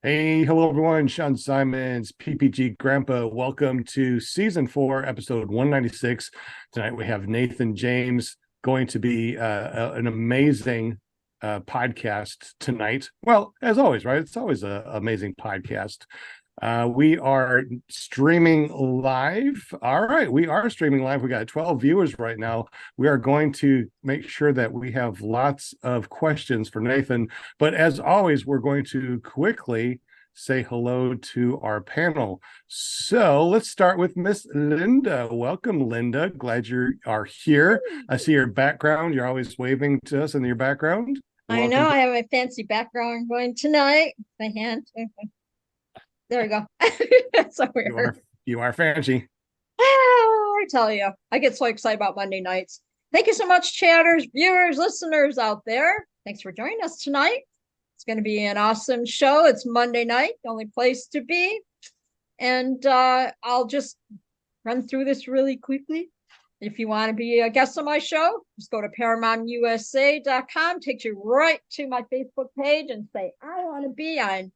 Hey, hello everyone. Sean Symons, PPG Grandpa. Welcome to season 4, episode 196. Tonight we have Nathan James going to be an amazing podcast tonight. Well, as always, right? It's always an amazing podcast. We are streaming live. All right, we are streaming live. We got 12 viewers right now. We are going to make sure that we have lots of questions for Nathan. But as always, we're going to quickly say hello to our panel. So let's start with Miss Linda. Welcome, Linda. Glad you are here. I see your background. You're always waving to us in your background. I know Welcome. I have my fancy background going tonight. My hand. There we go. That's so weird. You are fancy. I tell you, I get so excited about Monday nights. Thank you so much, chatters, viewers, listeners out there. Thanks for joining us tonight. It's going to be an awesome show. It's Monday night, the only place to be. And I'll just run through this really quickly. If you want to be a guest on my show, just go to ParamontUSA.com, takes you right to my Facebook page and say, I want to be on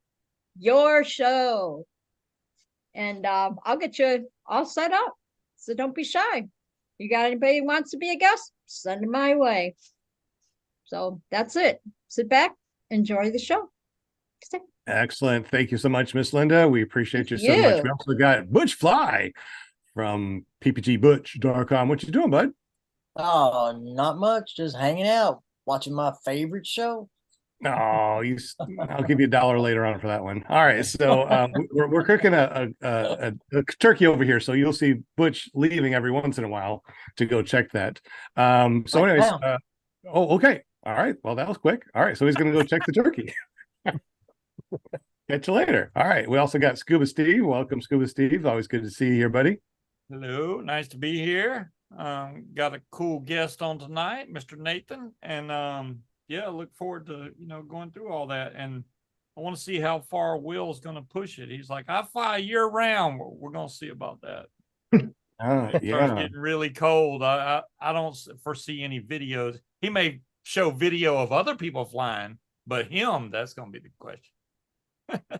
your show. And I'll get you all set up. So don't be shy. You got anybody who wants to be a guest? Send them my way. So that's it. Sit back, enjoy the show. Excellent. Thank you so much, Miss Linda. We appreciate you so much. We also got Butch Fly from ppgbutch.com. What you doing, bud? Oh, not much. Just hanging out, watching my favorite show. Oh, I'll give you $1 later on for that one. All right, so we're cooking a turkey over here, so you'll see Butch leaving every once in a while to go check that. So, anyways, okay, all right. Well, that was quick. All right, so he's going to go check the turkey. Catch you later. All right. We also got Scuba Steve. Welcome, Scuba Steve. Always good to see you here, buddy. Hello, nice to be here. Got a cool guest on tonight, Mr. Nathan, and yeah, look forward to going through all that. And I want to see how far Will's going to push it. He's like, I fly year round. We're going to see about that. It starts getting really cold. I don't foresee any videos. He may show video of other people flying, but him, that's going to be the question.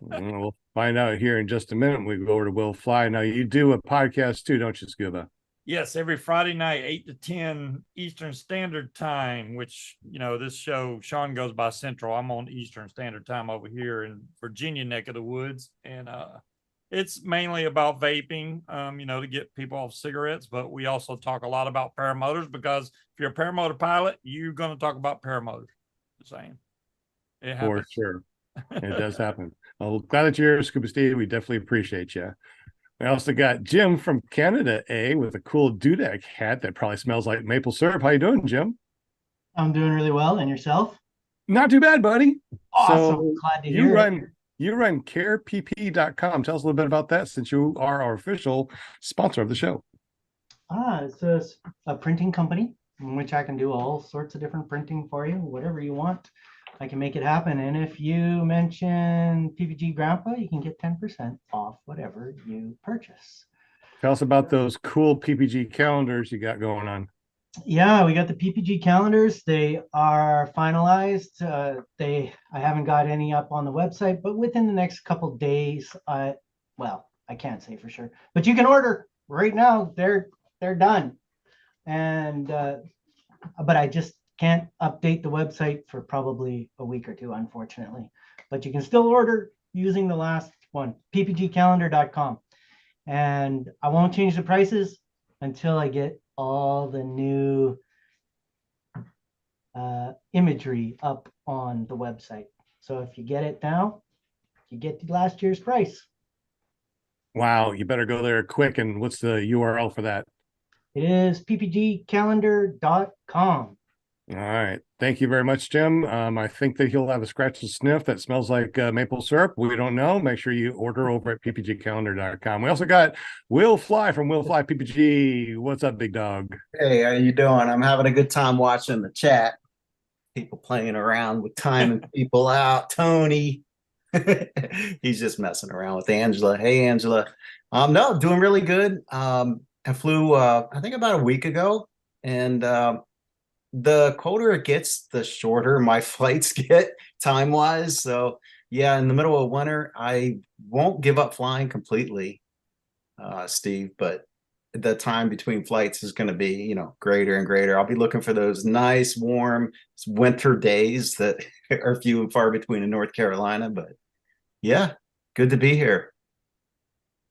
We'll find out here in just a minute. We go over to Will Fly. Now, you do a podcast too, don't you, Scuba? Yes, every Friday night, 8 to 10 Eastern Standard Time, which, this show, Sean goes by Central. I'm on Eastern Standard Time over here in Virginia neck of the woods. And it's mainly about vaping, to get people off cigarettes. But we also talk a lot about paramotors, because if you're a paramotor pilot, you're going to talk about paramotors. Just saying. It happens. For sure. It does happen. Well, glad that you're here, Scuba Steve. We definitely appreciate you. We also got Jim from Canada, with a cool dudek hat that probably smells like maple syrup. How you doing, Jim? I'm doing really well. And yourself? Not too bad, buddy. Awesome. So glad to hear it. You run carepp.com. Tell us a little bit about that, since you are our official sponsor of the show. It's a printing company in which I can do all sorts of different printing for you, whatever you want. I can make it happen. And if you mention PPG Grandpa, you can get 10% off whatever you purchase. Tell us about those cool PPG calendars you got going on. Yeah, we got the PPG calendars. They are finalized. I haven't got any up on the website, but within the next couple of days, I can't say for sure, but you can order right now. They're done. And but I just can't update the website for probably a week or two, unfortunately. But you can still order using the last one, ppgcalendar.com. And I won't change the prices until I get all the new imagery up on the website. So if you get it now, you get the last year's price. Wow, you better go there quick. And what's the URL for that? It is ppgcalendar.com. All right. Thank you very much, Jim. I think that he'll have a scratch and sniff that smells like maple syrup. We don't know. Make sure you order over at ppgcalendar.com. We also got Will Fly from Will Fly PPG. What's up, big dog? Hey, how you doing? I'm having a good time watching the chat. People playing around with timing people out. Tony, he's just messing around with Angela. Hey, Angela. No, doing really good. I flew, I think about a week ago, and the colder it gets, the shorter my flights get time-wise. So Yeah, in the middle of winter, I won't give up flying completely, Steve, but the time between flights is going to be, greater and greater. I'll be looking for those nice, warm winter days that are few and far between in North Carolina. But yeah, good to be here.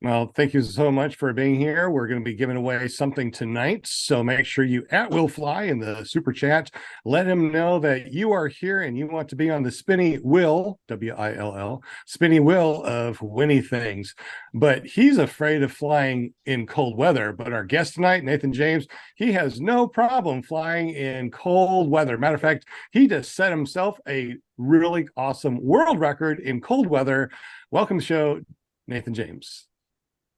Well, thank you so much for being here. We're going to be giving away something tonight. So make sure you @WillFly in the super chat. Let him know that you are here and you want to be on the spinny wheel, WILL, spinny wheel of winny things. But he's afraid of flying in cold weather. But our guest tonight, Nathan James, he has no problem flying in cold weather. Matter of fact, he just set himself a really awesome world record in cold weather. Welcome to the show, Nathan James.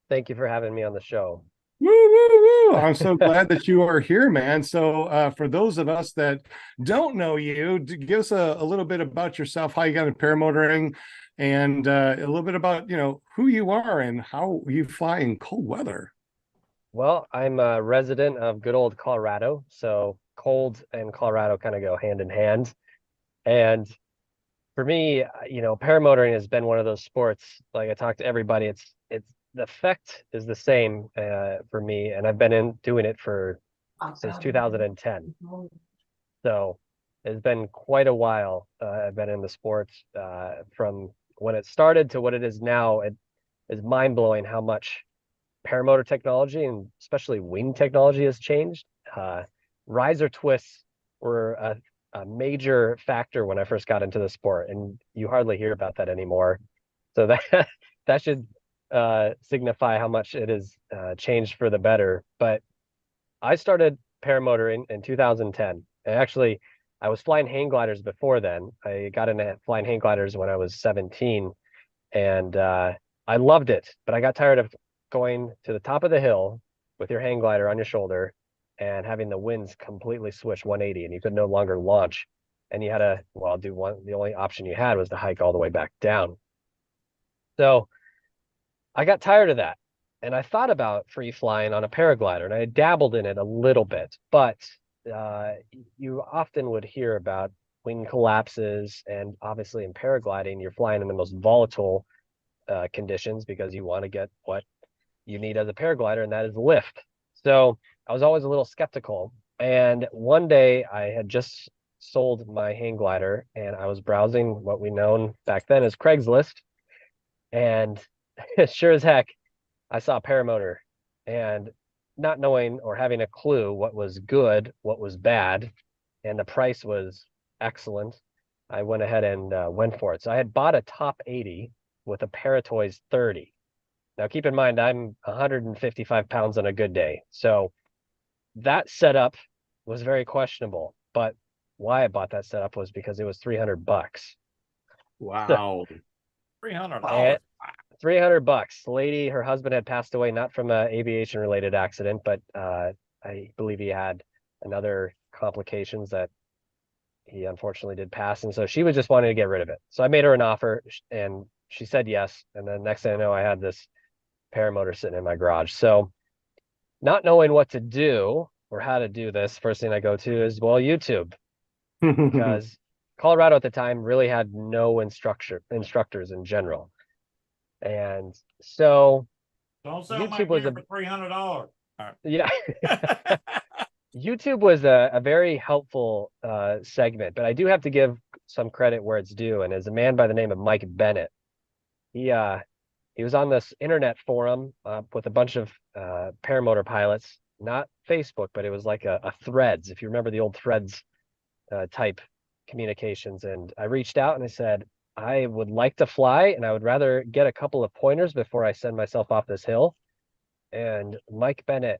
Thank you for having me on the show. Woo, woo, woo. I'm so glad that you are here, man. So for those of us that don't know you, give us a little bit about yourself, how you got into paramotoring, and a little bit about, who you are and how you fly in cold weather. Well, I'm a resident of good old Colorado, so cold and Colorado kind of go hand in hand. And for me, paramotoring has been one of those sports, like I talk to everybody, it's the effect is the same for me, and I've been doing it since 2010. So it's been quite a while. I've been in the sport from when it started to what it is now. It is mind-blowing how much paramotor technology and especially wing technology has changed. Riser twists were a major factor when I first got into the sport, and you hardly hear about that anymore. So that should signify how much it has changed for the better. But I started paramotoring in 2010. And actually, I was flying hang gliders before then. I got into flying hang gliders when I was 17, and I loved it. But I got tired of going to the top of the hill with your hang glider on your shoulder and having the winds completely switch 180, and you could no longer launch. And you had to, the only option you had was to hike all the way back down. So I got tired of that, and I thought about free flying on a paraglider, and I dabbled in it a little bit, but you often would hear about wing collapses, and obviously in paragliding, you're flying in the most volatile conditions because you want to get what you need as a paraglider, and that is lift. So I was always a little skeptical, and one day I had just sold my hang glider, and I was browsing what we known back then as Craigslist, and sure as heck, I saw a paramotor, and not knowing or having a clue what was good, what was bad, and the price was excellent, I went ahead and went for it. So I had bought a top 80 with a Paratoys 30. Now keep in mind, I'm 155 pounds on a good day. So that setup was very questionable, but why I bought that setup was because it was $300. Wow. $300. $300. The lady, her husband had passed away, not from an aviation related accident, but I believe he had another complications that he unfortunately did pass. And so she was just wanting to get rid of it. So I made her an offer, and she said yes. And then next thing I know, I had this paramotor sitting in my garage. So not knowing what to do or how to do this, first thing I go to is, YouTube, because Colorado at the time really had no instructors in general. And so Don't sell my YouTube was gear for $300. yeah. YouTube was a very helpful segment, but I do have to give some credit where it's due. And as a man by the name of Mike Bennett, he was on this internet forum with a bunch of paramotor pilots, not Facebook, but it was like a Threads, if you remember the old Threads type communications. And I reached out and I said, I would like to fly, and I would rather get a couple of pointers before I send myself off this hill. And Mike Bennett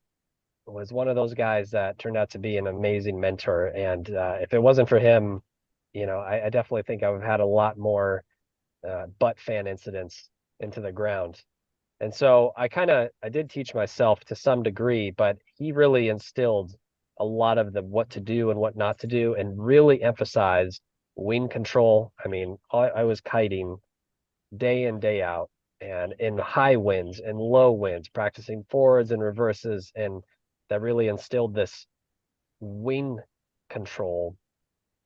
was one of those guys that turned out to be an amazing mentor. And if it wasn't for him, I definitely think I would have had a lot more butt fan incidents into the ground. And so I did teach myself to some degree, but he really instilled a lot of the what to do and what not to do, and really emphasized wind control. I mean, I was kiting day in, day out, and in high winds and low winds, practicing forwards and reverses, and that really instilled this wing control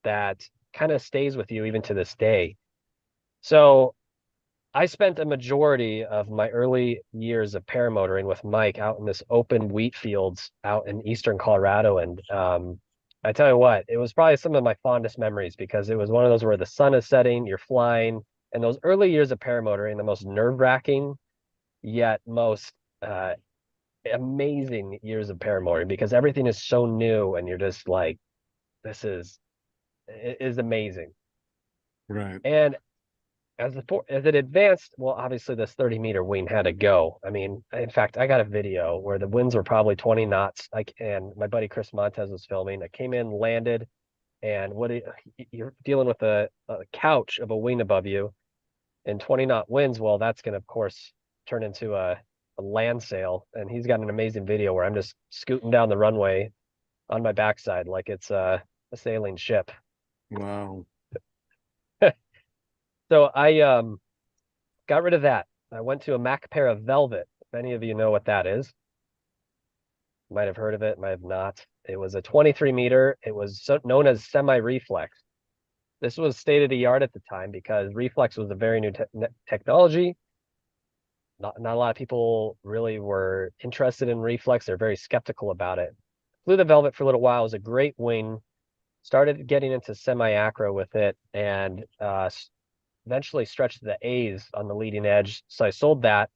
that kind of stays with you even to this day. So I spent a majority of my early years of paramotoring with Mike out in this open wheat fields out in eastern Colorado. And I tell you what, it was probably some of my fondest memories because it was one of those where the sun is setting, you're flying, and those early years of paramotoring, the most nerve-wracking yet most amazing years of paramotoring because everything is so new and you're just like, this is amazing. Right. And as it advanced, well, obviously this 30-meter wing had to go. I mean, in fact, I got a video where the winds were probably 20 knots. And my buddy Chris Montes was filming. I came in, landed, and you're dealing with a couch of a wing above you, and 20-knot winds. Well, that's going to, of course, turn into a land sail. And he's got an amazing video where I'm just scooting down the runway on my backside like it's a sailing ship. Wow. So I got rid of that. I went to a Mac Para Velvet. If any of you know what that is, might have heard of it, might have not. It was a 23-meter. It was known as semi-reflex. This was state of the art at the time because reflex was a very new technology. Not a lot of people really were interested in reflex. They're very skeptical about it. Flew the Velvet for a little while. It was a great wing. Started getting into semi-acro with it, and eventually stretched to the A's on the leading edge. So I sold that,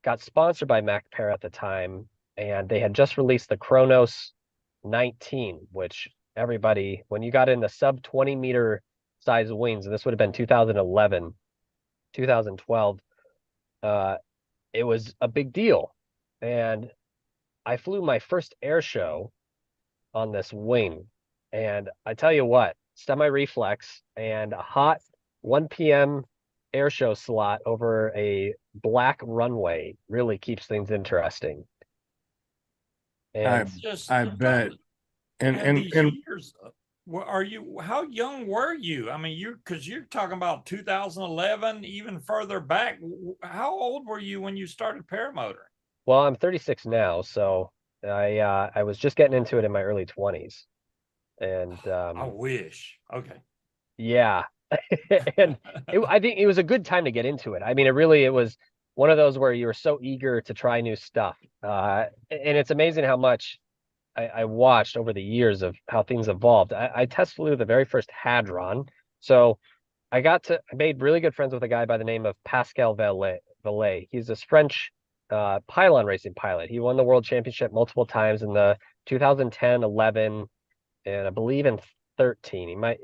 got sponsored by Mac Para at the time, and they had just released the Kronos 19, which everybody, when you got in the sub 20-meter size wings, and this would have been 2011, 2012, it was a big deal. And I flew my first air show on this wing. And I tell you what, semi-reflex and a hot 1 p.m. air show slot over a black runway really keeps things interesting. And I bet. And these years, how young were you? I mean, because you're talking about 2011, even further back. How old were you when you started paramotoring? well, I'm 36 now, so I was just getting into it in my early 20s. And I wish. Okay. yeah. And I think it was a good time to get into it. I mean, it was one of those where you were so eager to try new stuff. And it's amazing how much I watched over the years of how things evolved. I test flew the very first Hadron. So I made really good friends with a guy by the name of Pascal Valet. He's this French pylon racing pilot. He won the world championship multiple times in the 2010, 11, and I believe in 13. He might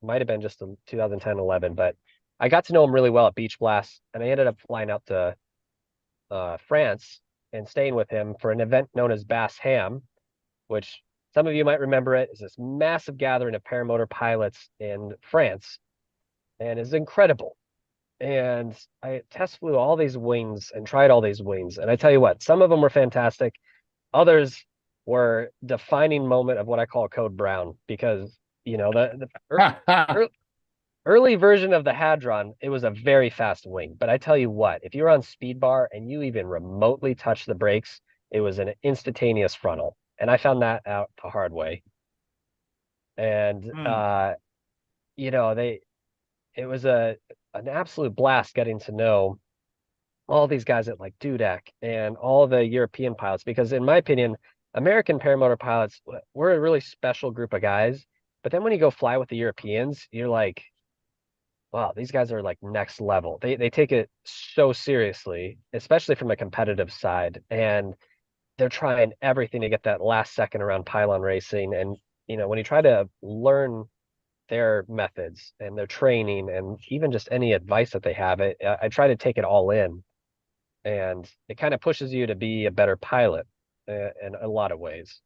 have been just in 2010, 11, but I got to know him really well at Beach Blast, and I ended up flying out to France and staying with him for an event known as Bass Ham, which some of you might remember it is this massive gathering of paramotor pilots in France, and is incredible. And I test flew all these wings and tried all these wings, and I tell you what, some of them were fantastic, others were defining moment of what I call Code Brown, because the early version of the Hadron, it was a very fast wing. But I tell you what, if you're on speed bar and you even remotely touch the brakes, it was an instantaneous frontal. And I found that out the hard way. And it was an absolute blast getting to know all these guys at like Dudek and all the European pilots, because in my opinion, American paramotor pilots, we're a really special group of guys. But then when you go fly with the Europeans, you're like, wow, these guys are like next level. They take it so seriously, especially from a competitive side. And they're trying everything to get that last second around pylon racing. And, when you try to learn their methods and their training and even just any advice that they have, I try to take it all in. And it kind of pushes you to be a better pilot in a lot of ways.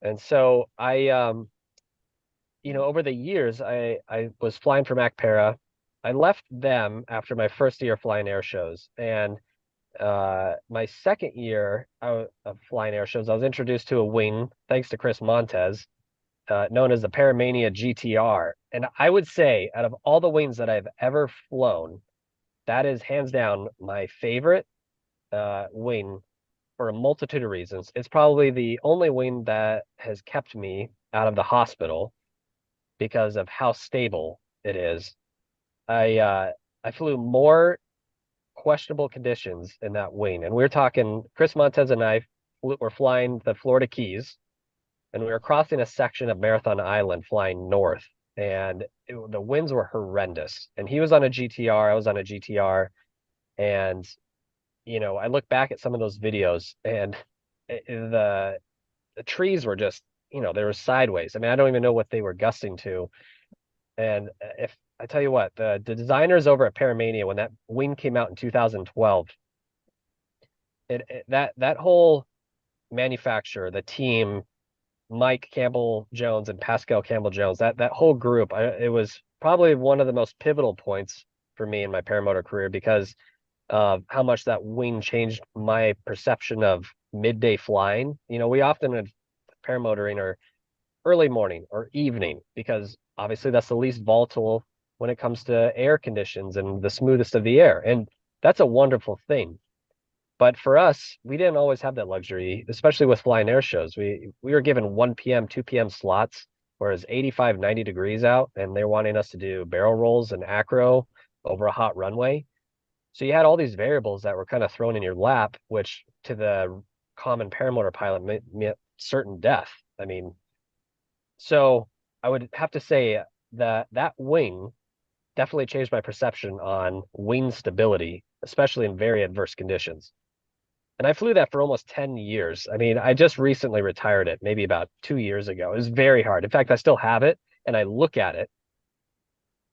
And so over the years, I was flying for Mac Para. I left them after my first year flying air shows. And my second year of flying air shows, I was introduced to a wing, thanks to Chris Montes, known as the Paramania GTR. And I would say, out of all the wings that I've ever flown, that is hands down my favorite wing for a multitude of reasons. It's probably the only wing that has kept me out of the hospital because of how stable it is. I flew more questionable conditions in that wing, and we're talking Chris Montes and I were flying the Florida Keys, and we were crossing a section of Marathon Island flying north, and the winds were horrendous. And he was on a GTR, I was on a GTR, and I look back at some of those videos, and the trees were just, they were sideways. I mean, I don't even know what they were gusting to. And if I tell you what, the designers over at Paramania, when that wing came out in 2012, that whole manufacturer, the team, Mike Campbell Jones and Pascal Campbell Jones, that whole group, it was probably one of the most pivotal points for me in my paramotor career, because of how much that wing changed my perception of midday flying. We often in paramotoring are early morning or evening, because obviously that's the least volatile when it comes to air conditions and the smoothest of the air. And that's a wonderful thing. But for us, we didn't always have that luxury, especially with flying air shows. We were given 1 p.m., 2 p.m. slots, whereas 85, 90 degrees out, and they're wanting us to do barrel rolls and acro over a hot runway. So you had all these variables that were kind of thrown in your lap, which to the common paramotor pilot meant certain death. I mean, so I would have to say that wing definitely changed my perception on wing stability, especially in very adverse conditions. And I flew that for almost 10 years. I mean, I just recently retired it, maybe about 2 years ago. It was very hard. In fact, I still have it, and I look at it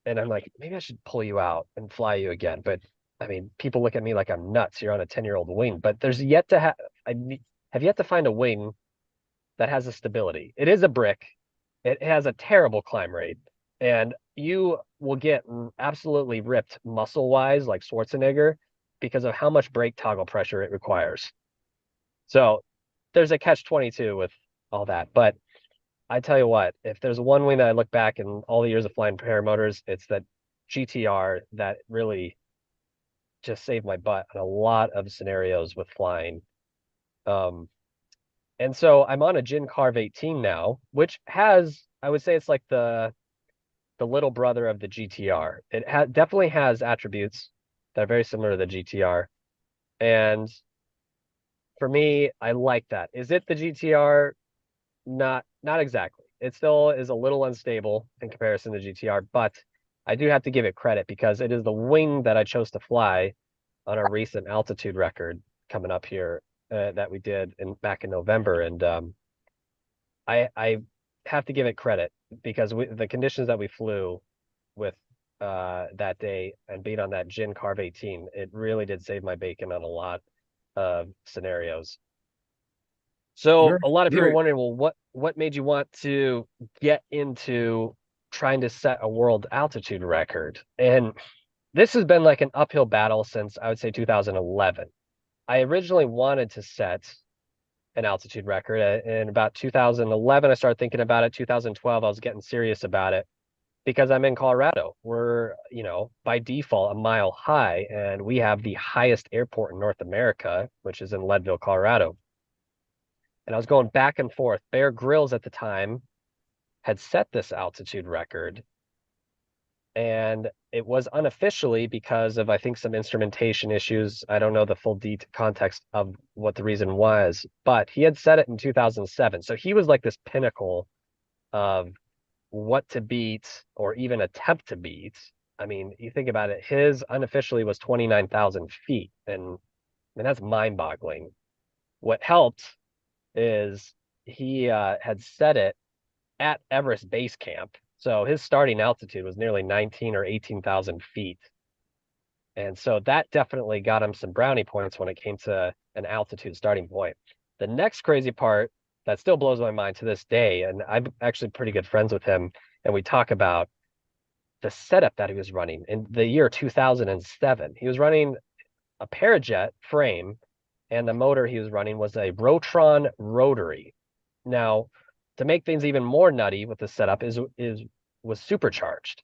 and I'm like, maybe I should pull you out and fly you again. But I mean, people look at me like I'm nuts. You're on a 10-year-old wing. But there's yet to have yet to find a wing that has a stability. It is a brick. It has a terrible climb rate, and you will get absolutely ripped muscle-wise like Schwarzenegger because of how much brake toggle pressure it requires. So there's a catch-22 with all that. But I tell you what, if there's one wing that I look back in all the years of flying paramotors, it's that GTR that really just saved my butt in a lot of scenarios with flying. And so I'm on a Gin Carve 18 now, which has, I would say it's like the little brother of the GTR. It definitely has attributes that are very similar to the GTR. And for me, I like that. Is it the GTR? Not exactly. It still is a little unstable in comparison to GTR, but I do have to give it credit because it is the wing that I chose to fly on our recent altitude record coming up here that we did back in November. And I have to give it credit because the conditions that we flew with that day and being on that Gin Carve 18, it really did save my bacon on a lot of scenarios. So a lot of people are wondering, well, what made you want to get into trying to set a world altitude record? And this has been like an uphill battle since I would say 2011. I originally wanted to set an altitude record. In about 2011, I started thinking about it. 2012, I was getting serious about it because I'm in Colorado. We're, by default, a mile high, and we have the highest airport in North America, which is in Leadville, Colorado. And I was going back and forth. Bear Grylls at the time had set this altitude record. And it was unofficially because of, I think, some instrumentation issues. I don't know the full context of what the reason was, but he had set it in 2007. So he was like this pinnacle of what to beat or even attempt to beat. I mean, you think about it, his unofficially was 29,000 feet. And I mean, that's mind-boggling. What helped is he had set it at Everest Base Camp. So his starting altitude was nearly 19 or 18,000 feet. And so that definitely got him some brownie points when it came to an altitude starting point. The next crazy part that still blows my mind to this day, and I'm actually pretty good friends with him, and we talk about the setup that he was running in the year 2007. He was running a Parajet frame, and the motor he was running was a Rotron rotary. Now, to make things even more nutty with the setup was supercharged.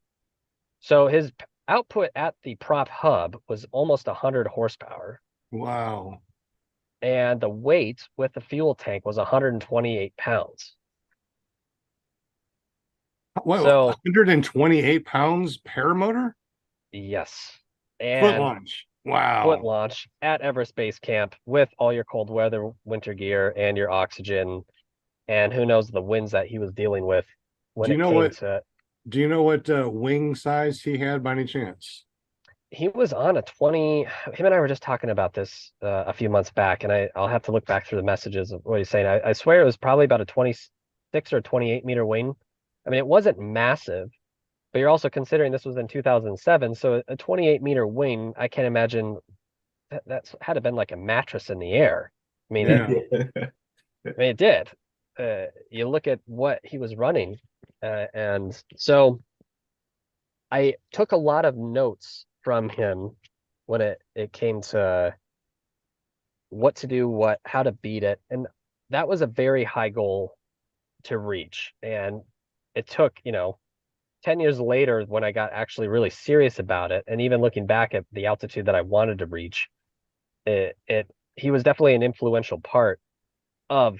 So his output at the prop hub was almost 100 horsepower. Wow. And the weight with the fuel tank was 128 pounds. What, So 128 pounds paramotor? Yes. Foot And launch. Wow. foot launch at Everest Base Camp with all your cold weather winter gear and your oxygen, and who knows the winds that he was dealing with when Do you it know came what? to. Do you know what wing size he had by any chance? He was on a 20. Him and I were just talking about this a few months back, and I'll have to look back through the messages of what he's saying. I swear it was probably about a 26 or 28-meter wing. I mean, it wasn't massive, but you're also considering this was in 2007, so a 28-meter wing, I can't imagine that's had to been like a mattress in the air. I mean, Yeah. it did. You look at what he was running, and so I took a lot of notes from him when it came to what to do, how to beat it, and that was a very high goal to reach. And it took, 10 years later when I got actually really serious about it, and even looking back at the altitude that I wanted to reach, he was definitely an influential part of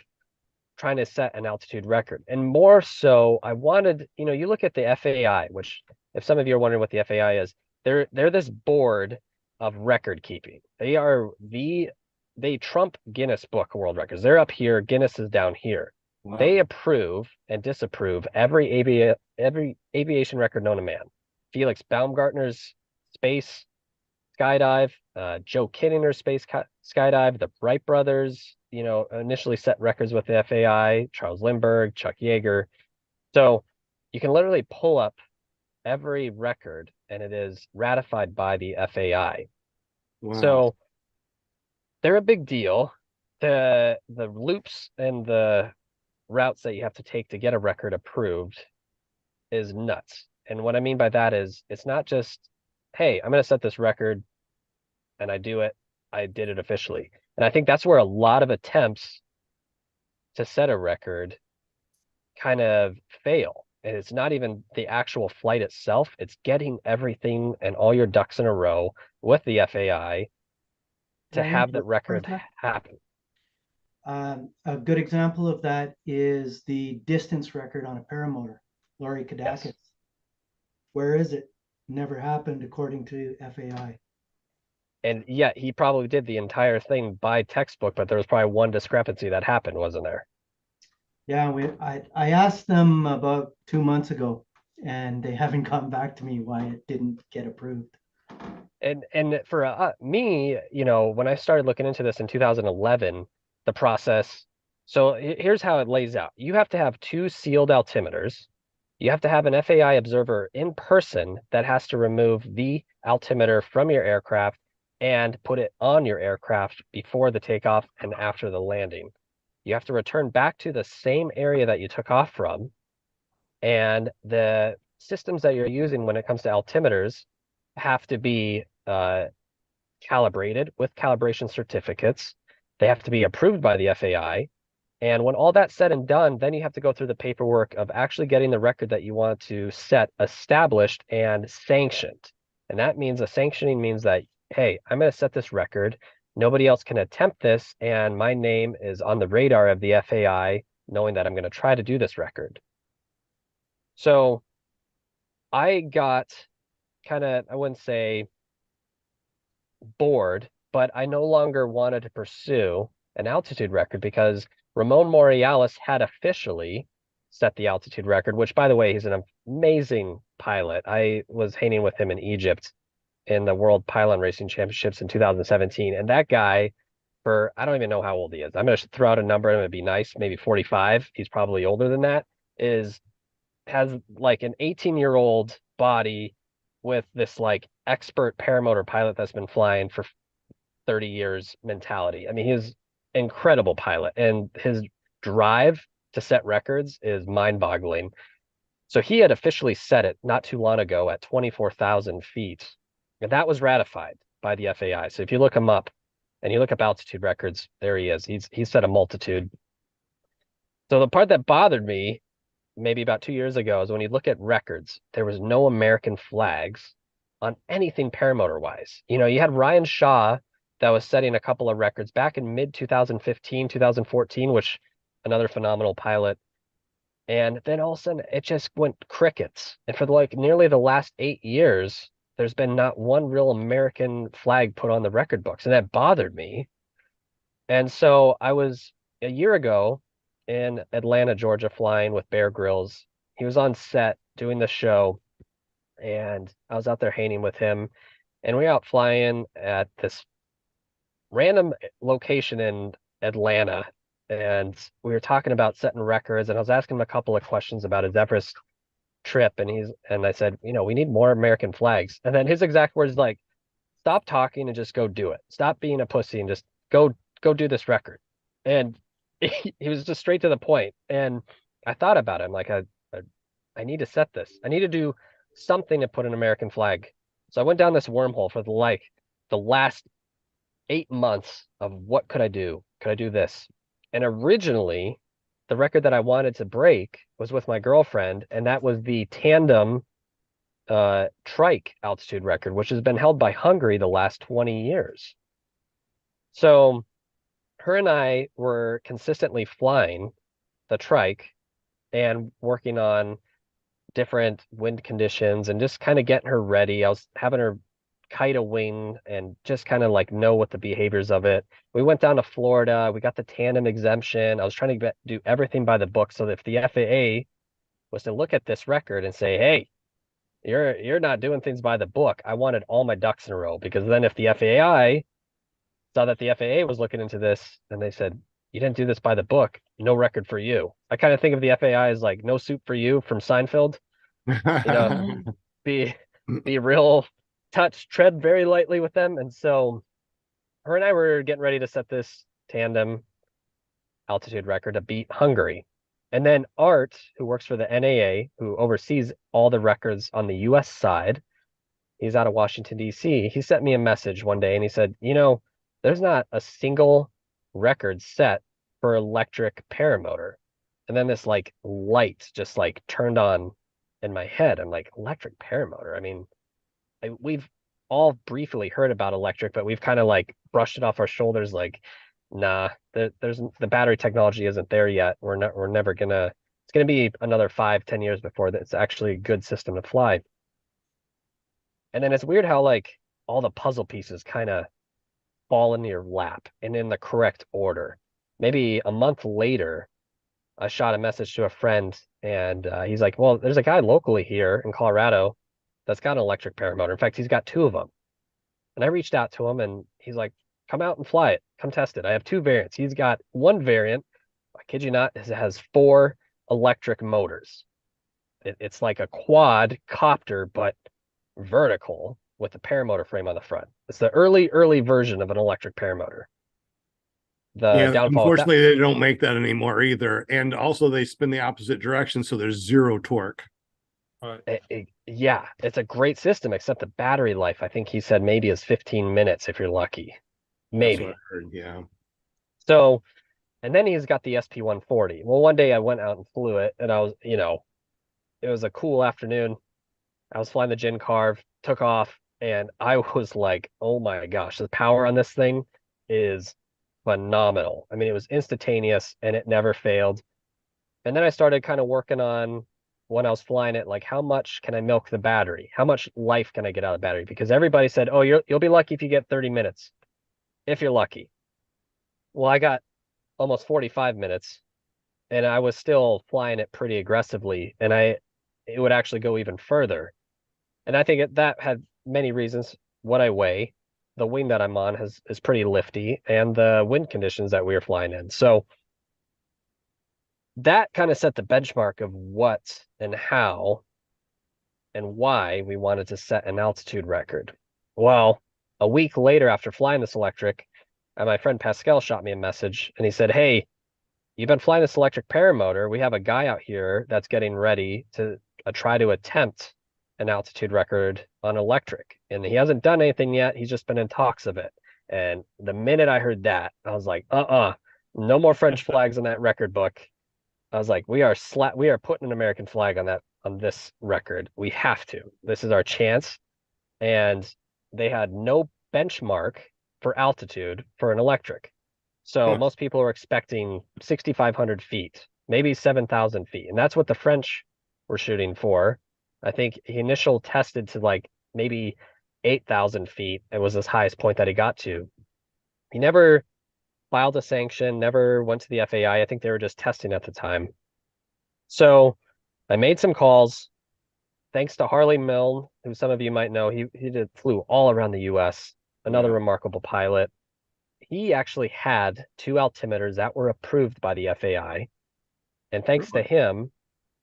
trying to set an altitude record. And more so, I wanted, you look at the FAI, which if some of you are wondering what the FAI is, they're this board of record keeping. They trump Guinness Book of World Records. They're up here, Guinness is down here. Wow. They approve and disapprove every aviation record known to man. Felix Baumgartner's space skydive, Joe Kittinger's space skydive, the Wright brothers, initially set records with the FAI, Charles Lindbergh, Chuck Yeager. So you can literally pull up every record and it is ratified by the FAI. Wow. So they're a big deal. The loops and the routes that you have to take to get a record approved is nuts. And what I mean by that is it's not just, hey, I'm going to set this record and I do it. I did it officially. And I think that's where a lot of attempts to set a record kind of fail. And it's not even the actual flight itself. It's getting everything and all your ducks in a row with the FAI to have that record happen. A good example of that is the distance record on a paramotor, Laurie Kadakis. Yes. Where is it? Never happened according to FAI. And yet he probably did the entire thing by textbook, but there was probably one discrepancy that happened, wasn't there? Yeah, I asked them about 2 months ago, and they haven't gotten back to me why it didn't get approved. And for me, when I started looking into this in 2011, the process. So here's how it lays out. You have to have 2 sealed altimeters. You have to have an FAI observer in person that has to remove the altimeter from your aircraft and put it on your aircraft before the takeoff and after the landing. You have to return back to the same area that you took off from. And the systems that you're using when it comes to altimeters have to be calibrated with calibration certificates. They have to be approved by the FAI. And when all that's said and done, then you have to go through the paperwork of actually getting the record that you want to set established and sanctioned. And that means sanctioning means that, hey, I'm going to set this record. Nobody else can attempt this. And my name is on the radar of the FAI, knowing that I'm going to try to do this record. So I got kind of, I wouldn't say bored, but I no longer wanted to pursue an altitude record because Ramon Morales had officially set the altitude record, which, by the way, he's an amazing pilot. I was hanging with him in Egypt in the World Pylon Racing Championships in 2017. And that guy, I don't even know how old he is. I'm going to throw out a number and it would be nice, maybe 45. He's probably older than that, has like an 18-year-old body with this like expert paramotor pilot that's been flying for 30 years mentality. I mean, he's incredible pilot, and his drive to set records is mind-boggling. So he had officially set it not too long ago at 24,000 feet, and that was ratified by the FAI. So if you look him up and you look up altitude records, there he is. He's set a multitude. So the part that bothered me maybe about 2 years ago is when you look at records, there was no American flags on anything paramotor wise. You had Ryan Shaw that was setting a couple of records back in mid 2015, 2014, which another phenomenal pilot. And then all of a sudden it just went crickets. And for nearly the last 8 years, there's been not one real American flag put on the record books, and that bothered me. And so I was a year ago in Atlanta, Georgia, flying with Bear Grylls. He was on set doing the show, and I was out there hanging with him, and we were out flying at this random location in Atlanta, and we were talking about setting records, and I was asking him a couple of questions about his Everest trip, and I said, we need more American flags. And then his exact words like, stop talking and just go do it. Stop being a pussy and just go do this record. And he was just straight to the point. And I thought about it. I'm like, I need to set this. I need to do something to put an American flag. So I went down this wormhole for the last 8 months of what could I do? Could I do this? And originally, the record that I wanted to break was with my girlfriend, and that was the tandem trike altitude record, which has been held by Hungary the last 20 years. So her and I were consistently flying the trike and working on different wind conditions and just kind of getting her ready. I was having her kite a wing and just kind of like know what the behaviors of it. We went down to Florida. We got the tandem exemption. I was trying to do everything by the book so that if the FAA was to look at this record and say, hey, you're not doing things by the book, I wanted all my ducks in a row, because then if the FAI saw that the FAA was looking into this and they said, you didn't do this by the book, no record for you. I kind of think of the FAI as like no soup for you from Seinfeld. Be real tread very lightly with them. And so her and I were getting ready to set this tandem altitude record to beat Hungary. And then Art, who works for the NAA, who oversees all the records on the US side, he's out of Washington, D.C. He sent me a message one day and he said, there's not a single record set for electric paramotor. And then this like light just like turned on in my head. I'm like, electric paramotor? I mean, we've all briefly heard about electric, but we've kind of like brushed it off our shoulders like, nah, there's the battery technology isn't there yet. We're never gonna, it's gonna be another 5-10 years before it's actually a good system to fly. And then it's weird how like all the puzzle pieces kind of fall into your lap and in the correct order. Maybe a month later, I shot a message to a friend and he's like, well, there's a guy locally here in Colorado that's got an electric paramotor. In fact, he's got 2 of them. And I reached out to him and he's like, come out and fly it. Come test it. I have 2 variants. He's got one variant, I kid you not, it has 4 electric motors. It's like a quad copter, but vertical with a paramotor frame on the front. It's the early version of an electric paramotor. Unfortunately, they don't make that anymore either. And also they spin the opposite direction, so there's 0 torque. Yeah, it's a great system, except the battery life, I think he said maybe is 15 minutes if you're lucky. Maybe. That's what I heard, yeah. So, and then he's got the SP-140. Well, one day I went out and flew it, and I was, it was a cool afternoon. I was flying the Gin Carve, took off, and I was like, oh my gosh, the power on this thing is phenomenal. I mean, it was instantaneous and it never failed. And then I started kind of working on, when I was flying it, like how much can I milk the battery? How much life can I get out of the battery? Because everybody said, oh, you'll be lucky if you get 30 minutes, if you're lucky. Well, I got almost 45 minutes and I was still flying it pretty aggressively, and it would actually go even further. And I think that had many reasons. What I weigh, the wing that I'm on is pretty lifty, and the wind conditions that we were flying in. So that kind of set the benchmark of what and how and why we wanted to set an altitude record. Well, a week later after flying this electric, my friend Pascal shot me a message and he said, hey, you've been flying this electric paramotor. We have a guy out here that's getting ready to try to attempt an altitude record on electric. And he hasn't done anything yet. He's just been in talks of it. And the minute I heard that, I was like, no more French flags on that record book. I was like, we are putting an American flag on this record. We have to. This is our chance. And they had no benchmark for altitude for an electric. So most people are expecting 6,500 feet, maybe 7,000 feet. And that's what the French were shooting for. I think he initial tested to like maybe 8,000 feet. It was his highest point that he got to. He never filed a sanction, never went to the FAI. I think they were just testing at the time. So I made some calls. Thanks to Harley Milne, who some of you might know, he flew all around the US, another remarkable pilot. He actually had 2 altimeters that were approved by the FAI. And thanks to him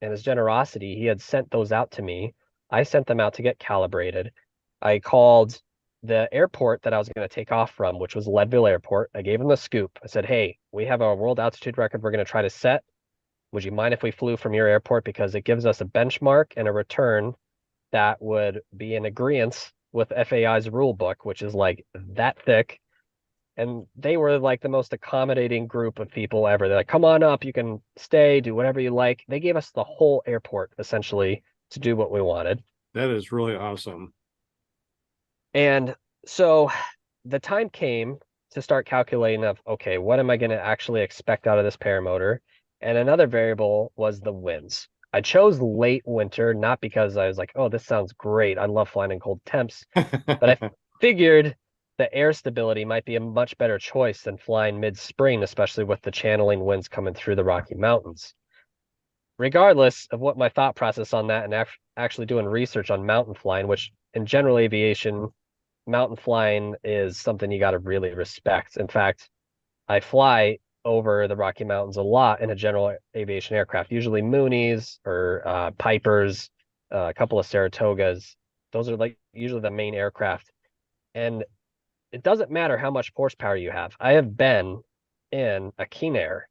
and his generosity, he had sent those out to me. I sent them out to get calibrated. I called the airport that I was going to take off from, which was Leadville Airport. I gave him the scoop. I said, hey, we have a world altitude record we're going to try to set. Would you mind if we flew from your airport? Because it gives us a benchmark and a return that would be in agreement with FAI's rule book, which is like that thick. And they were like the most accommodating group of people ever. They're like, come on up, you can stay, do whatever you like. They gave us the whole airport essentially to do what we wanted. That is really awesome. And so the time came to start calculating of, okay, what am I going to actually expect out of this paramotor? And another variable was the winds. I chose late winter, not because I was like, oh, this sounds great. I love flying in cold temps. But I figured the air stability might be a much better choice than flying mid-spring, especially with the channeling winds coming through the Rocky Mountains. Regardless of what my thought process on that and actually doing research on mountain flying, which in general aviation, mountain flying is something you got to really respect. In fact, I fly over the Rocky Mountains a lot in a general aviation aircraft, usually Moonies or Pipers, a couple of Saratogas. Those are like usually the main aircraft. And it doesn't matter how much horsepower you have. I have been in a Keen Air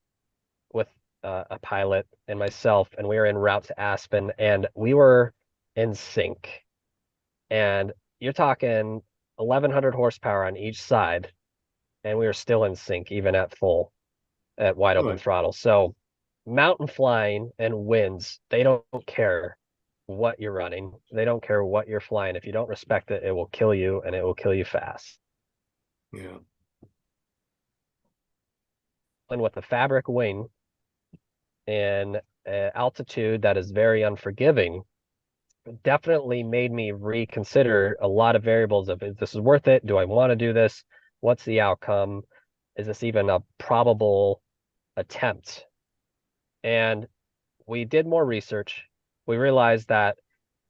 with a pilot and myself, and we were en route to Aspen, and we were in sync. And you're talking 1,100 horsepower on each side, and we were still in sync, even at full, at wide open throttle. So mountain flying and winds, they don't care what you're running. They don't care what you're flying. If you don't respect it, it will kill you, and it will kill you fast. Yeah. And with the fabric wing and altitude that is very unforgiving, definitely made me reconsider a lot of variables of, is this worth it? Do I want to do this? What's the outcome? Is this even a probable attempt? And we did more research. We realized that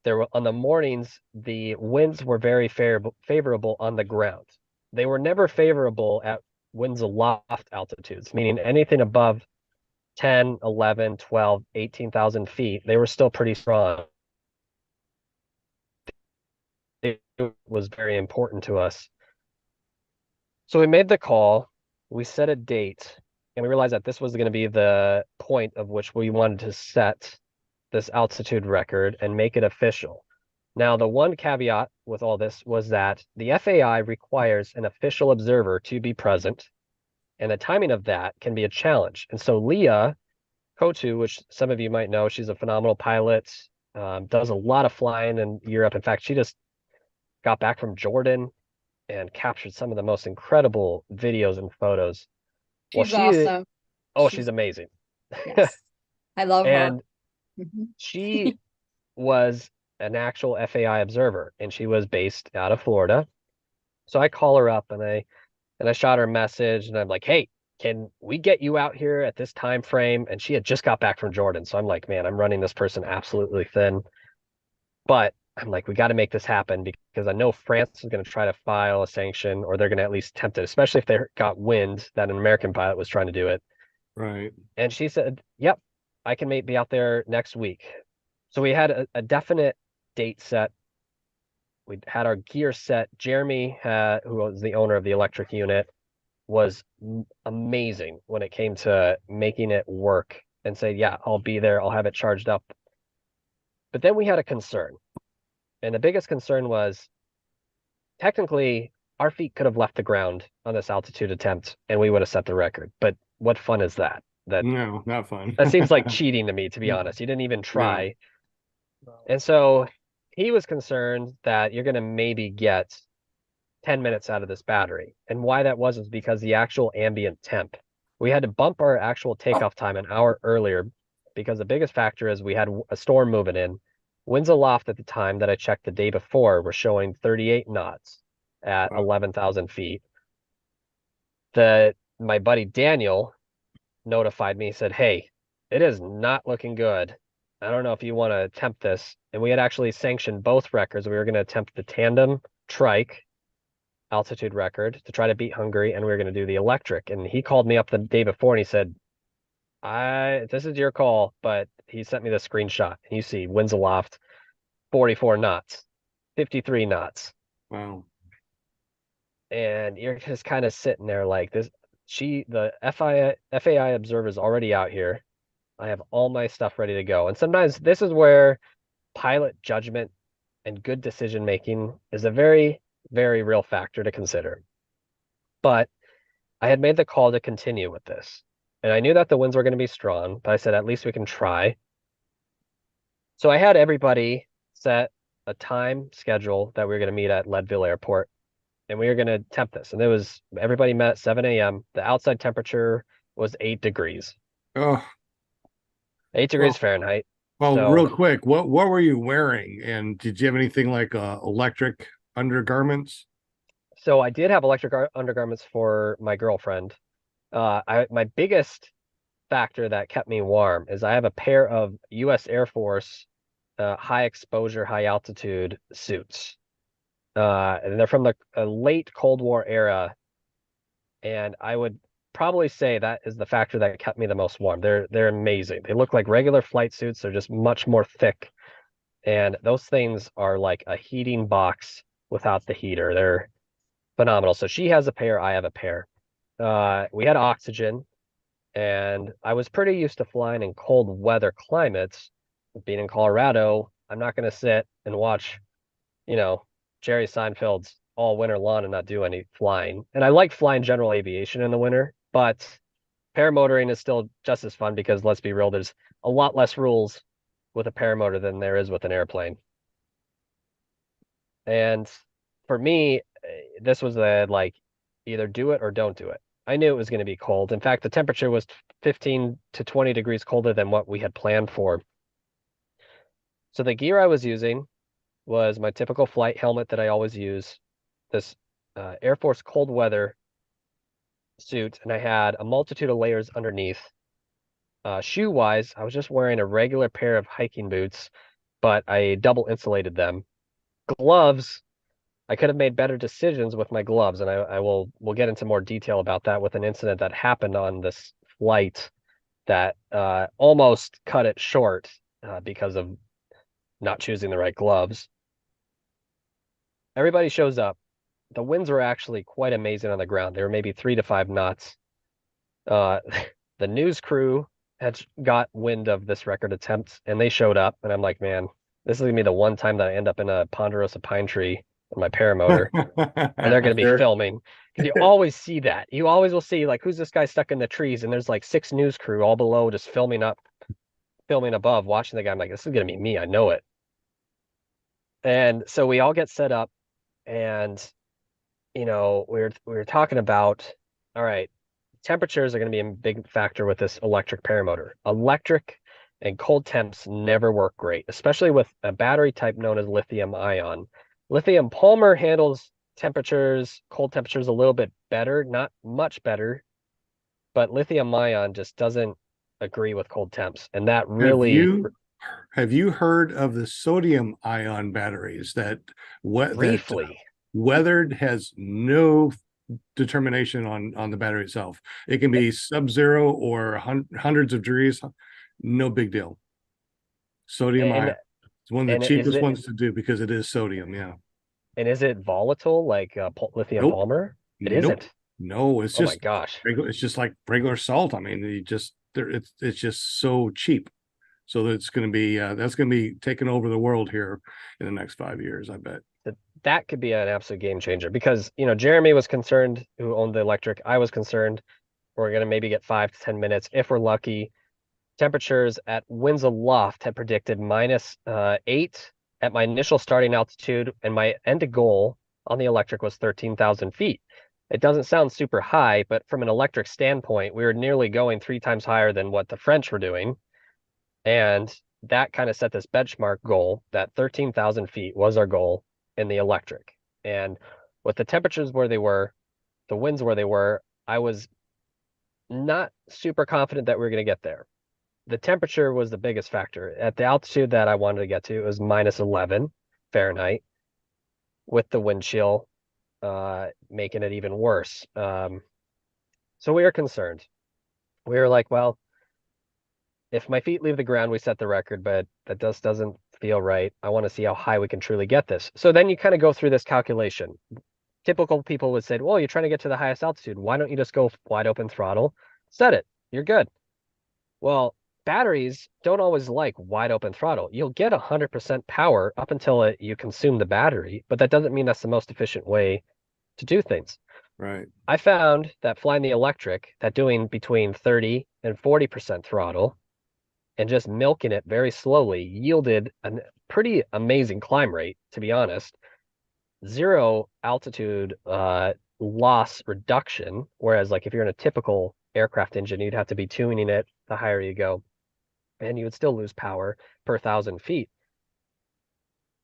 there were, on the mornings, the winds were very favorable on the ground. They were never favorable at winds aloft altitudes, meaning anything above 10, 11, 12, 18,000 feet, they were still pretty strong. It was very important to us. So we made the call, we set a date, and we realized that this was going to be the point of which we wanted to set this altitude record and make it official. Now, the one caveat with all this was that the FAI requires an official observer to be present, and the timing of that can be a challenge. And so Leah Kotu, which some of you might know, she's a phenomenal pilot, does a lot of flying in Europe. In fact, she just got back from Jordan and captured some of the most incredible videos and photos. She's awesome. Oh, she's amazing. Yes. I love her. And she was an actual FAI observer, and she was based out of Florida. So I call her up and I shot her a message, and I'm like, hey, can we get you out here at this time frame? And she had just got back from Jordan. So I'm like, man, I'm running this person absolutely thin. But I'm like, we got to make this happen, because I know France is going to try to file a sanction, or they're going to at least attempt it, especially if they got wind that an American pilot was trying to do it. Right. And she said, yep, I can be out there next week. So we had a definite date set. We had our gear set. Jeremy, who was the owner of the electric unit, was amazing when it came to making it work, and say, yeah, I'll be there. I'll have it charged up. But then we had a concern. And the biggest concern was, technically, our feet could have left the ground on this altitude attempt, and we would have set the record. But what fun is that? No, not fun. That seems like cheating to me, to be honest. You didn't even try. No. And so he was concerned that you're going to maybe get 10 minutes out of this battery. And why that was because the actual ambient temp. We had to bump our actual takeoff time an hour earlier, because the biggest factor is we had a storm moving in. Winds aloft at the time that I checked the day before were showing 38 knots at Wow. 11,000 feet. My buddy Daniel notified me, said, "Hey, it is not looking good. I don't know if you want to attempt this." And we had actually sanctioned both records. We were going to attempt the tandem trike altitude record to try to beat Hungary, and we were going to do the electric. And he called me up the day before and he said, this is your call, but he sent me the screenshot. And you see winds aloft, 44 knots, 53 knots. Wow. And you're just kind of sitting there like this. The FAI observer is already out here. I have all my stuff ready to go. And sometimes this is where pilot judgment and good decision making is a very, very real factor to consider. But I had made the call to continue with this. And I knew that the winds were going to be strong, but I said, at least we can try. So I had everybody set a time schedule that we were going to meet at Leadville Airport. And we were going to attempt this. And everybody met at 7 a.m. The outside temperature was 8 degrees. Oh, 8 degrees Fahrenheit. well, So- real quick, what were you wearing? And did you have anything like electric undergarments? So I did have electric undergarments for my girlfriend. My biggest factor that kept me warm is I have a pair of U.S. Air Force high exposure, high altitude suits. And they're from the late Cold War era. And I would probably say that is the factor that kept me the most warm. They're amazing. They look like regular flight suits. They're just much more thick. And those things are like a heating box without the heater. They're phenomenal. So she has a pair, I have a pair. We had oxygen, and I was pretty used to flying in cold weather climates. Being in Colorado, I'm not going to sit and watch, Jerry Seinfeld's all winter long and not do any flying. And I like flying general aviation in the winter, but paramotoring is still just as fun because, let's be real, there's a lot less rules with a paramotor than there is with an airplane. And for me, this was either do it or don't do it. I knew it was going to be cold. In fact, the temperature was 15 to 20 degrees colder than what we had planned for. So the gear I was using was my typical flight helmet that I always use, this Air Force cold weather suit, and I had a multitude of layers underneath. Shoe-wise, I was just wearing a regular pair of hiking boots, but I double insulated them. Gloves, I could have made better decisions with my gloves, and we'll get into more detail about that with an incident that happened on this flight that almost cut it short because of not choosing the right gloves. Everybody shows up. The winds were actually quite amazing on the ground. They were maybe 3 to 5 knots. The news crew had got wind of this record attempt, and they showed up, and I'm like, man, this is gonna be the one time that I end up in a ponderosa pine tree with my paramotor, and they're gonna be filming. Because you always see that. You always will see, like, who's this guy stuck in the trees, and there's like 6 news crew all below just filming above, watching the guy. I'm like, this is gonna be me, I know it. And so we all get set up, and we were talking about, all right, temperatures are going to be a big factor with this electric paramotor. Electric and cold temps never work great, especially with a battery type known as lithium ion. Lithium polymer handles cold temperatures a little bit better, not much better, but lithium ion just doesn't agree with cold temps. And that really... Have you heard of the sodium ion batteries that briefly weathered has no determination on the battery itself? It can be sub-zero or hundreds of degrees, no big deal. Sodium ion, it's one of the cheapest ones to do because it is sodium. Yeah. And is it volatile like lithium polymer? It isn't. No, it's just, oh my gosh, it's just like regular salt. I mean, it's just so cheap. So that's going to be taking over the world here in the next 5 years, I bet. That could be an absolute game changer because, Jeremy was concerned, who owned the electric. I was concerned we're going to maybe get 5 to 10 minutes if we're lucky. Temperatures at winds aloft had predicted -8 at my initial starting altitude, and my end goal on the electric was 13,000 feet. It doesn't sound super high, but from an electric standpoint, we were nearly going 3 times higher than what the French were doing. And that kind of set this benchmark goal that 13,000 feet was our goal in the electric. And with the temperatures where they were, the winds where they were, I was not super confident that we were going to get there. The temperature was the biggest factor. At the altitude that I wanted to get to, it was minus 11 Fahrenheit with the wind chill making it even worse. So we were concerned. We were like, well, if my feet leave the ground, we set the record, but that just doesn't feel right. I want to see how high we can truly get this. So then you kind of go through this calculation. Typical people would say, well, you're trying to get to the highest altitude. Why don't you just go wide open throttle, set it, you're good. Well, batteries don't always like wide open throttle. You'll get 100% power up until you consume the battery, but that doesn't mean that's the most efficient way to do things. Right. I found that flying the electric, that doing between 30 and 40% throttle and just milking it very slowly yielded a pretty amazing climb rate, to be honest. Zero altitude loss reduction, whereas like if you're in a typical aircraft engine, you'd have to be tuning it the higher you go, and you would still lose power per 1,000 feet.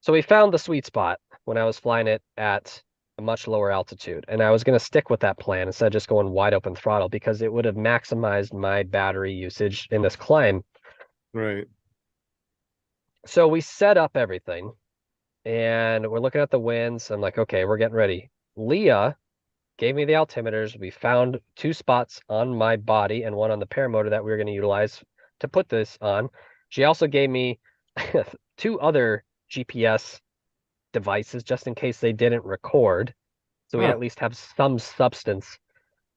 So we found the sweet spot when I was flying it at a much lower altitude, and I was going to stick with that plan instead of just going wide open throttle because it would have maximized my battery usage in this climb. Right. So we set up everything and we're looking at the winds. I'm like, okay, we're getting ready. Leah gave me the altimeters. We found 2 spots on my body and one on the paramotor that we were going to utilize to put this on. She also gave me 2 other GPS devices just in case they didn't record. So we at least have some substance.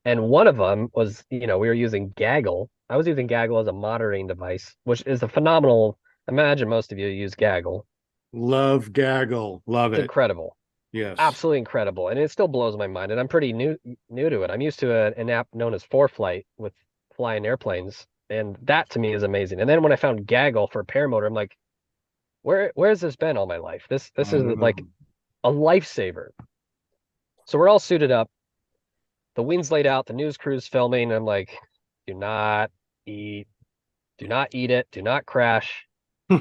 And one of them was, we were using Gaggle. I was using Gaggle as a monitoring device, which is a phenomenal. Imagine most of you use Gaggle. Love Gaggle. Love It's it. incredible. Yes. Absolutely incredible. And it still blows my mind. And I'm pretty new to it. I'm used to an app known as 4Flight with flying airplanes. And that to me is amazing. And then when I found Gaggle for paramotor, I'm like, where's this been all my life? This is like a lifesaver. So we're all suited up. The wind's laid out, the news crew's filming. I'm like, do not eat it, do not crash.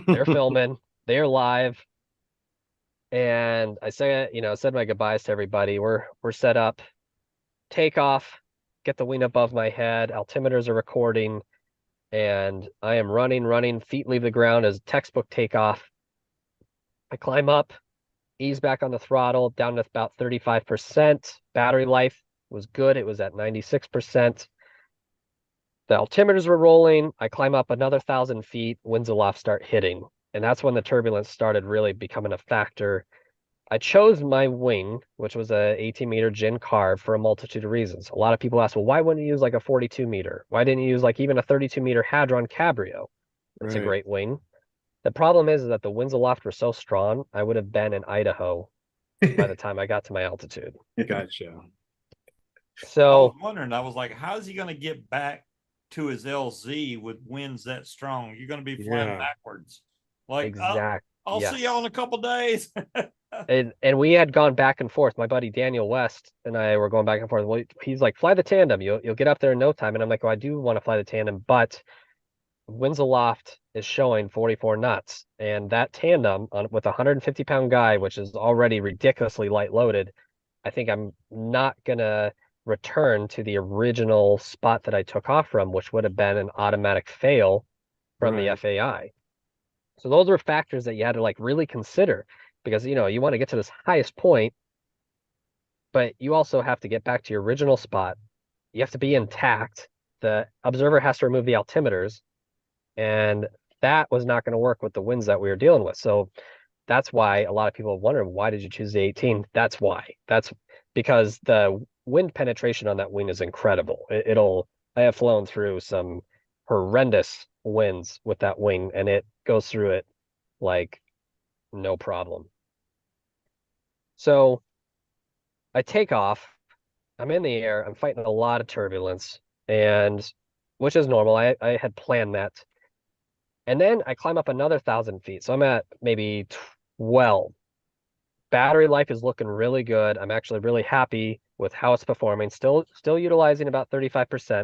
They're filming, they're live. And I said my goodbyes to everybody. We're set up, take off, get the wing above my head, altimeters are recording, and I am running, feet leave the ground as textbook takeoff. I climb up, ease back on the throttle, down to about 35%. Battery life was good. It was at 96%. The altimeters were rolling. I climb up another 1,000 feet, winds aloft start hitting. And that's when the turbulence started really becoming a factor. I chose my wing, which was a 18-meter gin carve, for a multitude of reasons. A lot of people ask, well, why wouldn't you use like a 42-meter? Why didn't you use like even a 32-meter Hadron Cabrio? It's a great wing. The problem is that the winds aloft were so strong, I would have been in Idaho by the time I got to my altitude. Gotcha. So I was wondering, I was like, how's he going to get back to his LZ with winds that strong? You're going to be flying backwards. Like, exactly. I'll see y'all in a couple days. And we had gone back and forth. My buddy Daniel West and I were going back and forth. Well, he's like, fly the tandem. You'll get up there in no time. And I'm like, well, I do want to fly the tandem, but winds aloft is showing 44 knots. And that tandem with a 150-pound guy, which is already ridiculously light loaded, I think I'm not going to return to the original spot that I took off from, which would have been an automatic fail from the FAI. So those were factors that you had to like really consider, because you want to get to this highest point, but you also have to get back to your original spot. You have to be intact. The observer has to remove the altimeters, and that was not going to work with the winds that we were dealing with. So that's why a lot of people wonder, why did you choose the 18? That's why. That's because the wind penetration on that wing is incredible. I have flown through some horrendous winds with that wing, and it goes through it like no problem. So I take off, I'm in the air, I'm fighting a lot of turbulence, and which is normal. I had planned that. And then I climb up another 1,000 feet. So I'm at maybe 12. Battery life is looking really good. I'm actually really happy with how it's performing. Still utilizing about 35%.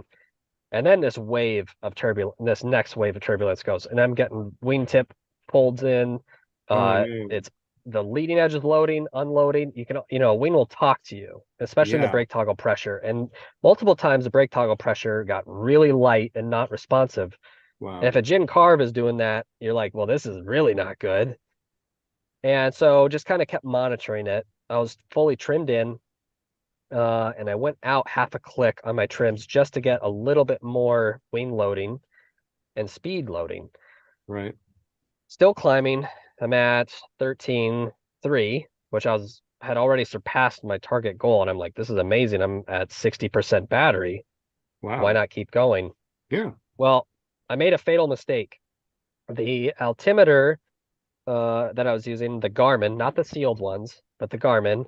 And then this next wave of turbulence goes, and I'm getting wingtip folds in. no. It's the leading edge is loading, unloading. You can, wing will talk to you, especially in the Yeah. brake toggle pressure. And multiple times the brake toggle pressure got really light and not responsive. Wow. And if a gin carve is doing that, you're like, well, this is really not good. And so just kind of kept monitoring it. I was fully trimmed in, and I went out half a click on my trims just to get a little bit more wing loading and speed loading. Right. Still climbing. I'm at 13.3, which had already surpassed my target goal. And I'm like, this is amazing. I'm at 60% battery. Wow. Why not keep going? Yeah. Well, I made a fatal mistake. The altimeter that I was using, the Garmin, not the sealed ones, but the Garmin,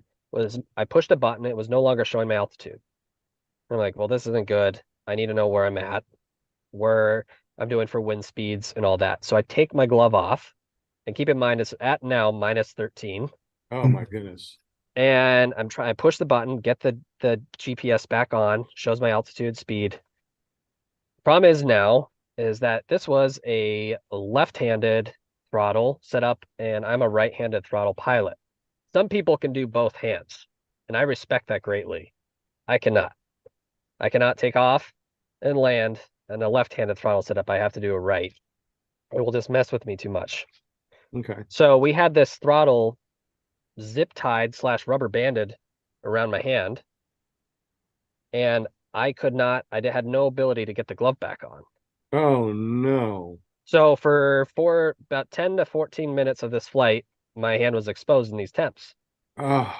I pushed a button. It was no longer showing my altitude. I'm like, well, this isn't good. I need to know where I'm at, where I'm doing for wind speeds and all that. So I take my glove off, and keep in mind it's at now minus 13. Oh my goodness. And I push the button, get the GPS back on, shows my altitude, speed. Problem is that this was a left-handed throttle setup, and I'm a right-handed throttle pilot. Some people can do both hands, and I respect that greatly. I cannot. I cannot take off and land on a left-handed throttle setup. I have to do a right. It will just mess with me too much. Okay. So we had this throttle zip tied / rubber banded around my hand, and I had no ability to get the glove back on. Oh no. So for about 10 to 14 minutes of this flight, my hand was exposed in these temps. Oh.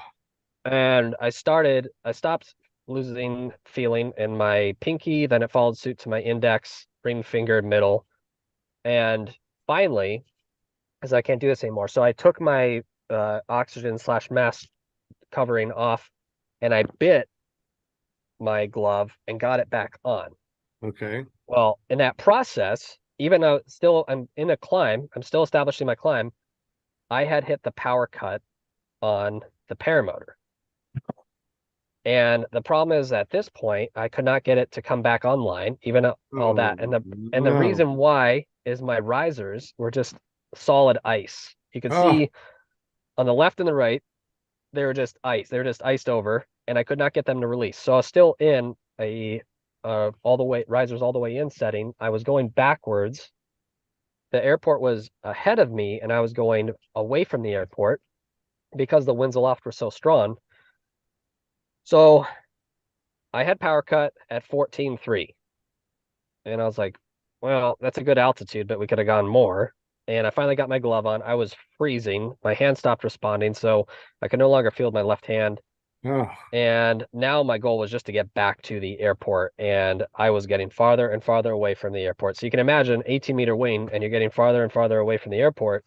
And I stopped losing feeling in my pinky, then it followed suit to my index, ring finger, middle. And finally, because I can't do this anymore, so I took my oxygen / mask covering off, and I bit my glove and got it back on. Okay. Well, in that process, even though I'm in a climb, I'm still establishing my climb, I had hit the power cut on the paramotor. And the problem is at this point, I could not get it to come back online, even all that. And the reason why is my risers were just solid ice. You could see on the left and the right, they were just ice. They were just iced over, and I could not get them to release. So I was still in a risers all the way in setting. I was going backwards. The airport was ahead of me, and I was going away from the airport because the winds aloft were so strong. So I had power cut at 14.3. And I was like, well, that's a good altitude, but we could have gone more. And I finally got my glove on. I was freezing. My hand stopped responding, so I could no longer feel my left hand. Oh. And now my goal was just to get back to the airport, and I was getting farther and farther away from the airport. So you can imagine 18-meter wing, and you're getting farther and farther away from the airport.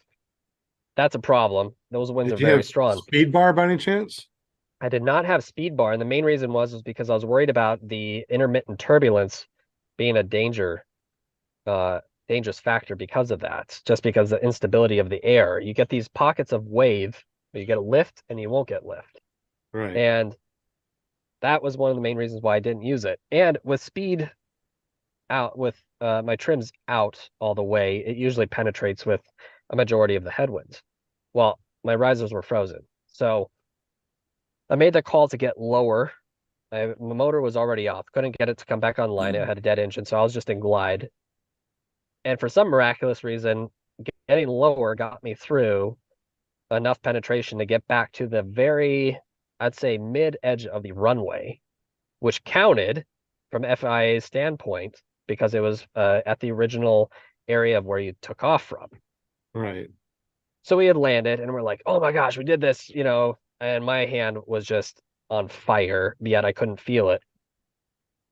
That's a problem. Those winds are very strong. Speed bar by any chance? I did not have speed bar, and the main reason was because I was worried about the intermittent turbulence being a dangerous factor because of that, just because the instability of the air. You get these pockets of wave, but you get a lift and you won't get lift. Right. And that was one of the main reasons why I didn't use it. And with speed out, with my trims out all the way, it usually penetrates with a majority of the headwinds. Well, my risers were frozen. So I made the call to get lower. My motor was already off. Couldn't get it to come back online. It had a dead engine, so I was just in glide. And for some miraculous reason, getting lower got me through enough penetration to get back to the very, I'd say, mid edge of the runway, which counted from FIA's standpoint because it was at the original area of where you took off from. Right. So we had landed, and we're like, oh my gosh, we did this, and my hand was just on fire, yet I couldn't feel it.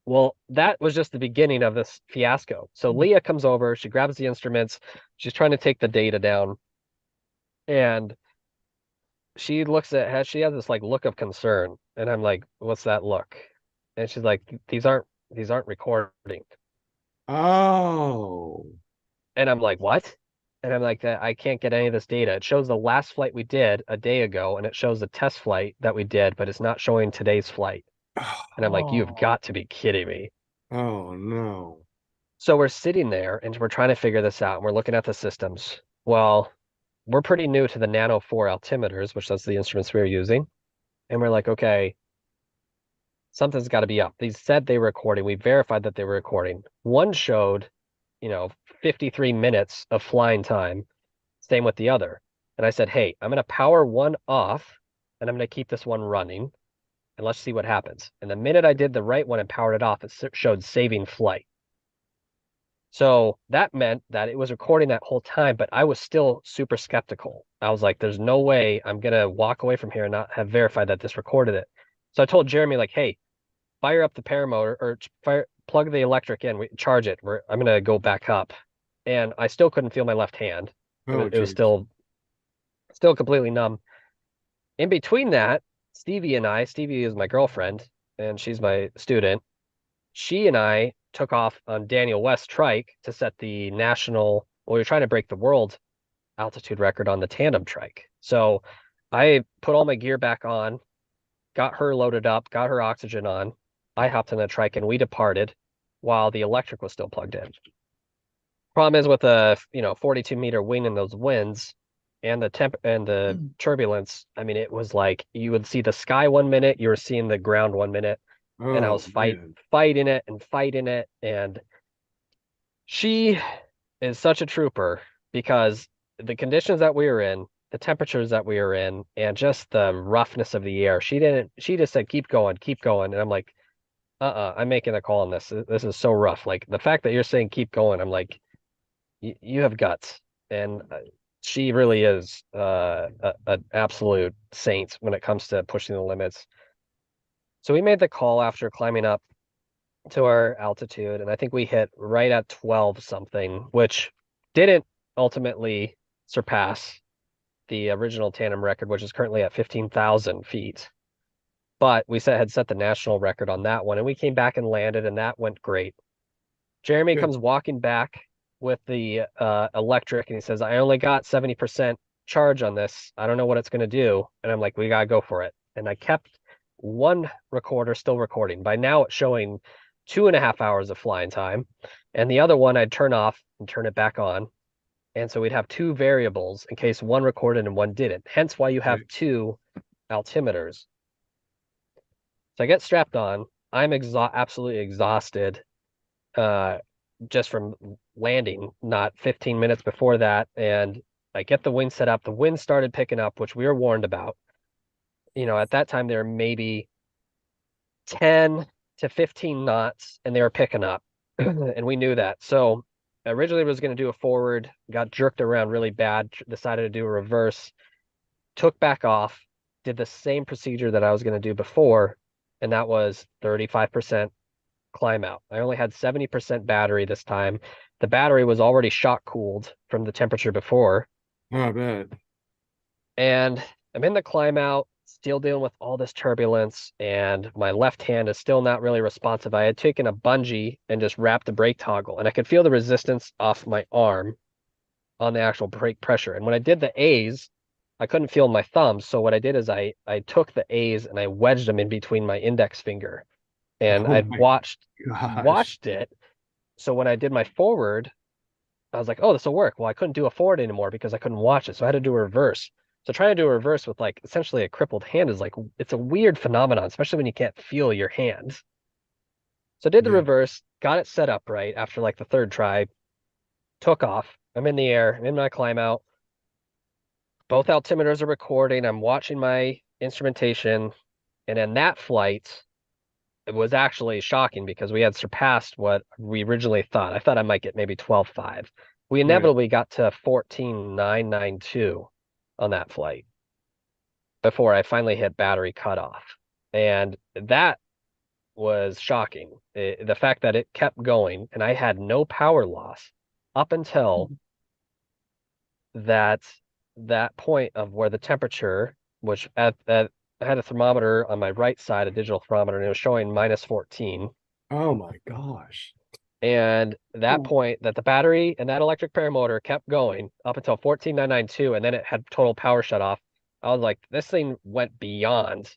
Well, that was just the beginning of this fiasco. So Leah comes over, she grabs the instruments, she's trying to take the data down, and she has this like look of concern, and I'm like, what's that look? And she's like, these aren't recording. Oh. And I'm like, what? And I'm like, I can't get any of this data. It shows the last flight we did a day ago, and it shows the test flight that we did, but it's not showing today's flight. And I'm like, you've got to be kidding me. Oh no. So we're sitting there and we're trying to figure this out. And we're looking at the systems. Well, we're pretty new to the Nano 4 altimeters, which that's the instruments we were using. And we're like, okay, something's got to be up. They said they were recording. We verified that they were recording. One showed, 53 minutes of flying time. Same with the other. And I said, hey, I'm going to power one off and I'm going to keep this one running and let's see what happens. And the minute I did the right one and powered it off, it showed saving flight. So that meant that it was recording that whole time, but I was still super skeptical. I was like, there's no way I'm going to walk away from here and not have verified that this recorded it. So I told Jeremy, like, hey, fire up the paramotor or plug the electric in, charge it. I'm going to go back up. And I still couldn't feel my left hand. It was still completely numb. In between that, Stevie is my girlfriend and she's my student. She and I took off on Daniel West trike to set the we were trying to break the world altitude record on the tandem trike. So I put all my gear back on, got her loaded up, got her oxygen on. I hopped in the trike and we departed while the electric was still plugged in. Problem is with a 42-meter wind in those winds and the turbulence, I mean, it was like you would see the sky 1 minute, you were seeing the ground 1 minute. And I was fighting it. And she is such a trooper because the conditions that we were in, the temperatures that we were in, and just the roughness of the air, she just said, keep going. And I'm like, I'm making a call on this. This is so rough. Like the fact that you're saying keep going, I'm like, you have guts. And she really is an absolute saint when it comes to pushing the limits. So we made the call after climbing up to our altitude, and I think we hit right at 12 something, which didn't ultimately surpass the original tandem record, which is currently at 15,000 feet. But we had set the national record on that one, and we came back and landed, and that went great. Jeremy comes walking back with the electric, and he says, I only got 70% charge on this. I don't know what it's going to do. And I'm like, we got to go for it. And I kept one recorder still recording. By now it's showing 2.5 hours of flying time. And the other one I'd turn off and turn it back on. And so we'd have two variables in case one recorded and one didn't. Hence why you have two altimeters. So I get strapped on. I'm absolutely exhausted just from landing, not 15 minutes before that. And I get the wind set up. The wind started picking up, which we were warned about. At that time, there were maybe 10 to 15 knots, and they were picking up. And we knew that. So originally I was going to do a forward, got jerked around really bad, decided to do a reverse, took back off, did the same procedure that I was going to do before, and that was 35% climb out. I only had 70% battery this time. The battery was already shock cooled from the temperature before. Oh, bad. And I'm in the climb out, still dealing with all this turbulence, and my left hand is still not really responsive. I had taken a bungee and just wrapped the brake toggle, and I could feel the resistance off my arm on the actual brake pressure. And when I did the A's, I couldn't feel my thumbs. So what I did is I took the A's and I wedged them in between my index finger. And I'd watched it. So when I did my forward, I was like, oh, this will work. Well, I couldn't do a forward anymore because I couldn't watch it. So I had to do a reverse. So trying to do a reverse with like essentially a crippled hand is like, it's a weird phenomenon, especially when you can't feel your hands. So I did the reverse, got it set up right after like the third try, took off. I'm in the air, I'm in my climb out. Both altimeters are recording. I'm watching my instrumentation. And in that flight, it was actually shocking because we had surpassed what we originally thought. I thought I might get maybe 12.5. We inevitably got to 14.992 on that flight before I finally hit battery cutoff. And that was shocking. The fact that it kept going and I had no power loss up until that point of where the temperature, which I had a thermometer on my right side, a digital thermometer, and it was showing -14. Oh my gosh. And that point that the battery and that electric paramotor kept going up until 14.992, and then it had total power shut off. I was like, this thing went beyond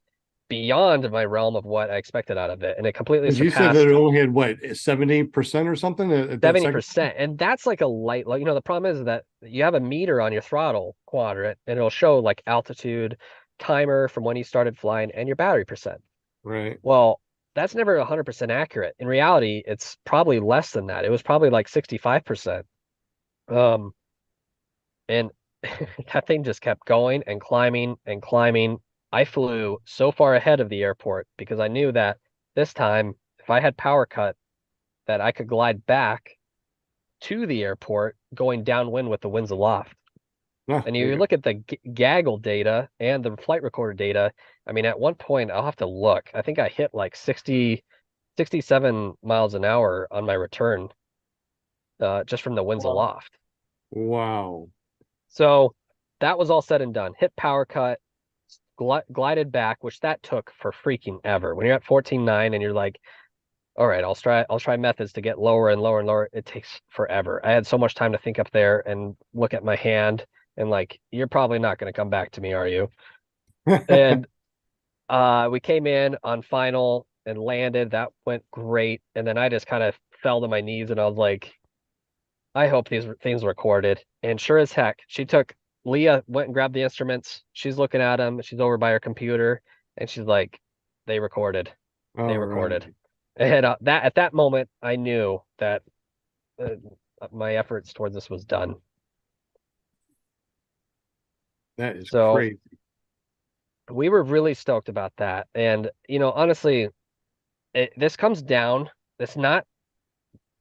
beyond my realm of what I expected out of it, and it completely Because you said that surpassed it only had what 70% or something at that second. 70%. And that's like a light, like, the problem is that you have a meter on your throttle quadrant and it'll show like altitude, timer from when you started flying, and your battery percent. Right. Well, that's never 100% accurate. In reality, it's probably less than that. It was probably like 65%. And that thing just kept going and climbing and climbing. I flew so far ahead of the airport because I knew that this time, if I had power cut, that I could glide back to the airport going downwind with the winds aloft. Ah, And there you go. look at the gaggle data and the flight recorder data. I mean, at one point, I'll have to look. I think I hit like 67 miles an hour on my return, just from the winds Wow. aloft. Wow. So that was all said and done. Hit power cut, glided back, which that took for freaking ever. When you're at 14.9 and you're like, all right, I'll try methods to get lower and lower and lower. It takes forever. I had so much time to think up there and look at my hand and like, you're probably not going to come back to me, are you? And we came in on final and landed. That went great. And then I just kind of fell to my knees and I was like, I hope these things recorded. And sure as heck, Leah went and grabbed the instruments. She's looking at them. She's over by her computer and she's like, they recorded. They All recorded. right. And that at that moment, I knew that my efforts towards this was done. That is So crazy. we were really stoked about that. And, honestly, this comes down, it's not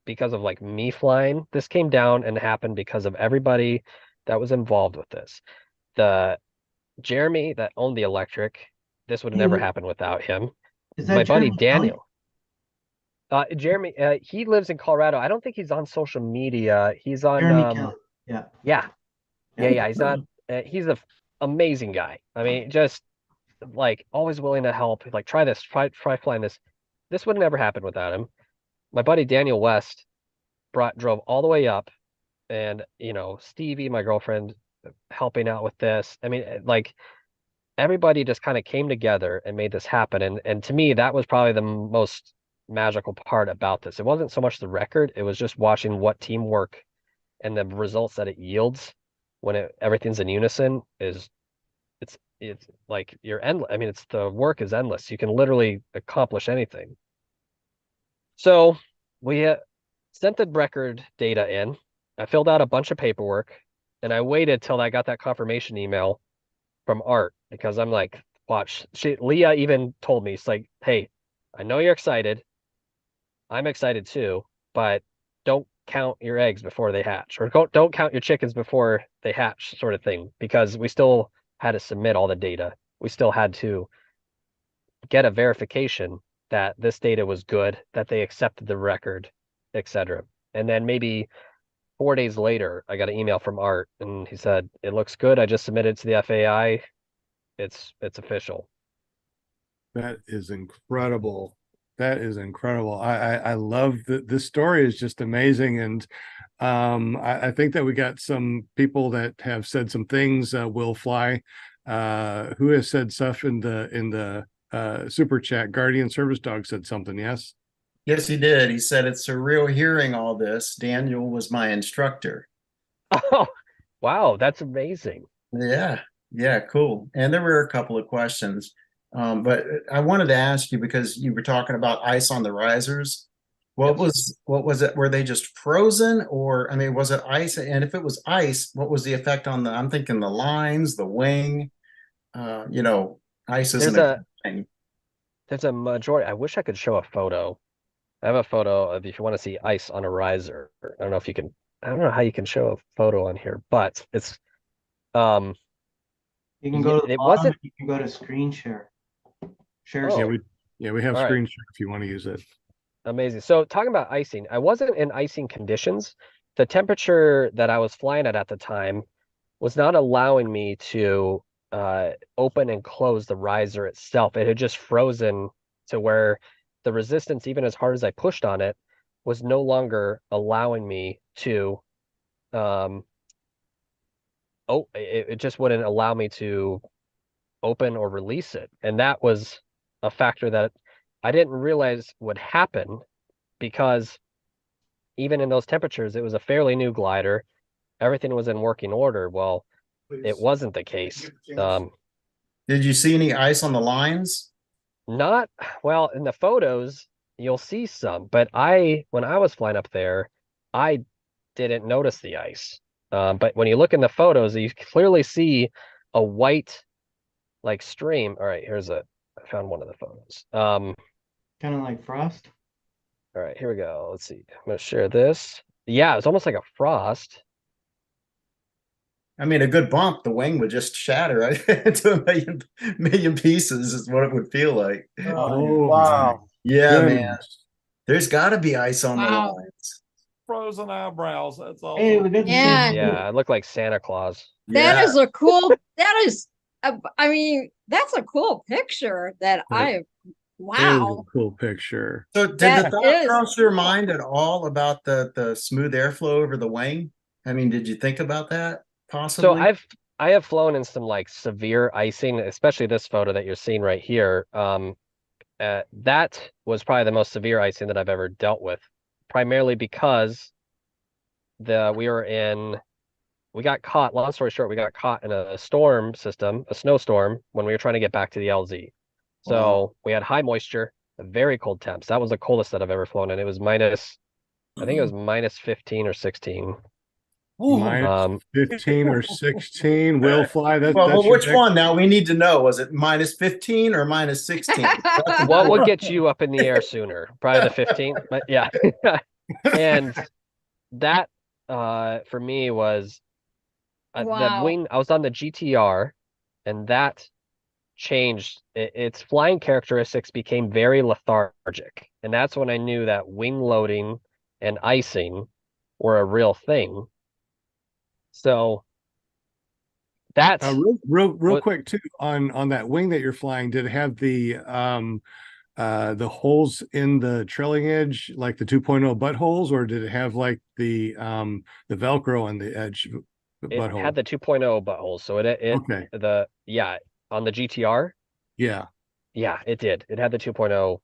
because of like me flying. This came down and happened because of everybody that was involved with this. The Jeremy that owned the electric, this would have never happened without him. Is My that buddy Jeremy Kelly? Daniel. Jeremy, he lives in Colorado. I don't think he's on social media. He's on, Jeremy Kelly. Yeah. yeah. He's not. He's an amazing guy. I mean, just like always willing to help. Like, try this, try flying this. This would have never happened without him. My buddy Daniel West drove all the way up, and Stevie, my girlfriend, helping out with this. I mean, like everybody just kind of came together and made this happen. And to me, that was probably the most magical part about this. It wasn't so much the record, it was just watching what teamwork and the results that it yields when everything's in unison it's like you're endless. I mean, the work is endless. You can literally accomplish anything. So we sent the record data in. I filled out a bunch of paperwork and I waited till I got that confirmation email from Art because I'm like, watch. Leah even told me, it's like, hey, I know you're excited. I'm excited too, but don't count your eggs before they hatch, or don't count your chickens before they hatch, sort of thing, because we still had to submit all the data. We still had to get a verification that this data was good, that they accepted the record, etc. And then maybe 4 days later, I got an email from Art, and he said, "It looks good. I just submitted to the FAI. It's official." That is incredible. That is incredible. I love this story is just amazing. And I think that we got some people that have said some things, will fly, who has said stuff in the super chat. Guardian Service Dog said something, yes? Yes, he did. He said it's surreal hearing all this. Daniel was my instructor. Oh, wow, that's amazing. Yeah, cool. And there were a couple of questions. But I wanted to ask you, because you were talking about ice on the risers. What was it? Were they just frozen, or I mean, was it ice? And if it was ice, what was the effect on I'm thinking the lines, the wing. Ice isn't a good thing. There's a majority. I wish I could show a photo. I have a photo of if you want to see ice on a riser. I don't know if you can. I don't know how you can show a photo on here, but it's You can go to the it bottom, wasn't. you can go to screen share. Share Oh. screen. We have All right. screen share if you want to use it. Amazing. So talking about icing, I wasn't in icing conditions. The temperature that I was flying at the time was not allowing me to open and close the riser itself. It had just frozen to where the resistance, even as hard as I pushed on it, was no longer allowing me to it just wouldn't allow me to open or release it. And that was a factor that I didn't realize would happen, because even in those temperatures, it was a fairly new glider. Everything was in working order. Well, it wasn't the case. Did you see any ice on the lines? Not well in the photos, you'll see some, but when I was flying up there, I didn't notice the ice. But when you look in the photos, you clearly see a white like stream. All right, I found one of the photos. Kind of like frost. All right, here we go. Let's see. I'm gonna share this. Yeah, it's almost like a frost. I mean, a good bump, the wing would just shatter into a million pieces is what it would feel like. Oh, wow. Yeah, man. goodness. There's got to be ice on the Wow. lines. Frozen eyebrows. That's awesome. Hey, we got to Yeah. see. Yeah, it looked like Santa Claus. That Yeah. is a cool. That is. I mean, that's a cool picture. That That I. It is Wow. a cool picture. So did That the thought is cross your cool. mind at all about the smooth airflow over the wing? I mean, did you think about that So possibly? I have flown in some like severe icing, especially this photo that you're seeing right here. That was probably the most severe icing that I've ever dealt with, primarily because we got caught, long story short, we got caught in a storm system, a snowstorm, when we were trying to get back to the LZ. So Wow. we had high moisture, very cold temps. That was the coldest that I've ever flown, and it was I think it was minus 15 or 16. Minus Um, 15 or 16 will fly. Well, That's well, your which one now? We need to know. Was it minus 15 or minus 16? what would get you up in the air sooner? Probably the 15, but yeah. And that for me was the Wow. wing. I was on the GTR, and that changed. Its flying characteristics became very lethargic, and that's when I knew that wing loading and icing were a real thing. So that's real what quick too on that wing that you're flying. Did it have the holes in the trailing edge, like the 2.0 buttholes, or did it have like the Velcro on the edge it butthole? had the 2.0 buttholes. So Okay. on the GTR. Yeah. Yeah, it did. It had the 2.0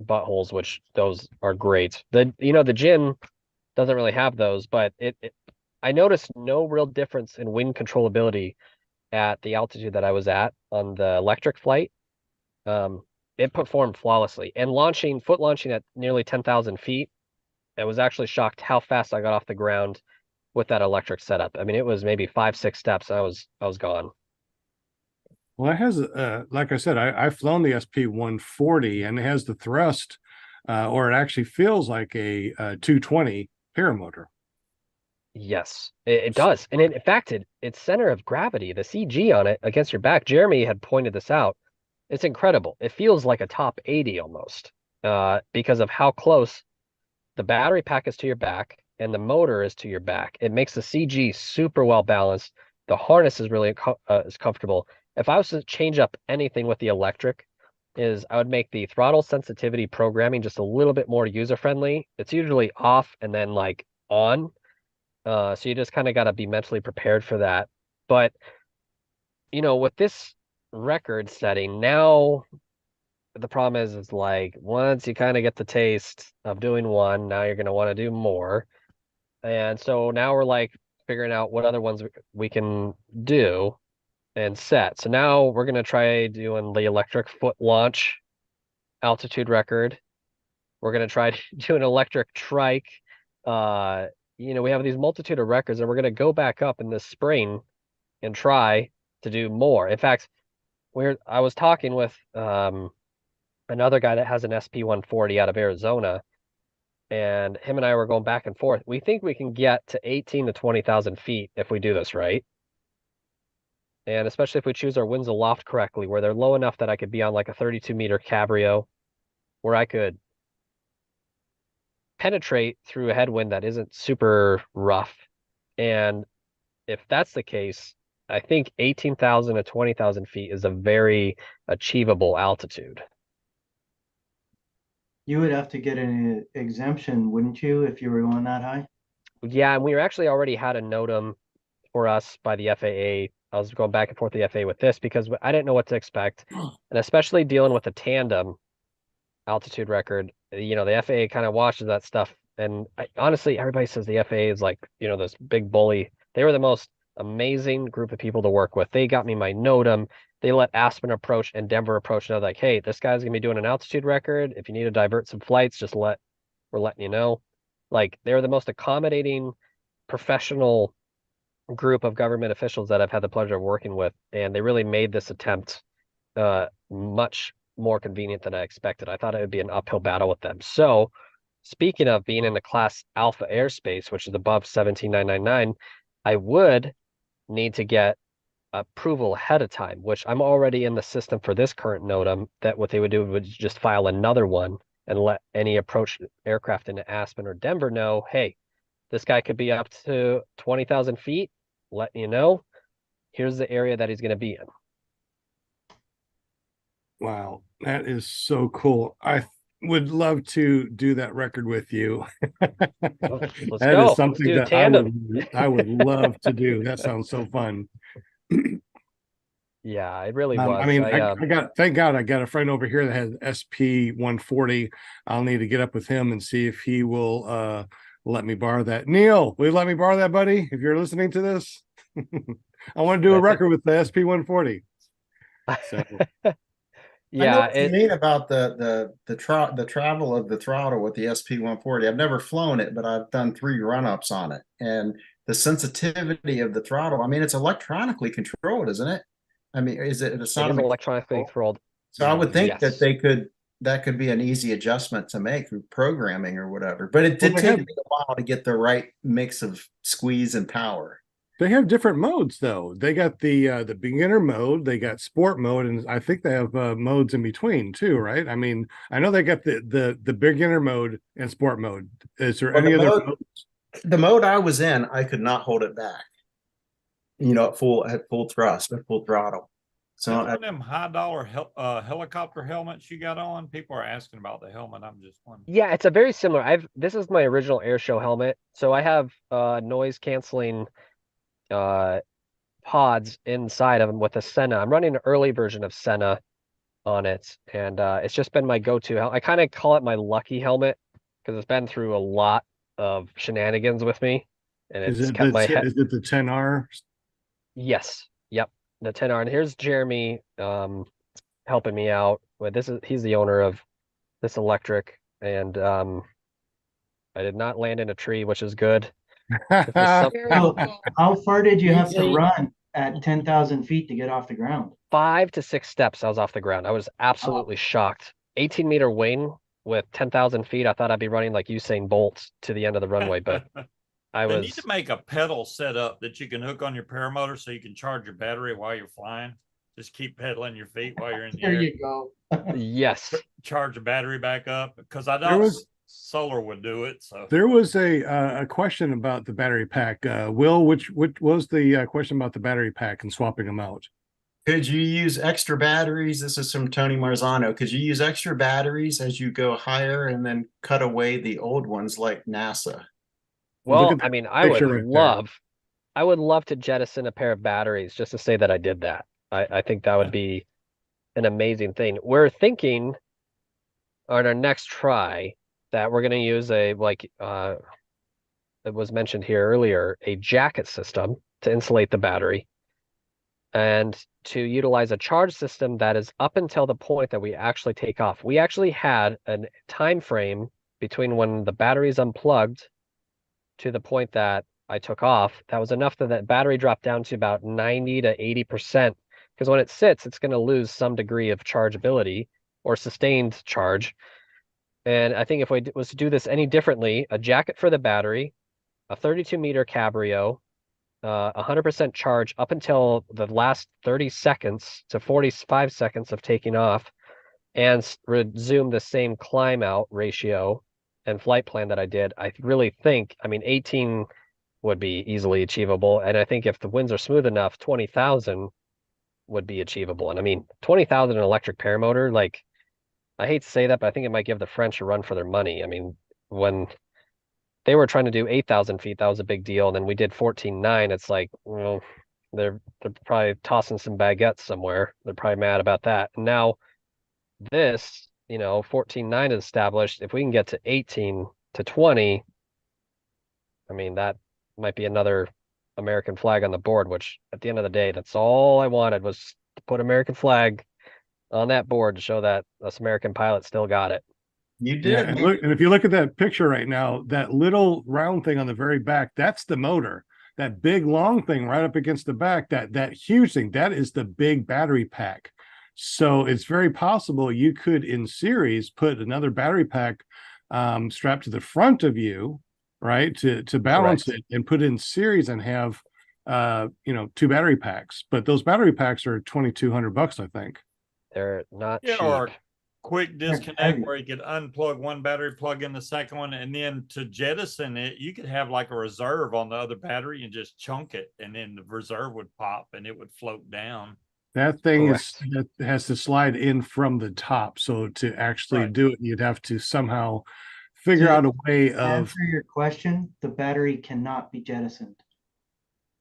buttholes, which those are great. The Jin doesn't really have those, but I noticed no real difference in wind controllability at the altitude that I was at on the electric flight. It performed flawlessly. And foot launching at nearly 10,000 feet, I was actually shocked how fast I got off the ground with that electric setup. I mean, it was maybe 5-6 steps, and I was gone. Well, it has, like I said, I've flown the SP-140, and it has the thrust, or it actually feels like a 220 paramotor. Yes, it does. And in fact, its center of gravity, the CG on it against your back, Jeremy had pointed this out. It's incredible. It feels like a top 80 almost, because of how close the battery pack is to your back and the motor is to your back. It makes the CG super well balanced. The harness is really is comfortable. If I was to change up anything with the electric, I would make the throttle sensitivity programming just a little bit more user friendly. It's usually off and then like on. So you just kind of got to be mentally prepared for that. But with this record setting, now the problem is like once you kind of get the taste of doing one, now you're going to want to do more. And so now we're like figuring out what other ones we can do and set. So now we're going to try doing the electric foot launch altitude record. We're going to try to do an electric trike. We have these multitude of records, and we're going to go back up in this spring and try to do more. In fact, I was talking with another guy that has an SP-140 out of Arizona, and him and I were going back and forth. We think we can get to 18 to 20,000 feet if we do this right. And especially if we choose our winds aloft correctly, where they're low enough that I could be on like a 32-meter cabrio, where I could penetrate through a headwind that isn't super rough. And if that's the case, I think 18,000 to 20,000 feet is a very achievable altitude. You would have to get an exemption, wouldn't you, if you were going that high? Yeah, and we actually already had a NOTAM for us by the FAA. I was going back and forth with the FAA with this because I didn't know what to expect. And especially dealing with a tandem altitude record, the FAA kind of watches that stuff. And honestly, everybody says the FAA is like, this big bully. They were the most amazing group of people to work with. They got me my NOTAM. They let Aspen approach and Denver approach. And they're like, hey, this guy's going to be doing an altitude record. If you need to divert some flights, we're letting you know. Like, they're the most accommodating professional group of government officials that I've had the pleasure of working with. And they really made this attempt much more convenient than I expected. I thought it would be an uphill battle with them. So speaking of being in the class alpha airspace, which is above 17,999, I would need to get approval ahead of time, which I'm already in the system for this current NOTAM, that what they would do would just file another one and let any approach aircraft into Aspen or Denver know, hey, this guy could be up to 20,000 feet, letting you know, here's the area that he's going to be in. Wow, that is so cool. I would love to do that record with you. Let's That go. is something Let's do that I would love to do. That sounds so fun. Yeah, it really was. I mean, I got, thank God I got a friend over here that has SP 140. I'll need to get up with him and see if he will let me borrow that. Neil, will you let me borrow that, buddy? If you're listening to this, I want to do a record with the SP 140. So I know what you mean about the travel of the throttle with the SP 140. I've never flown it, but I've done 3 run-ups on it. And the sensitivity of the throttle, I mean, it's electronically controlled, isn't it? I mean, is it? It is electronically controlled. So I would think that that could be an easy adjustment to make through programming or whatever. But it did take me a while to get the right mix of squeeze and power. they have different modes though. They got the beginner mode, they got sport mode, and I think they have modes in between too, right? I mean, I know they got the beginner mode and sport mode. Is there any other modes? The mode I was in, I could not hold it back. At full thrust, at full throttle. So one of them $high helicopter helmets you got on. People are asking about the helmet. I'm just wondering. Yeah, it's a very similar. This is my original air show helmet. So I have noise canceling pods inside of them with a Senna. I'm running an early version of Senna on it, and it's just been my go-to. I kind of call it my lucky helmet because it's been through a lot of shenanigans with me, and it's kept my head. Is it the 10R? Yes. Yep. The 10R. And here's Jeremy helping me out with this. He's the owner of this electric, and I did not land in a tree, which is good. How far did you have to run at 10,000 feet to get off the ground? 5 to 6 steps I was off the ground. I was absolutely shocked. 18-meter wing with 10,000 feet. I thought I'd be running like Usain Bolt to the end of the runway, but They need to make a pedal setup that you can hook on your paramotor so you can charge your battery while you're flying. Just keep pedaling your feet while you're in the air. There you go. Yes. Charge the battery back up because I know solar would do it. So there was a question about the battery pack. Will, which was the question about the battery pack and swapping them out? Could you use extra batteries? This is from Tony Marzano. Could you use extra batteries as you go higher and then cut away the old ones like NASA? Well, I mean, I would love to jettison a pair of batteries just to say that I did that. I think that would be an amazing thing. We're thinking on our next try that we're going to use it was mentioned here earlier, a jacket system to insulate the battery and to utilize a charge system that is up until the point that we actually take off. We actually had a time frame between when the battery is unplugged to the point that I took off. That was enough that battery dropped down to about 90 to 80%. Because when it sits, it's going to lose some degree of chargeability or sustained charge. And I think if we was to do this any differently, a jacket for the battery, a 32-meter cabrio, 100% charge up until the last 30 seconds to 45 seconds of taking off, and resume the same climb out ratio and flight plan that I did. I really think, 18 would be easily achievable. And I think if the winds are smooth enough, 20,000 would be achievable. And 20,000 an electric paramotor, like, I hate to say that, but I think it might give the French a run for their money. When they were trying to do 8,000 feet. That was a big deal. And then we did 14.9. It's like, well, they're probably tossing some baguettes somewhere. They're probably mad about that. And now this, 14.9 is established. If we can get to 18 to 20, I mean, that might be another American flag on the board, which at the end of the day, that's all I wanted was to put American flag on that board to show that us American pilots still got it. You Yeah, did. and look, and if you look at that picture right now, that little round thing on the very back, that's the motor. That big long thing right up against the back, that huge thing, that is the big battery pack. So it's very possible you could, in series, put another battery pack strapped to the front of you, right, to balance Correct. it, and put it in series and have 2 battery packs. But those battery packs are $2,200, I think. They're not Yeah, cheap. or quick disconnect heavy. where you could unplug one battery, plug in the second one, and then to jettison it, you could have like a reserve on the other battery and just chunk it, and then the reserve would pop and it would float down. That thing Correct. that has to slide in from the top. So to actually Right. do it, you'd have to somehow figure To out a way of, Answer your question, the battery cannot be jettisoned.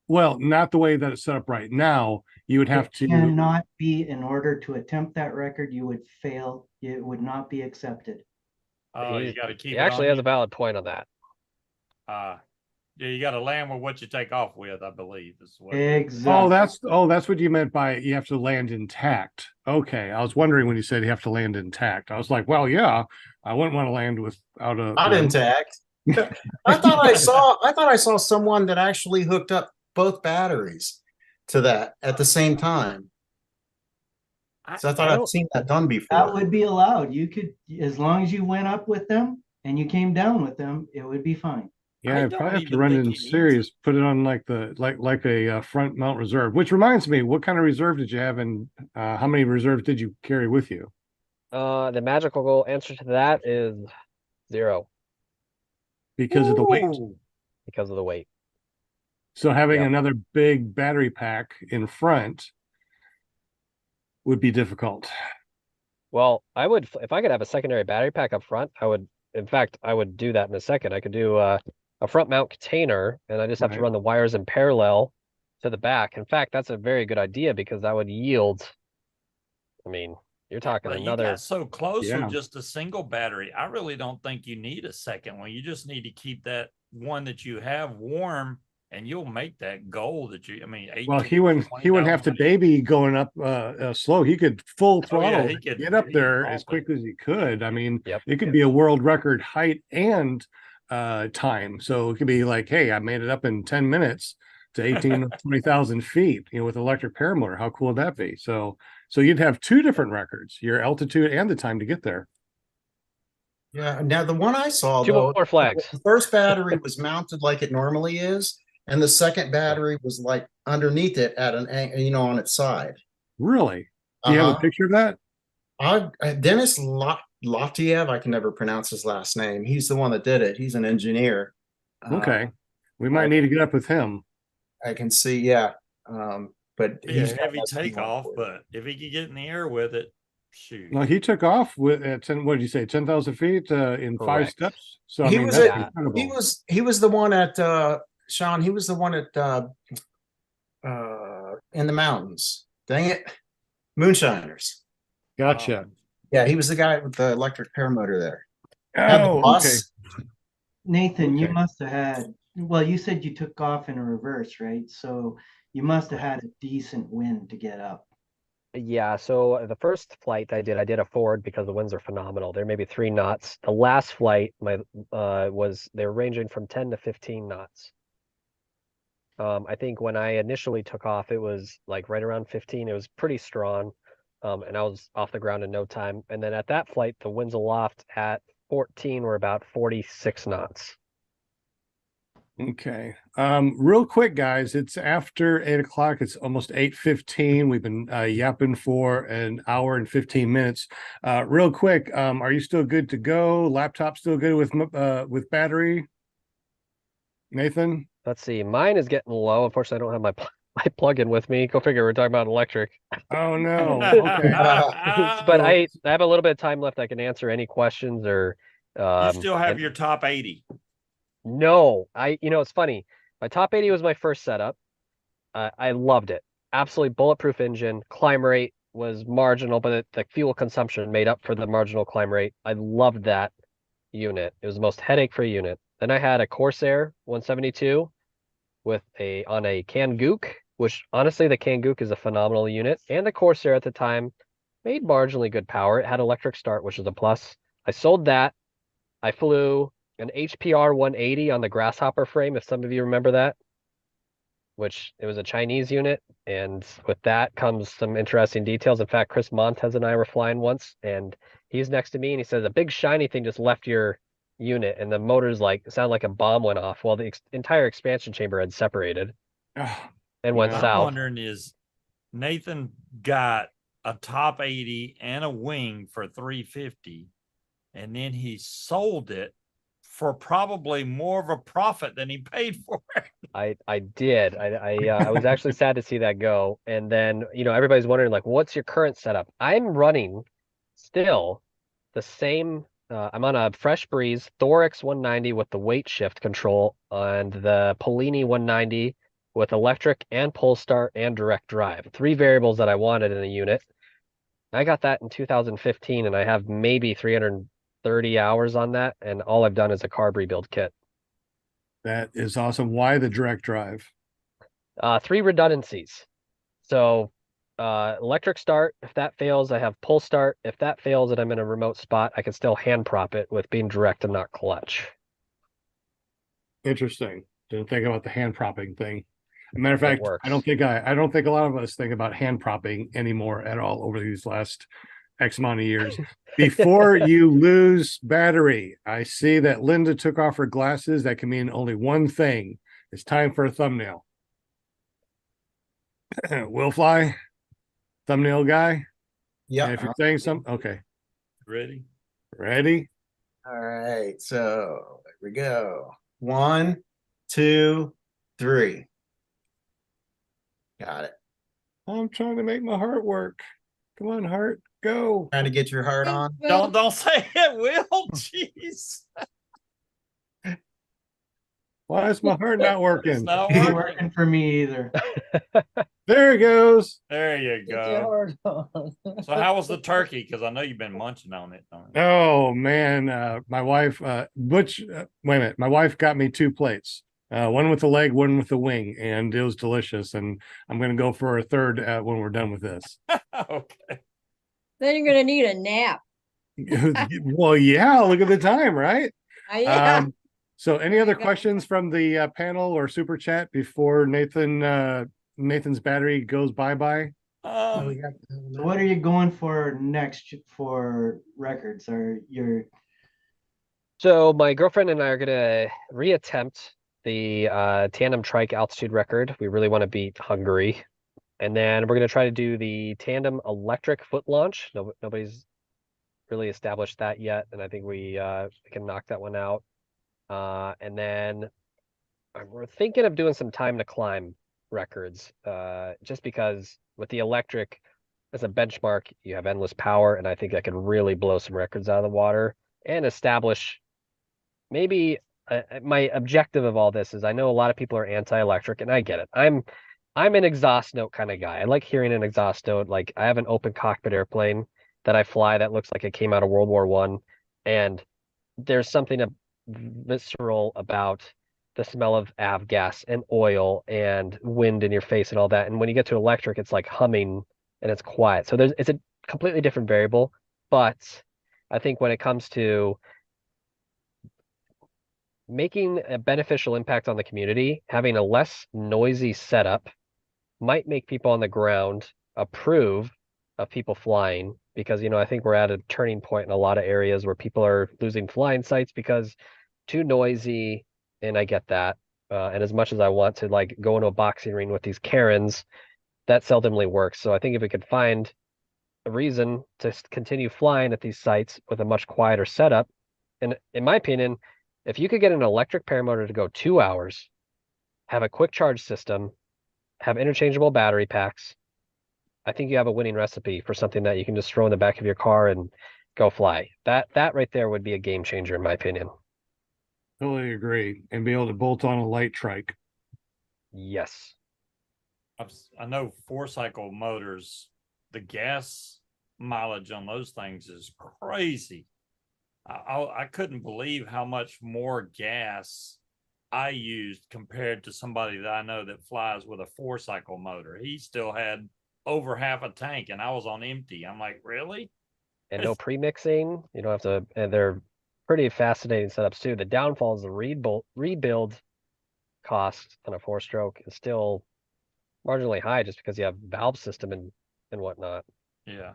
well, not the way that it's set up right now. You would have It to, cannot be, in order to attempt that record, you would fail. It would not be accepted. Oh, He- you got to keep He it actually on has a valid point on that. yeah, you got to land with what you take off with, I believe. Is what Exactly. that's what you meant by you have to land intact. Okay. I was wondering when you said you have to land intact. I was like, well, yeah, I wouldn't want to land without a Not intact. I thought I saw someone that actually hooked up both batteries to that at the same time. So I thought I'd seen that done before. That would be allowed. You could, as long as you went up with them and you came down with them, it would be fine. Yeah, I I'd probably don't have to even run it think in he needs series, put it on like a front mount reserve, which reminds me, what kind of reserve did you have, and how many reserves did you carry with you? The magical answer to that is 0 Because of the weight. Ooh. because of the weight. So having Yep. another big battery pack in front would be difficult. Well, I would, if I could have a secondary battery pack up front, I would, in fact, I would do that in a second. I could do a front mount container, and I just have to Right. run the wires in parallel to the back. In fact, that's a very good idea because that would yield. I mean, you're talking But you another. got so close Yeah. with just a single battery. I really don't think you need a second one. You just need to keep that one that you have warm, and you'll make that goal that you. I mean, 18, Well, he wouldn't have to 20,000. baby going up slow. He could full Oh, yeah, throttle he could- get up he could there bump as it. quick as he could. I mean, Yep. it could be a world record height and time. So it could be like, hey, I made it up in 10 minutes to 18 or 20,000 feet, with electric paramotor. How cool would that be? So you'd have 2 different records, your altitude and the time to get there. Yeah. Now the one I saw, 2 though, more flags. the first battery was mounted like it normally is, and the second battery was like underneath it at an on its side. Really? Do you have a Uh-huh. picture of that? Dennis Lotiev, I can never pronounce his last name. He's the one that did it. He's an engineer. Okay. We might need to get up with him. I can see, yeah. But Be a he's got heavy that speed takeoff, for it. but if he could get in the air with it, shoot. Well, he took off with at 10, what did you say, 10,000 feet in 5 Correct. steps. So I He mean, was that's at- incredible. he was the one at Sean. He was the one at in the mountains. Dang it, Moonshiners. Gotcha. Yeah, he was the guy with the electric paramotor there. Had the Oh, okay. bus. Nathan, you Okay. must have had, well, you said you took off in a reverse, right? So you must have had a decent wind to get up. Yeah, so the first flight I did a forward because the winds are phenomenal. They're maybe 3 knots. The last flight, they were ranging from 10 to 15 knots. I think when I initially took off, it was like right around 15. It was pretty strong, and I was off the ground in no time. And then at that flight, the winds aloft at 14 were about 46 knots. Okay. Real quick, guys, it's after 8 o'clock. It's almost 8:15. We've been yapping for an hour and 15 minutes. Real quick, are you still good to go? Laptop still good with battery? Nathan? Let's see, mine is getting low. Unfortunately, I don't have my plug-in with me. Go figure, we're talking about an electric. Oh no. Okay. But I have a little bit of time left. I can answer any questions or You still have and- your top 80. No, it's funny. My top 80 was my first setup. I loved it. Absolutely bulletproof engine. Climb rate was marginal, but the fuel consumption made up for the marginal climb rate. I loved that unit. It was the most headache-free unit. Then I had a Corsair 172 on a Kanguk, which honestly the Kanguk is a phenomenal unit, and the Corsair at the time made marginally good power. It had electric start, which is a plus. I sold that. I flew an HPR 180 on the Grasshopper frame, if some of you remember that, which it was a Chinese unit. And with that comes some interesting details. In fact, Chris Montes and I were flying once, and he's next to me, and he says, a big shiny thing just left your unit, and the motors sound like a bomb went off while the entire expansion chamber had separated and went I'm south. wondering is Nathan got a top 80 and a wing for 350, and then he sold it for probably more of a profit than he paid for it. I did. I was actually sad to see that go. And then, everybody's wondering, like, what's your current setup? I'm running still the same. I'm on a Fresh Breeze Thorax 190 with the weight shift control and the Polini 190 with electric and pull start and direct drive. 3 variables that I wanted in a unit. I got that in 2015, and I have maybe 330 hours on that, and all I've done is a carb rebuild kit. That is awesome. Why the direct drive? 3 redundancies. So electric start, if that fails, I have pull start. If that fails and I'm in a remote spot, I can still hand prop it with being direct and not clutch. Interesting. Didn't think about the hand propping thing. As a matter of fact, works. I don't think a lot of us think about hand propping anymore at all over these last X amount of years. Before you lose battery, I see that Linda took off her glasses. That can mean only one thing. It's time for a thumbnail. Will fly, thumbnail guy. Yeah. And if you're saying something, okay. Ready? Ready? All right. So there we go. 1, 2, 3. Got it. I'm trying to make my heart work. Come on, heart, go. Trying to get your heart on. Don't say it, Will. Jeez. Why is my heart not It's working? not Ain't working. working for me either. There it goes. There you Get your go. heart on. So how was the turkey? Because I know you've been munching on it. Oh man, my wife, wait a minute. My wife got me 2 plates, one with the leg, one with the wing, and it was delicious. And I'm going to go for a third when we're done with this. Okay. Then you're gonna need a nap. Well, yeah, look at the time, right? Yeah. So any other go. questions from the panel or super chat before Nathan's battery goes bye-bye? So what are you going for next for records? So my girlfriend and I are gonna reattempt the tandem trike altitude record. We really want to beat Hungary. And then we're gonna try to do the tandem electric foot launch. Nobody's really established that yet, and I think we can knock that one out. And then we're thinking of doing some time to climb records, just because with the electric as a benchmark, you have endless power, and I think I could really blow some records out of the water and establish maybe my objective of all this is I know a lot of people are anti-electric, and I get it. I'm an exhaust note kind of guy. I like hearing an exhaust note. Like I have an open cockpit airplane that I fly that looks like it came out of World War I, and there's something visceral about the smell of avgas and oil and wind in your face and all that. And when you get to electric, it's like humming and it's quiet. So it's a completely different variable. But I think when it comes to making a beneficial impact on the community, having a less noisy setup might make people on the ground approve of people flying, because I think we're at a turning point in a lot of areas where people are losing flying sites because too noisy, and I get that. And as much as I want to like go into a boxing ring with these Karens, that seldomly works. So I think if we could find a reason to continue flying at these sites with a much quieter setup, and in my opinion, if you could get an electric paramotor to go 2 hours, have a quick charge system, have interchangeable battery packs, I think you have a winning recipe for something that you can just throw in the back of your car and go fly. That right there would be a game changer in my opinion. Totally agree. And be able to bolt on a light trike. Yes. I know 4-cycle motors, the gas mileage on those things is crazy. I couldn't believe how much more gas I used compared to somebody that I know that flies with a 4-cycle motor. He still had over half a tank and I was on empty. I'm like, really? And no pre-mixing. You don't have to, and they're pretty fascinating setups too. The downfall is the rebuild cost on a 4-stroke is still marginally high just because you have valve system and whatnot. Yeah.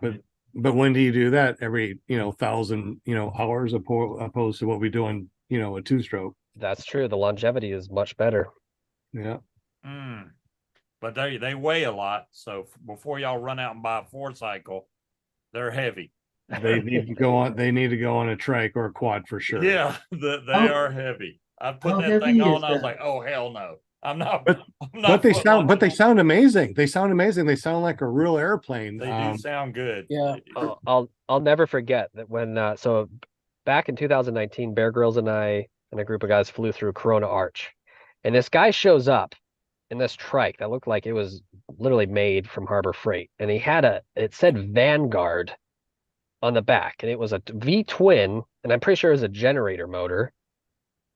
But when do you do that? Every 1,000 hours opposed to what we do on a 2-stroke. That's true. The longevity is much better. Yeah. But they weigh a lot. So before y'all run out and buy a 4-cycle, they're heavy. They need to go on. They need to go on a trike or a quad for sure. Yeah, they are heavy. I put How that thing heavy on. is I was that? like, oh hell no, I'm not. But- I'm not But they sound amazing. They sound amazing. They sound like a real airplane. They do sound good. Yeah. I'll never forget that when so back in 2019, Bear Grylls and I and a group of guys flew through Corona Arch, and this guy shows up in this trike that looked like it was literally made from Harbor Freight, and he had it said Vanguard on the back, and it was a V twin, and I'm pretty sure it was a generator motor,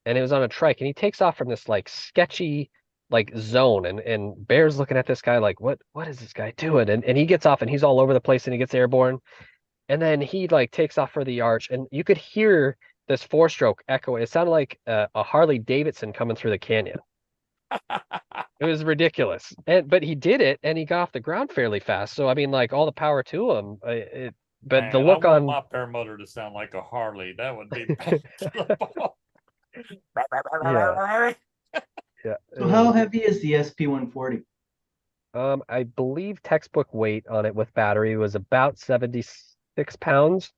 and it was on a trike, and he takes off from this like sketchy like zone, and Bear's looking at this guy like, what is this guy doing? And he gets off and he's all over the place and he gets airborne, and then he like takes off for the arch, and you could hear this 4-stroke echo. It sounded like a Harley Davidson coming through the canyon. It was ridiculous, but he did it, and he got off the ground fairly fast. So I mean, like, all the power to him. But Man, the look I want on my paramotor to sound like a Harley. That would be. yeah. So how heavy is the SP-140? I believe textbook weight on it with battery was about 76 pounds,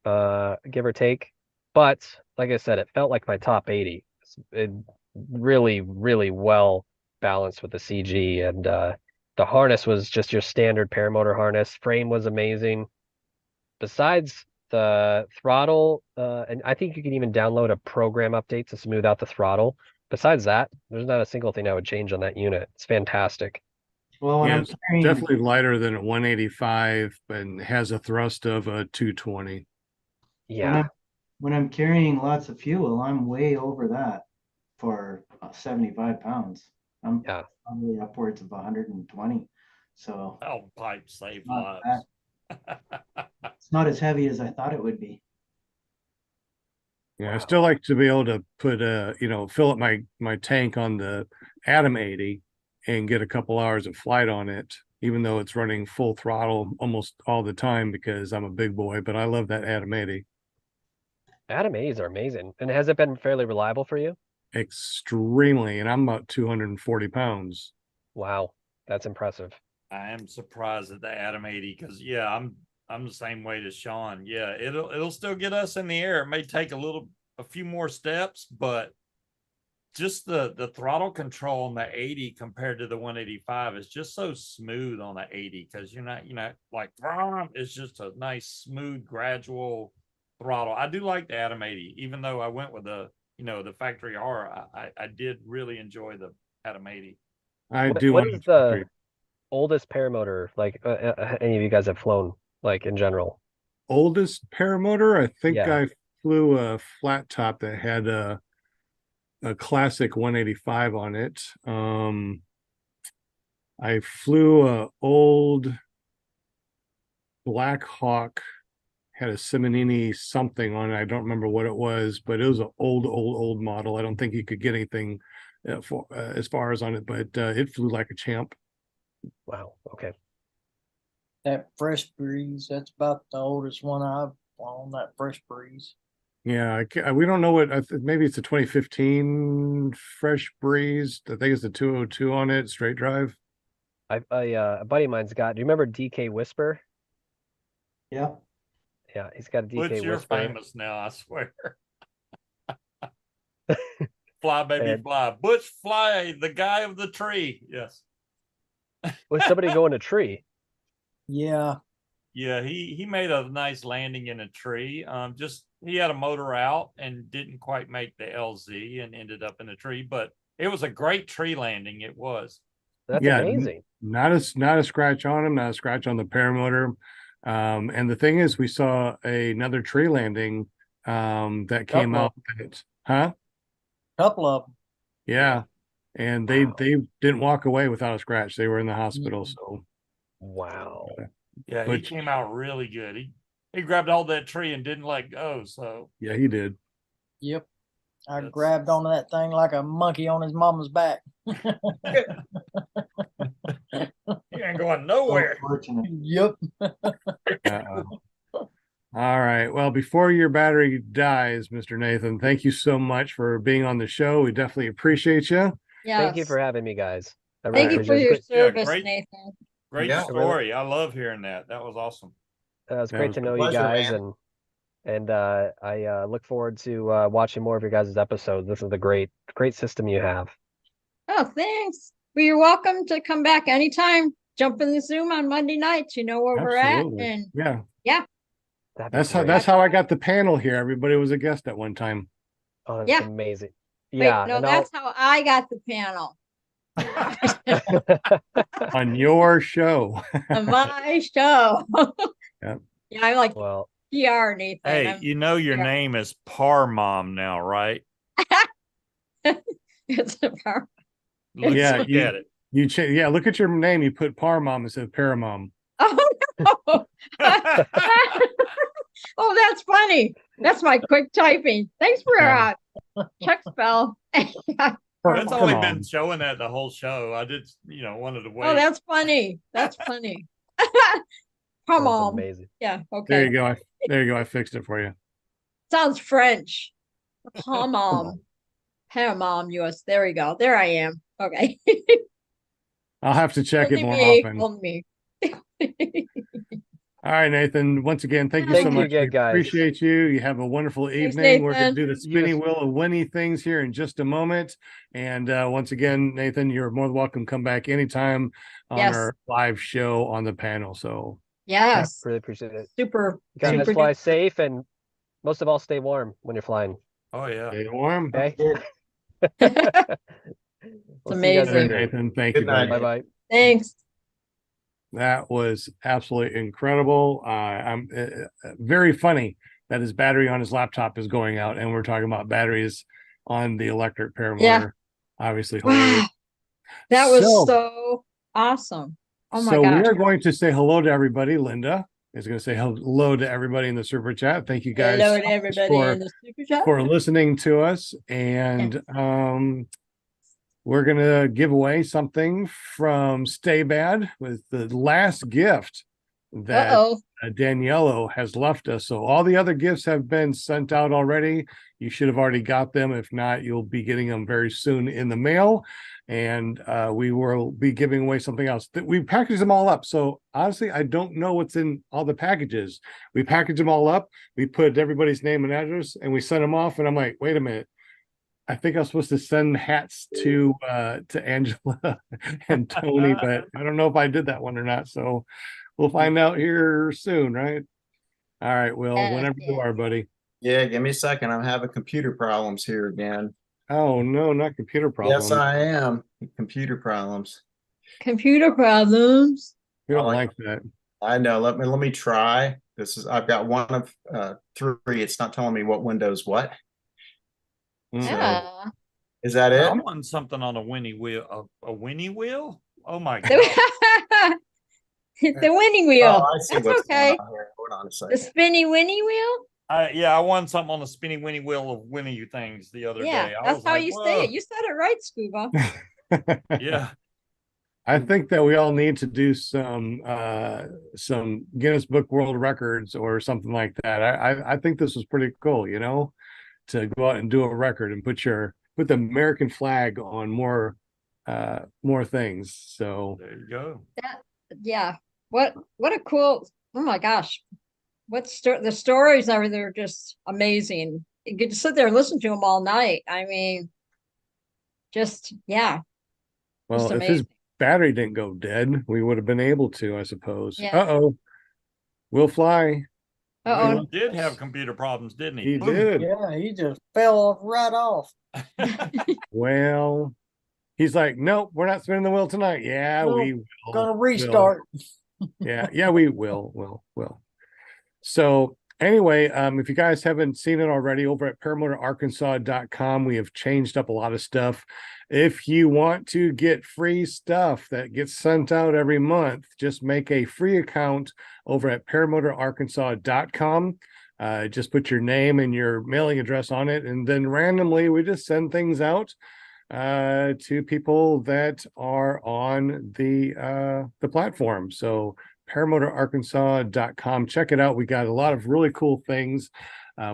give or take. But like I said, it felt like my top 80. It really, really well balanced with the CG, and the harness was just your standard paramotor harness. Frame was amazing. Besides the throttle, and I think you can even download a program update to smooth out the throttle. Besides that, there's not a single thing I would change on that unit. It's fantastic. Well, when Yeah, I'm it's carrying, definitely lighter than a 185 and has a thrust of a 220. Yeah. when I'm carrying lots of fuel, I'm way over that for 75 pounds. I'm Yeah. probably upwards of 120. So Oh, pipe save not lives. it's not as heavy as I thought it would be. Yeah, I Wow. still like to be able to put fill up my tank on the Atom 80 and get a couple hours of flight on it, even though it's running full throttle almost all the time because I'm a big boy. But I love that Atom 80 Atom 80s are amazing. And has it been fairly reliable for you? extremely, and I'm about 240 pounds. Wow, that's impressive. I am surprised at the Atom 80 because I'm the same weight as Sean. Yeah, it'll still get us in the air. It may take a few more steps, but just the throttle control on the 80 compared to the 185 is just so smooth on the 80 because you're not like it's just a nice smooth gradual throttle. I do like the Atom 80, even though I went with the factory R. I did really enjoy the Atom 80. What is the oldest paramotor like any of you guys have flown, like, in general? Oldest paramotor? I think Yeah. I flew a flat top that had a classic 185 on it. I flew a old Black Hawk, had a Symons something on it. I don't remember what it was, but it was an old model. I don't think you could get anything as far as on it, but it flew like a champ. Wow. Okay. That Fresh Breeze, that's about the oldest one I've flown, that Fresh Breeze. Yeah, we don't know maybe it's a 2015 Fresh Breeze. I think it's the 202 on it, straight drive. A buddy of mine's got. Do you remember DK Whisper? Yeah. Yeah, he's got a DK Butch, you're Whisper. famous now, I swear. Fly, baby, And- fly. Butch, fly, the guy of the tree. Yes. Was somebody going to tree? Yeah. Yeah, he made a nice landing in a tree. Just he had a motor out and didn't quite make the LZ and ended up in a tree, but it was a great tree landing. It was. That's Yeah, amazing. not a scratch on him, not a scratch on the paramotor. And the thing is, we saw another tree landing that came out. Huh? Couple of them. Yeah. And they didn't walk away without a scratch. They were in the hospital. So Wow. Yeah, But- he came out really good. He grabbed hold of that tree and didn't let go. So yeah, he did. Yep. I That's- grabbed onto that thing like a monkey on his mama's back. he ain't going nowhere. Unfortunate. Yep. Uh-oh. All right. Well, before your battery dies, Mr. Nathan, thank you so much for being on the show. We definitely appreciate you. Yes. Thank you for having me. Guys. I really Thank you for appreciate your it. Yeah, service, great. Nathan. Great Yeah, story. I love hearing that. That was awesome. It was Yeah, it great was to a know you pleasure, guys, man. and I look forward to watching more of your guys' episodes. This is a great system you have. Oh, thanks. Well, you're welcome to come back anytime. Jump in the Zoom on Monday nights. You know where we're at. Absolutely. And Yeah. That'd be That's great. how I got the panel here. Everybody was a guest at one time. Oh, that's Yeah. amazing. wait, Yeah, no, and that's how I got the panel On your show. on my show. Yeah. Yeah, I'm like well, PR, Nathan. Hey, I'm- you know your yeah. name is Parmom now, right? it's a power. Look, Yeah, look you- at it. Yeah, look at your name. You put Paramom instead of Paramom. Oh no. Oh, that's funny. That's my quick typing. Thanks for Yeah. check spell. That's Come only on. been showing that the whole show. I did, wanted to wait. Oh, that's funny. That's funny. that's Come on. amazing. Yeah, There okay. you go. There you go. I fixed it for you. Sounds French. Palmom. Paramom US. There we go. There I am. Okay. I'll have to check it Only more me. often. Only me. All right, Nathan. Once again, thank you Thank so you much. again, We guys. appreciate you. You have a wonderful Thanks, evening. We're going Nathan. to do the spinny wheel of Winnie things here in just a moment. And once again, Nathan, you're more than welcome. Come back anytime on Yes. our live show on the panel. So Yes. Really appreciate it. Super. You guys super fly duper. safe, and most of all, stay warm when you're flying. Oh yeah. stay warm. Okay. We'll see you guys amazing. later. Nathan, thank Good you. buddy. night. Bye bye. Thanks. That was absolutely incredible. I'm very funny that his battery on his laptop is going out, and we're talking about batteries on the electric paramotor. Yeah. Obviously, Wow. hilarious. That was So- so awesome. Oh my so gosh. we are going to say hello to everybody. Linda is going to say hello to everybody in the super chat. Thank you guys Hello so to much everybody in the super chat. for listening to us. And we're going to give away something from Stay Bad with the last gift that Uh-oh. Daniello has left us. So all the other gifts have been sent out already. You should have already got them. If not, you'll be getting them very soon in the mail. And we will be giving away something else. We package them all up. So honestly, I don't know what's in all the packages. We package them all up. We put everybody's name and address, and we send them off. And I'm like, wait a minute. I think I was supposed to send hats to Angela and Tony, but I don't know if I did that one or not. So we'll find out here soon, right? All right, Will, Yes, whenever you yes. are, buddy. Yeah, give me a second. I'm having computer problems here again. Oh no, not computer problems. Yes, I am. Computer problems. Computer problems. We don't I like like- that. I know. Let me try. I've got one of three. It's not telling me what Windows what. Mm. Yeah. Is that it? I'm on something on a Winnie wheel. A Winnie wheel? Oh my god. The winning wheel. Oh, I see That's what's okay. going on here. Hold on a The second. spinny winnie wheel. Yeah, I won something on the spinny Winnie wheel of Winnie things the other Yeah, day. I that's was how like, you "Whoa." say it. You said it right, Scuba. Yeah. I think that we all need to do some Guinness Book World Records or something like that. I think this was pretty cool, to go out and do a record and put the American flag on more things. So There you go. Yeah. What a cool. Oh my gosh. The stories are they're just amazing. You get to sit there and listen to them all night. I mean, just yeah. well, Just if his amazing. battery didn't go dead, we would have been able to, I suppose. Yeah. Uh-oh. Will fly. Uh-oh. He did have computer problems, didn't he? He Boom. did. Yeah, he just fell right off. Well, he's like, nope, we're not spinning the wheel tonight. Yeah, Nope. we will. Gonna restart. Yeah, we will. So anyway, if you guys haven't seen it already, over at paramotorarkansas.com, we have changed up a lot of stuff. If you want to get free stuff that gets sent out every month, just make a free account over at paramotorarkansas.com. Just put your name and your mailing address on it, and then randomly we just send things out to people that are on the platform. So paramotorarkansas.com, check it out. We got a lot of really cool things.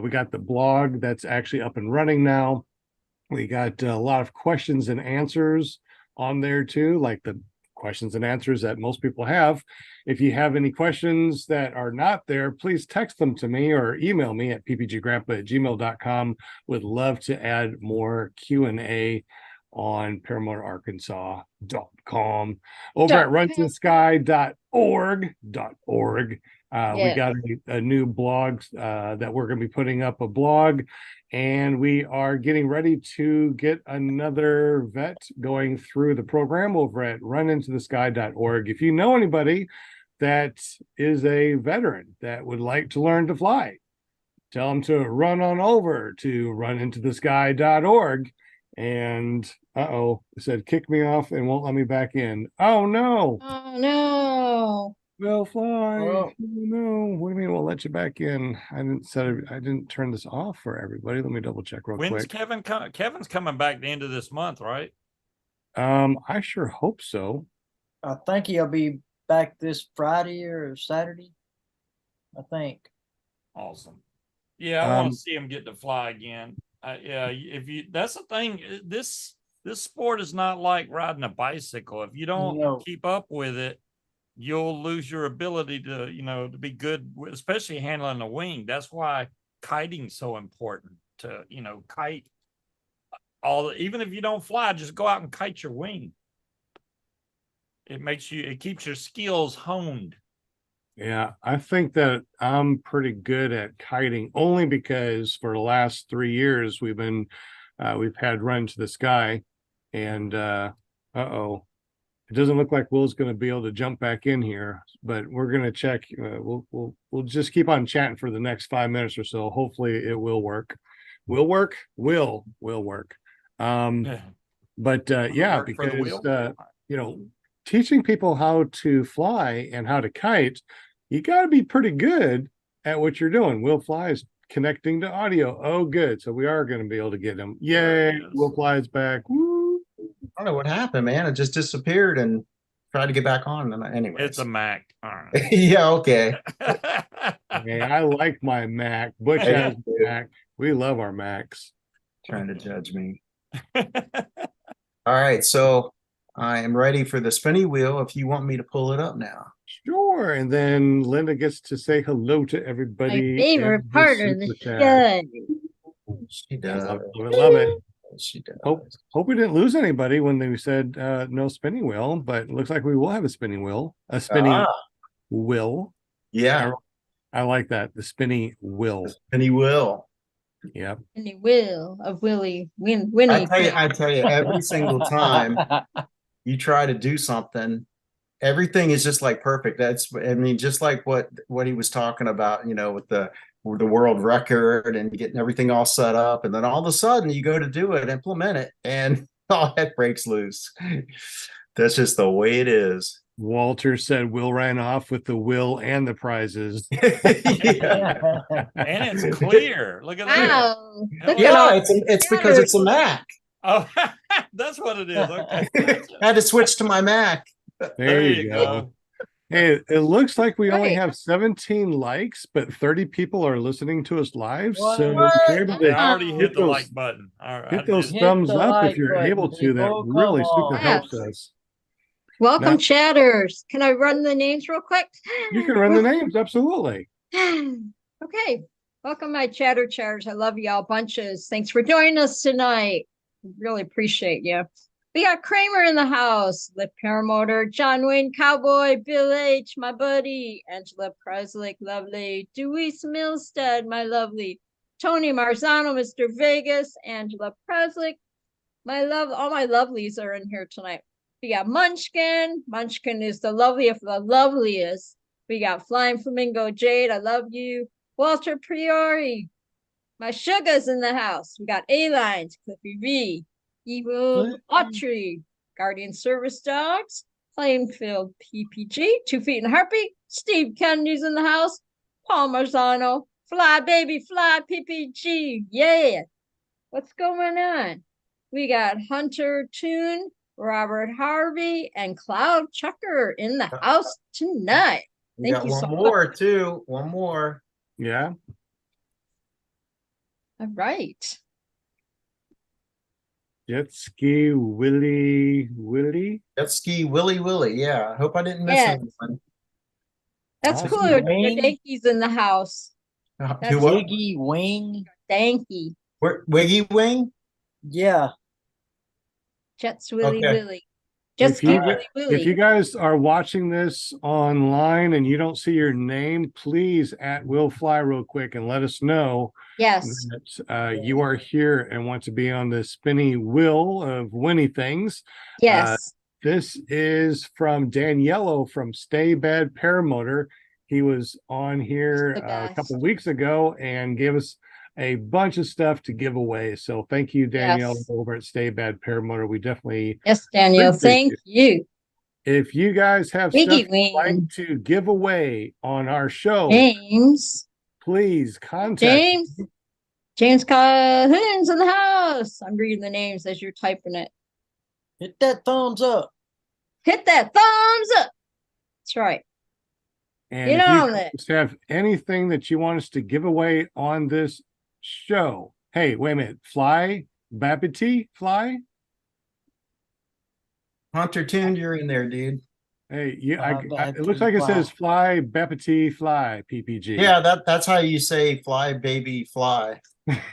We got the blog that's actually up and running now. We got a lot of questions and answers on there too, like the questions and answers that most people have. If you have any questions that are not there, please text them to me or email me at ppggrandpa@gmail.com. Would love to add more Q&A on paramotorarkansas.com. Over at runtothesky.org. We got a new blog that we're going to be putting up a blog, and we are getting ready to get another vet going through the program over at runintothesky.org. If you know anybody that is a veteran that would like to learn to fly, tell them to run on over to runintothesky.org. And it said kick me off and won't let me back in. Oh no. Oh no. Will fly. Oh. No. What do you mean won't let you back in? I didn't turn this off for everybody. Let me double check real When's quick. Kevin Kevin's coming back the end of this month, right? I sure hope so. I think he'll be back this Friday or Saturday. I think. Awesome. Yeah, I want to see him get to fly again. Yeah, that's the thing. This sport is not like riding a bicycle. If you don't keep up with it, you'll lose your ability to, to be good, especially handling a wing. That's why kiting's so important to, kite even if you don't fly, just go out and kite your wing. It keeps your skills honed. Yeah, I think that I'm pretty good at kiting only because for the last 3 years we've had Run to the Sky, and it doesn't look like Will's going to be able to jump back in here, but we're going to check. We'll just keep on chatting for the next 5 minutes or so. Hopefully it will work. Will work. Will work. But yeah, because teaching people how to fly and how to kite, you got to be pretty good at what you're doing. Will Fly is connecting to audio. Oh, good. So we are going to be able to get him. Yay. Will Fly is back. Woo. I don't know what happened, man. It just disappeared and tried to get back on. Anyway, it's a Mac. All right. Yeah, okay. Hey, I like my Mac. Butch has a Mac. We love our Macs. Trying to judge me. All right, so I am ready for the spinny wheel if you want me to pull it up now. Sure. And then Linda gets to say hello to everybody. My favorite part of the show. She does. Love it. She does. Hope we didn't lose anybody when they said no spinning wheel, but it looks like we will have a spinning wheel. A spinning wheel. Yeah. I like that. The spinny wheel. The spinny wheel. Yep. Spinny wheel of Winnie. I tell you, every single time you try to do something, everything is just like perfect. Just like what he was talking about, with the world record and getting everything all set up, and then all of a sudden you go to do it, implement it, and all heck breaks loose. That's just the way it is. Walter said Will ran off with the will and the prizes. Yeah. And it's clear. Look at that. Wow. Yeah, it's because it's a Mac. Oh, that's what it is. Okay. I had to switch to my Mac. There you go. Hey, it looks like we only have 17 likes, but 30 people are listening to us live. What? So I already hit the like button. All right. Hit those Hit thumbs the up like if you're button, able to. That people. really Come super on. helps us. Welcome, Now- chatters. Can I run the names real quick? You can run the names, absolutely. Okay. Welcome, my chatters. I love y'all bunches. Thanks for joining us tonight. Really appreciate you. We got Kramer in the house, the Paramotor, John Wayne Cowboy, Bill H, my buddy, Angela Preslick, lovely, Deweese Milstead, my lovely, Tony Marzano, Mr. Vegas, Angela Preslick, my love, all my lovelies are in here tonight. We got Munchkin. Munchkin is the lovely of the loveliest. We got Flying Flamingo Jade, I love you. Walter Priori, my sugar's in the house. We got A-Lines, Cliffy V, Evil Autry, Guardian Service Dogs, Flamefield PPG, 2 Feet and Harpy, Steve Kennedy's in the house, Paul Marzano, Fly Baby Fly PPG, yeah. What's going on? We got Hunter Toon, Robert Harvey, and Cloud Chucker in the house tonight. We got Thank you one so more much. too. One more. Yeah. All right. Jet ski Willie. Jet ski Willy. Yeah. I hope I didn't miss Yes. anyone. That's Awesome. cool. Wing. Yankees in the house. That's Who what? Wiggy Wing. Danky. Wiggy Wing? Yeah. Jets Willy Okay. Willy. Jets If you, Willy Willy. if you guys are watching this online and you don't see your name, please at Will Fly real quick and let us know Yes. that you are here and want to be on the spinny wheel of winny things. Yes. This is from Daniello from Stay Bad Paramotor. He was on here He's the a best. couple weeks ago and gave us a bunch of stuff to give away. So thank you, Danielle, Yes. over at Stay Bad Paramotor. We definitely, Yes, Daniel. appreciate Thank you. if you guys have Wiggy stuff you'd like Wing. to give away on our show, James. please contact James. James Calhoun's in the house. I'm reading the names as you're typing it. Hit that thumbs up. Hit that thumbs up. That's right. And Get if you on it. guys have anything that you want us to give away on this show, hey, wait a minute, Fly, Babity, Fly? Hunter Tuned, you're in there, dude. Hey, you, Babity it looks like it Fly. says Fly, Babity, Fly, PPG. Yeah, that's how you say fly, baby, fly.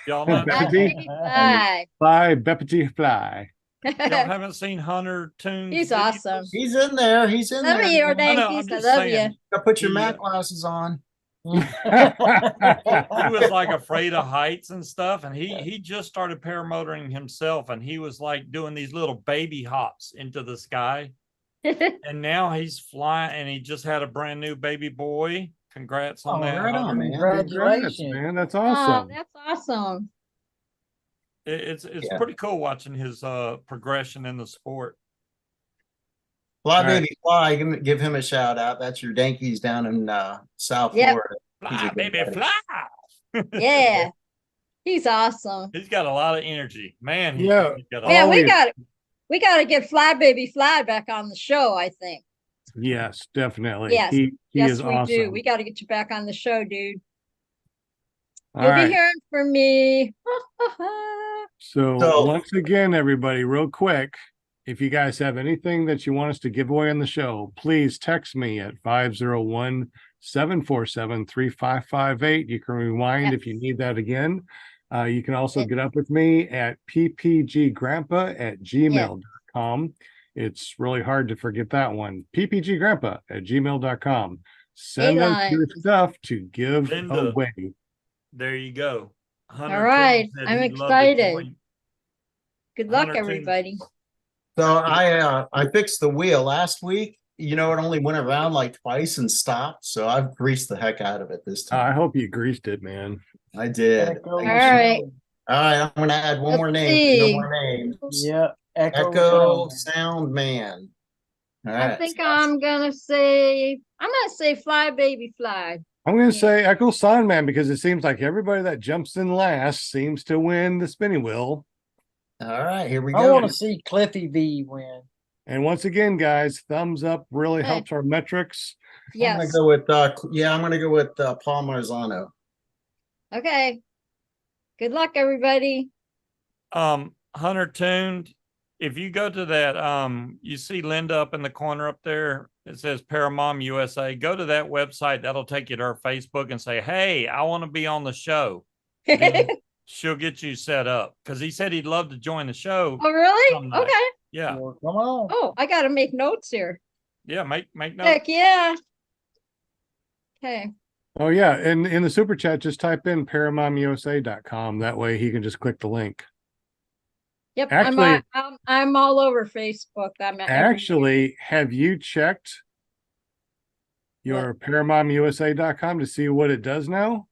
Y'all not, Babity. Baby fly. Fly, Babity, Fly. y'all haven't seen Hunter Toon's He's videos? awesome. He's in there. He's in Love there. you, man. I know, Yankees. I'm I just love saying. you. Gotta put your He, Mac glasses on. He was like afraid of heights and stuff, and he just started paramotoring himself, and he was like doing these little baby hops into the sky, and now he's flying, and he just had a brand new baby boy. Congrats on Oh, that, right on, Hunter. man. Congrats, Congratulations. man. That's Oh, awesome. that's awesome. It's Yeah. pretty cool watching his progression in the sport. Fly, All right. baby, fly. Give him a shout out. That's your Yankees down in South Yep. Florida. He's a Fly, good baby, buddy. fly. Yeah. He's awesome. He's got a lot of energy, man. Yeah. He's got a Man, Always. we got to get Fly Baby Fly back on the show, I think. Yes, definitely. Yes. He Yes, is we awesome. do. We got to get you back on the show, dude. All You'll right. be hearing from me. So once again, everybody, real quick, if you guys have anything that you want us to give away on the show, please text me at 501-747-3558. You can rewind if you Yes. need that again. You can also Yes. get up with me at ppggrandpa@gmail.com. It's really hard to forget that one. ppggrandpa@gmail.com. Send us your A-lines. stuff to give Linda. away. There you go. Hunter right. Toon said I'm he'd love to excited. join. Good luck, 100 everybody. So I fixed the wheel last week. You know, it only went around like twice and stopped. So I've greased the heck out of it this I time. hope you greased it, man. I did. Echo All right. All right, I'm gonna add one Let's more name. see. No more names. Yeah. Echo Sound Man. All I right. think I'm gonna say Fly Baby Fly. I'm going to Yeah. say Echo Sandman because it seems like everybody that jumps in last seems to win the spinning wheel. All right, here we I go. want to see Cliffy V win. And once again, guys, thumbs up really Hey. helps our metrics. I'm gonna Yes. go with I'm gonna go with Paul Marzano. Okay. Good luck, everybody. Hunter Tuned, if you go to that, you see Linda up in the corner up there, it says Paramom USA. Go to that website. That'll take you to her Facebook and say, hey, I want to be on the show. Then she'll get you set up because he said he'd love to join the show. Oh, really? Some night. Okay. Yeah. Well, come on. Oh, I gotta make notes here. Yeah. Make note. Heck yeah. Okay. Oh yeah, and in the super chat, just type in paramomusa.com. That way he can just click the link. Yep. Actually- I'm all over Facebook. I'm Actually, have you checked your paramomusa.com to see what it does now?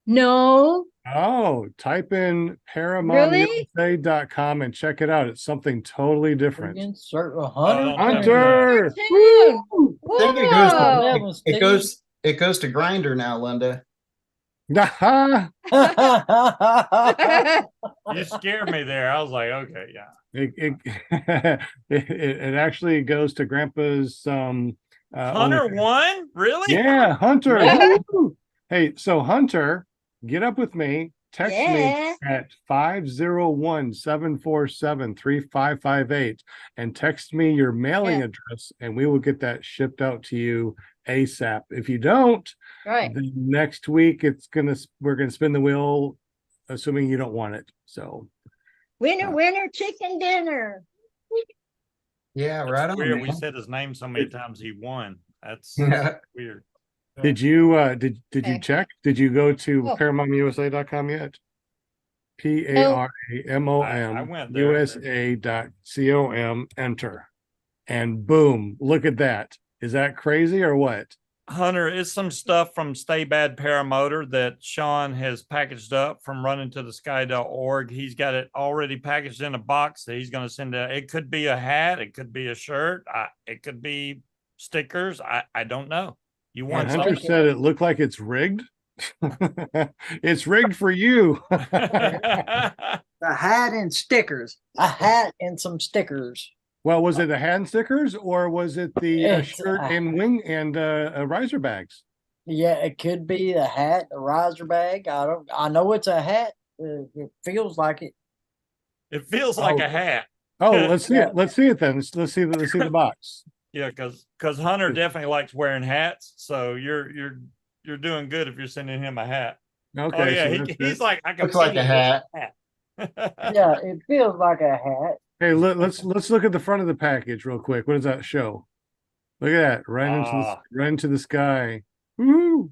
No. Oh, type in Really? paramomusa.com and check it out. It's something totally different. Insert a hunter. Hunter! Tune. Woo! I think it goes Whoa. to, it goes to Grinder now, Linda. Aha! You scared me there. I was like, okay, yeah. It actually goes to Grandpa's Hunter OnlyFans. won? Really? Yeah, Hunter. Yeah. Woo! Hey, so Hunter, get up with me. Text Yeah. me at 501-747-3558 and text me your mailing Yeah. address, and we will get that shipped out to you ASAP. If you don't, Right. then next week we're gonna spin the wheel, assuming you don't want it. So Winner, winner, chicken dinner. Yeah, That's right on. weird. We man. said his name so many times he won. That's Yeah. weird. did you did you Okay. check? Did you go to Oh. paramomusa.com yet? I went there. PARAMOMUSA.com, enter. And boom, look at that. Is that crazy or what? Hunter, it's some stuff from Stay Bad Paramotor that Sean has packaged up from runningtothesky.org. He's got it already packaged in a box that he's going to send out. It could be a hat, it could be a shirt, it could be stickers. I don't know. You And want Hunter something? said it looked like it's rigged. It's rigged for you. A hat and stickers. A hat and some stickers. Well, was it the hand stickers or was it the It's, shirt and wing and riser bags? Yeah, it could be the hat, a riser bag. I know it's a hat. It feels like it. It feels like a hat. Oh, let's see Yeah. it. Let's see it then. Let's see the box. Yeah, because Hunter definitely likes wearing hats. So you're doing good if you're sending him a hat. Okay. Oh yeah, so that's he's it. like, I can Looks like see a it. hat. Yeah, it feels like a hat. Hey, let's look at the front of the package real quick. What does that show? Look at that. Right into the sky. Woo!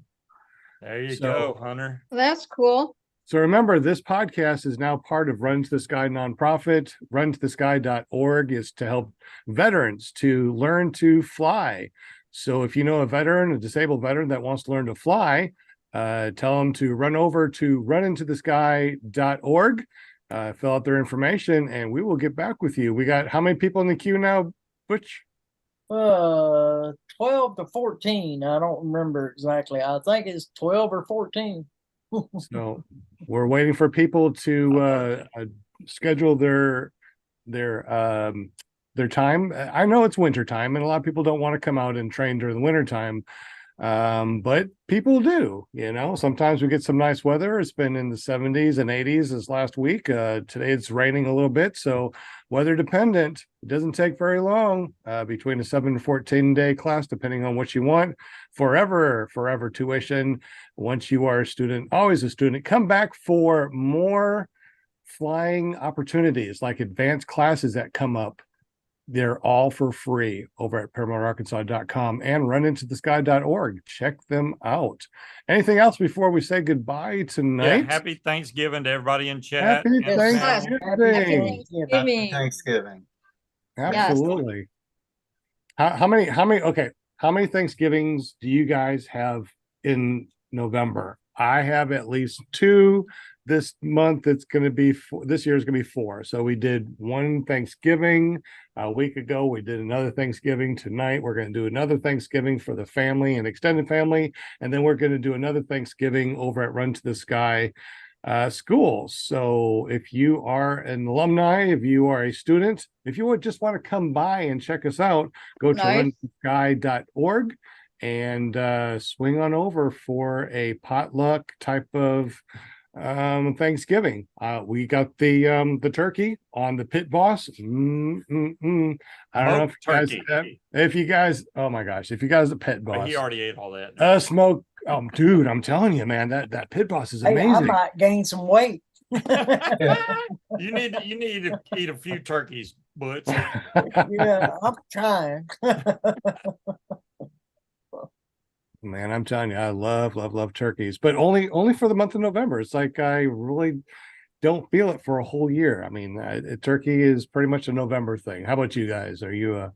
There you So- go, Hunter. That's cool. So remember, this podcast is now part of Run to the Sky nonprofit. Runtothesky.org is to help veterans to learn to fly. So if you know a veteran, a disabled veteran that wants to learn to fly, tell them to run over to runintothesky.org, fill out their information, and we will get back with you. We got how many people in the queue now, Butch? 12 to 14. I don't remember exactly. I think it's 12 or 14. So we're waiting for people to schedule their time. I know it's winter time and a lot of people don't want to come out and train during the winter time. But people do, sometimes we get some nice weather. It's been in the 70s and 80s this last week. Today it's raining a little bit, so weather dependent. It doesn't take very long, between a 7 to 14 day class, depending on what you want. Forever tuition. Once you are a student, always a student. Come back for more flying opportunities, like advanced classes that come up. They're all for free over at paramotorarkansas.com and runintothesky.org. Check them out. Anything else before we say goodbye Yeah, tonight? happy Thanksgiving to everybody in chat. Happy and Thanksgiving. family. Thanksgiving. Thanksgiving. Absolutely. How many Thanksgivings do you guys have in November? I have at least 2. This month it's going to be this year is going to be 4. So we did one Thanksgiving a week ago. We did another Thanksgiving tonight. We're going to do another Thanksgiving for the family and extended family, and then we're going to do another Thanksgiving over at Run to the Sky schools. So if you are an alumni, if you are a student, if you would just want to come by and check us out, go to runintothesky.org and swing on over for a potluck type of Thanksgiving. We got the turkey on the Pit Boss. I don't know if you guys, oh my gosh, if you guys the Pit But Boss, he already ate all that. smoke. Dude, I'm telling you, man, that Pit Boss is Hey, I amazing. might gain some weight. You need to eat a few turkeys Butch. Yeah, I'm trying. Man, I'm telling you, I love turkeys, but only for the month of November. It's like I really don't feel it for a whole year. I mean, turkey is pretty much a November thing. How about you guys? Are you a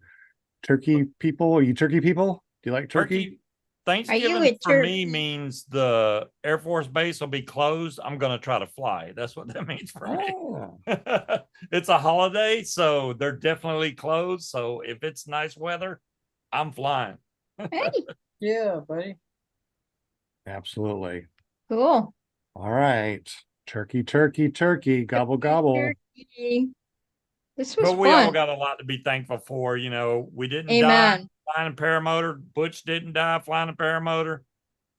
turkey people? Are you turkey people? Do you like turkey? Thanksgiving for me means the Air Force Base will be closed. I'm going to try to fly. That's what that means for me. Oh. It's a holiday, so they're definitely closed. So if it's nice weather, I'm flying. Hey, Yeah, buddy. Absolutely. cool. All right. Turkey, gobble, gobble. Turkey. This was But we all fun. got a lot to be thankful for. You know, we didn't die Amen. flying a paramotor. Butch didn't die flying a paramotor.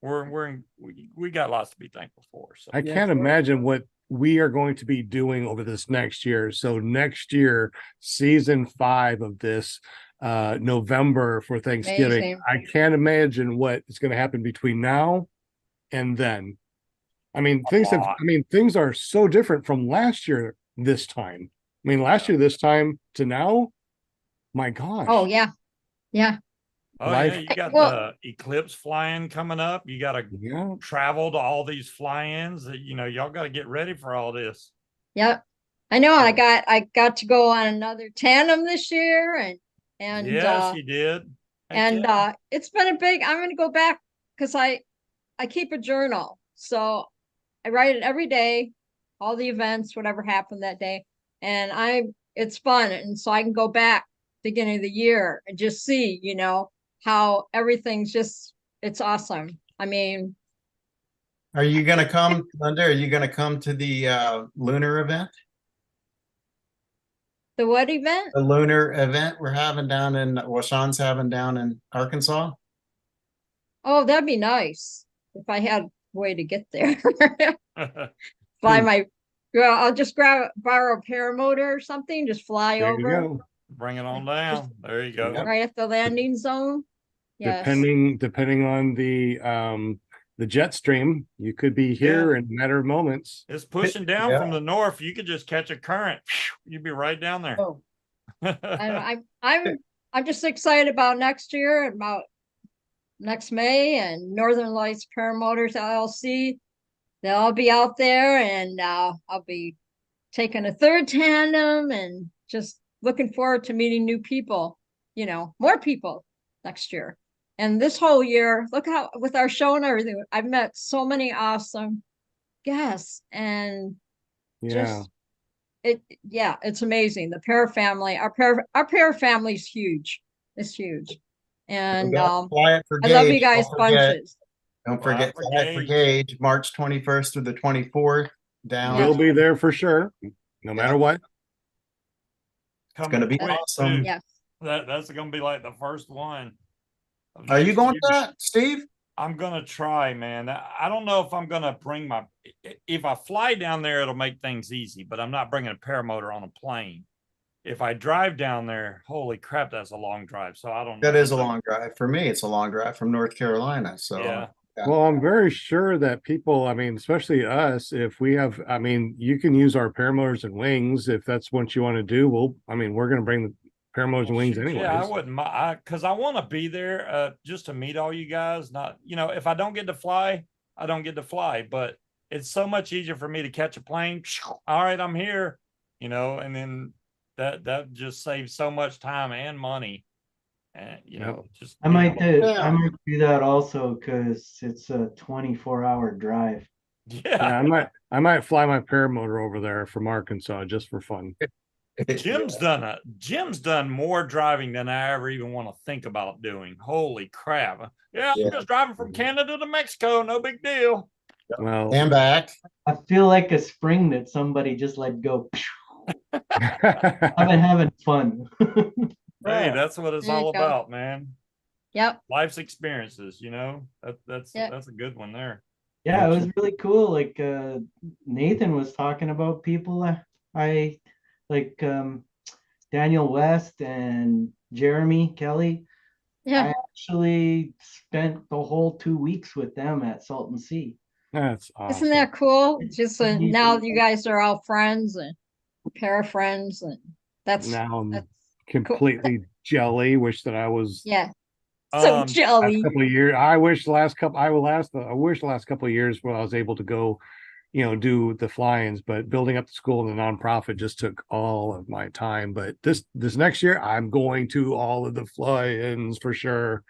We got lots to be thankful for. So I can't imagine what we are going to be doing over this next year. So next year, season 5 of this November for Thanksgiving. Amazing. I can't imagine what is going to happen between now and then. I mean, things are so different from last year this time. I mean, last year this time to now, my gosh. Oh yeah. Yeah. oh Life- yeah, you got Well- the eclipse flying coming up. You got to Yeah. travel to all these fly-ins. That y'all got to get ready for all this. Yep. I know I got to go on another tandem this year and Yes, you did. Heck yeah. it's been a big, I'm gonna go back because I keep a journal. So I write it every day, all the events, whatever happened that day. And it's fun. And so I can go back beginning of the year and just see, how everything's it's awesome. I mean, Are you going to come, Linda? Are you going to come to the lunar event? the what event? The lunar event we're having Sean's having down in Arkansas? Oh, that'd be nice if I had a way to get there. I'll just borrow a paramotor or something, just fly There you over go. Bring it on down. There you go. Yep. right at the landing zone. Yes. Depending on the jet stream, you could be here in a matter of moments. It's pushing down Yeah. from the north. You could just catch a current. You'd be right down there. Oh, I'm just excited about next year, about next May, and Northern Lights Paramotors LLC. They'll all be out there, and I'll be taking a third tandem and just looking forward to meeting new people, more people next year. And this whole year, look how with our show and everything, I've met so many awesome guests, and Yeah. it's amazing. The para family, our para family is huge. It's huge. And Fly it for I love Gage. you guys bunches. Don't forget for Fly it for Gage. Gage, March 21st through the 24th down. Yeah. We'll be there for sure, no matter what. It's going to be quick, awesome. too. Yes. That's going to be like the first one. Are you going to that, Steve? I'm going to try, man. I don't know if I'm going to bring if I fly down there, it'll make things easy, but I'm not bringing a paramotor on a plane. If I drive down there, holy crap, that's a long drive. So I don't know. That is a long drive. For me, it's a long drive from North Carolina. So Yeah. Well, I'm very sure that people, I mean, especially us, if we have, I mean, you can use our paramotors and wings if that's what you want to do. We're going to bring the paramotors and wings anyways. Yeah, I wouldn't mind because I want to be there just to meet all you guys. Not, if I don't get to fly, I don't get to fly, but it's so much easier for me to catch a plane. All right, I'm here, and then that just saves so much time and money. And just I might do that also because it's a 24-hour drive. Yeah, I might fly my paramotor over there from Arkansas just for fun. Jim's done more driving than I ever even want to think about doing. Holy crap. Yeah, I'm just driving from Canada to Mexico. No big deal. Well, and back. I feel like a spring that somebody just let go. I've been having fun. Hey, that's what it's There you all go. about, man. Yep. Life's experiences, that's a good one there. Yeah, it was really cool. Like Nathan was talking about people I like Daniel West and Jeremy Kelly. Yeah. I actually spent the whole 2 weeks with them at Salton Sea. That's awesome. Isn't that cool? Just now you guys are all friends and para friends, and Now I'm that's completely jelly. Wish that I was yeah. So Um, last jelly. couple of years. I wish the last couple of years when I was able to go, do the fly-ins, but building up the school and the nonprofit just took all of my time. But this next year, I'm going to all of the fly-ins for sure.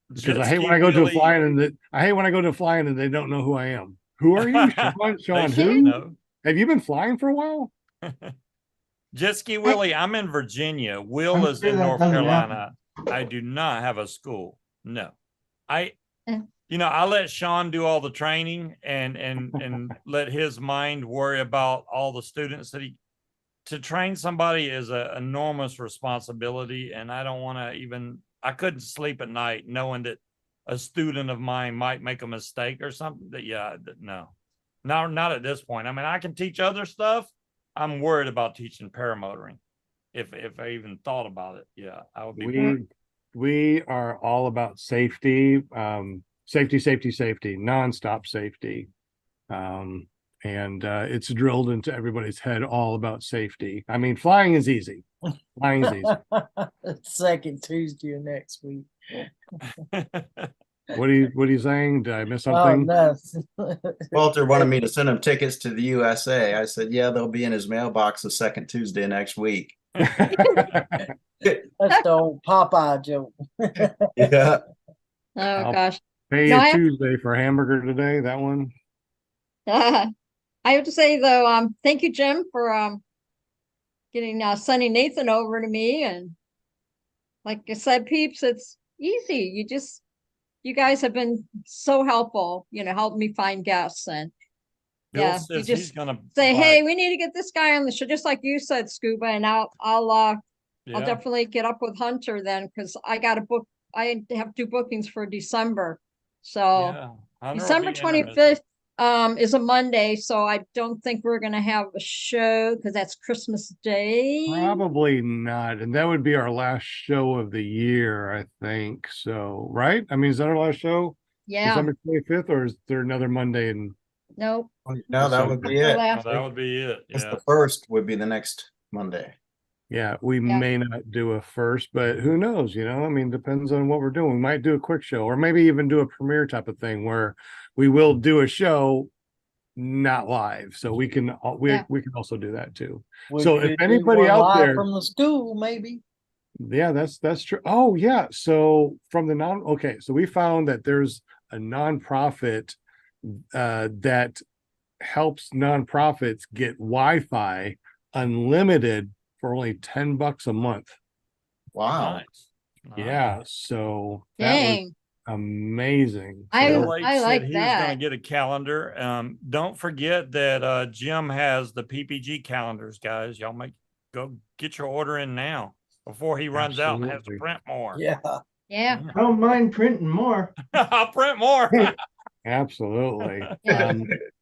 Because jet I hate when ski I go to a Willie, fly-in I hate when I go to a fly-in and they don't know who I am. Who are you, Sean? they Sean, should who? know. Have you been flying for a while? Jet ski Willie, I'm in Virginia. Will I'm is sure in that North doesn't happen. Carolina. I do not have a school. No. I Eh. I let Sean do all the training and let his mind worry about all the students to train somebody is an enormous responsibility. And I don't want to I couldn't sleep at night knowing that a student of mine might make a mistake or something no, not at this point. I mean, I can teach other stuff. I'm worried about teaching paramotoring. If I even thought about it, yeah, I would be. We are all about safety, safety, nonstop safety. And it's drilled into everybody's head all about safety. I mean, flying is easy. Flying is easy. Second Tuesday of next week. What are you saying? Did I miss Oh, something? no. Walter wanted me to send him tickets to the USA. I said, yeah, they'll be in his mailbox the second Tuesday next week. That's the old Popeye joke. Yeah. Oh I'll gosh. pay No, you I- Tuesday for hamburger today. That one. I have to say though, thank you, Jim, for getting Sonny Nathan over to me. And like I said, peeps, it's easy. You guys have been so helpful, helping me find guests. And Bill yeah, you says he's just gonna say, buy- hey, we need to get this guy on the show, just like you said, Scuba. And I'll yeah, definitely get up with Hunter then, because I got to book. I have 2 bookings for December. So yeah. Hunter will December be 25th is a Monday, so I don't think we're gonna have a show because that's Christmas Day. Probably not. And that would be our last show of the year, I think. So, right? I mean, is that our last show? Yeah, December 25th, or is there another Monday? And nope. No, that would be it. Last that would be it. It's Yeah. the first would be the next Monday. yeah, we Yeah. may not do a first, but who knows? I mean, depends on what we're doing. We might do a quick show, or maybe even do a premiere type of thing where we will do a show not live. So we can Yeah. we can also do that too. We So could if do anybody one out live there, from the school, maybe. yeah, that's true. Oh yeah. So from the okay, so we found that there's a nonprofit that helps nonprofits get Wi-Fi unlimited for only $10 a month. Wow. Nice. Yeah, so that was Dang, amazing. Bill So, Lake I said like he was going to that. get a calendar. Don't forget that Jim has the PPG calendars, guys. Y'all go get your order in now before he runs out and has to Absolutely. print more. Yeah. Yeah, I don't mind printing more. I'll print more. absolutely. Yeah.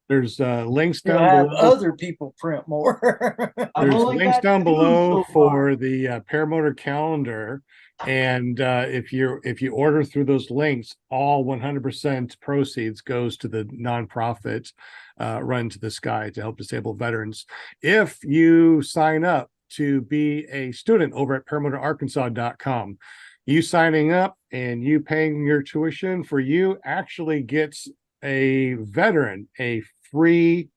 There's links You'll down have below. other people print more. I've There's only links got down 2 below so far. for the Paramotor calendar. And if you order through those links, all 100% proceeds goes to the nonprofit Run to the Sky to help disabled veterans. If you sign up to be a student over at paramotorarkansas.com, you signing up and you paying your tuition for you actually gets a veteran a free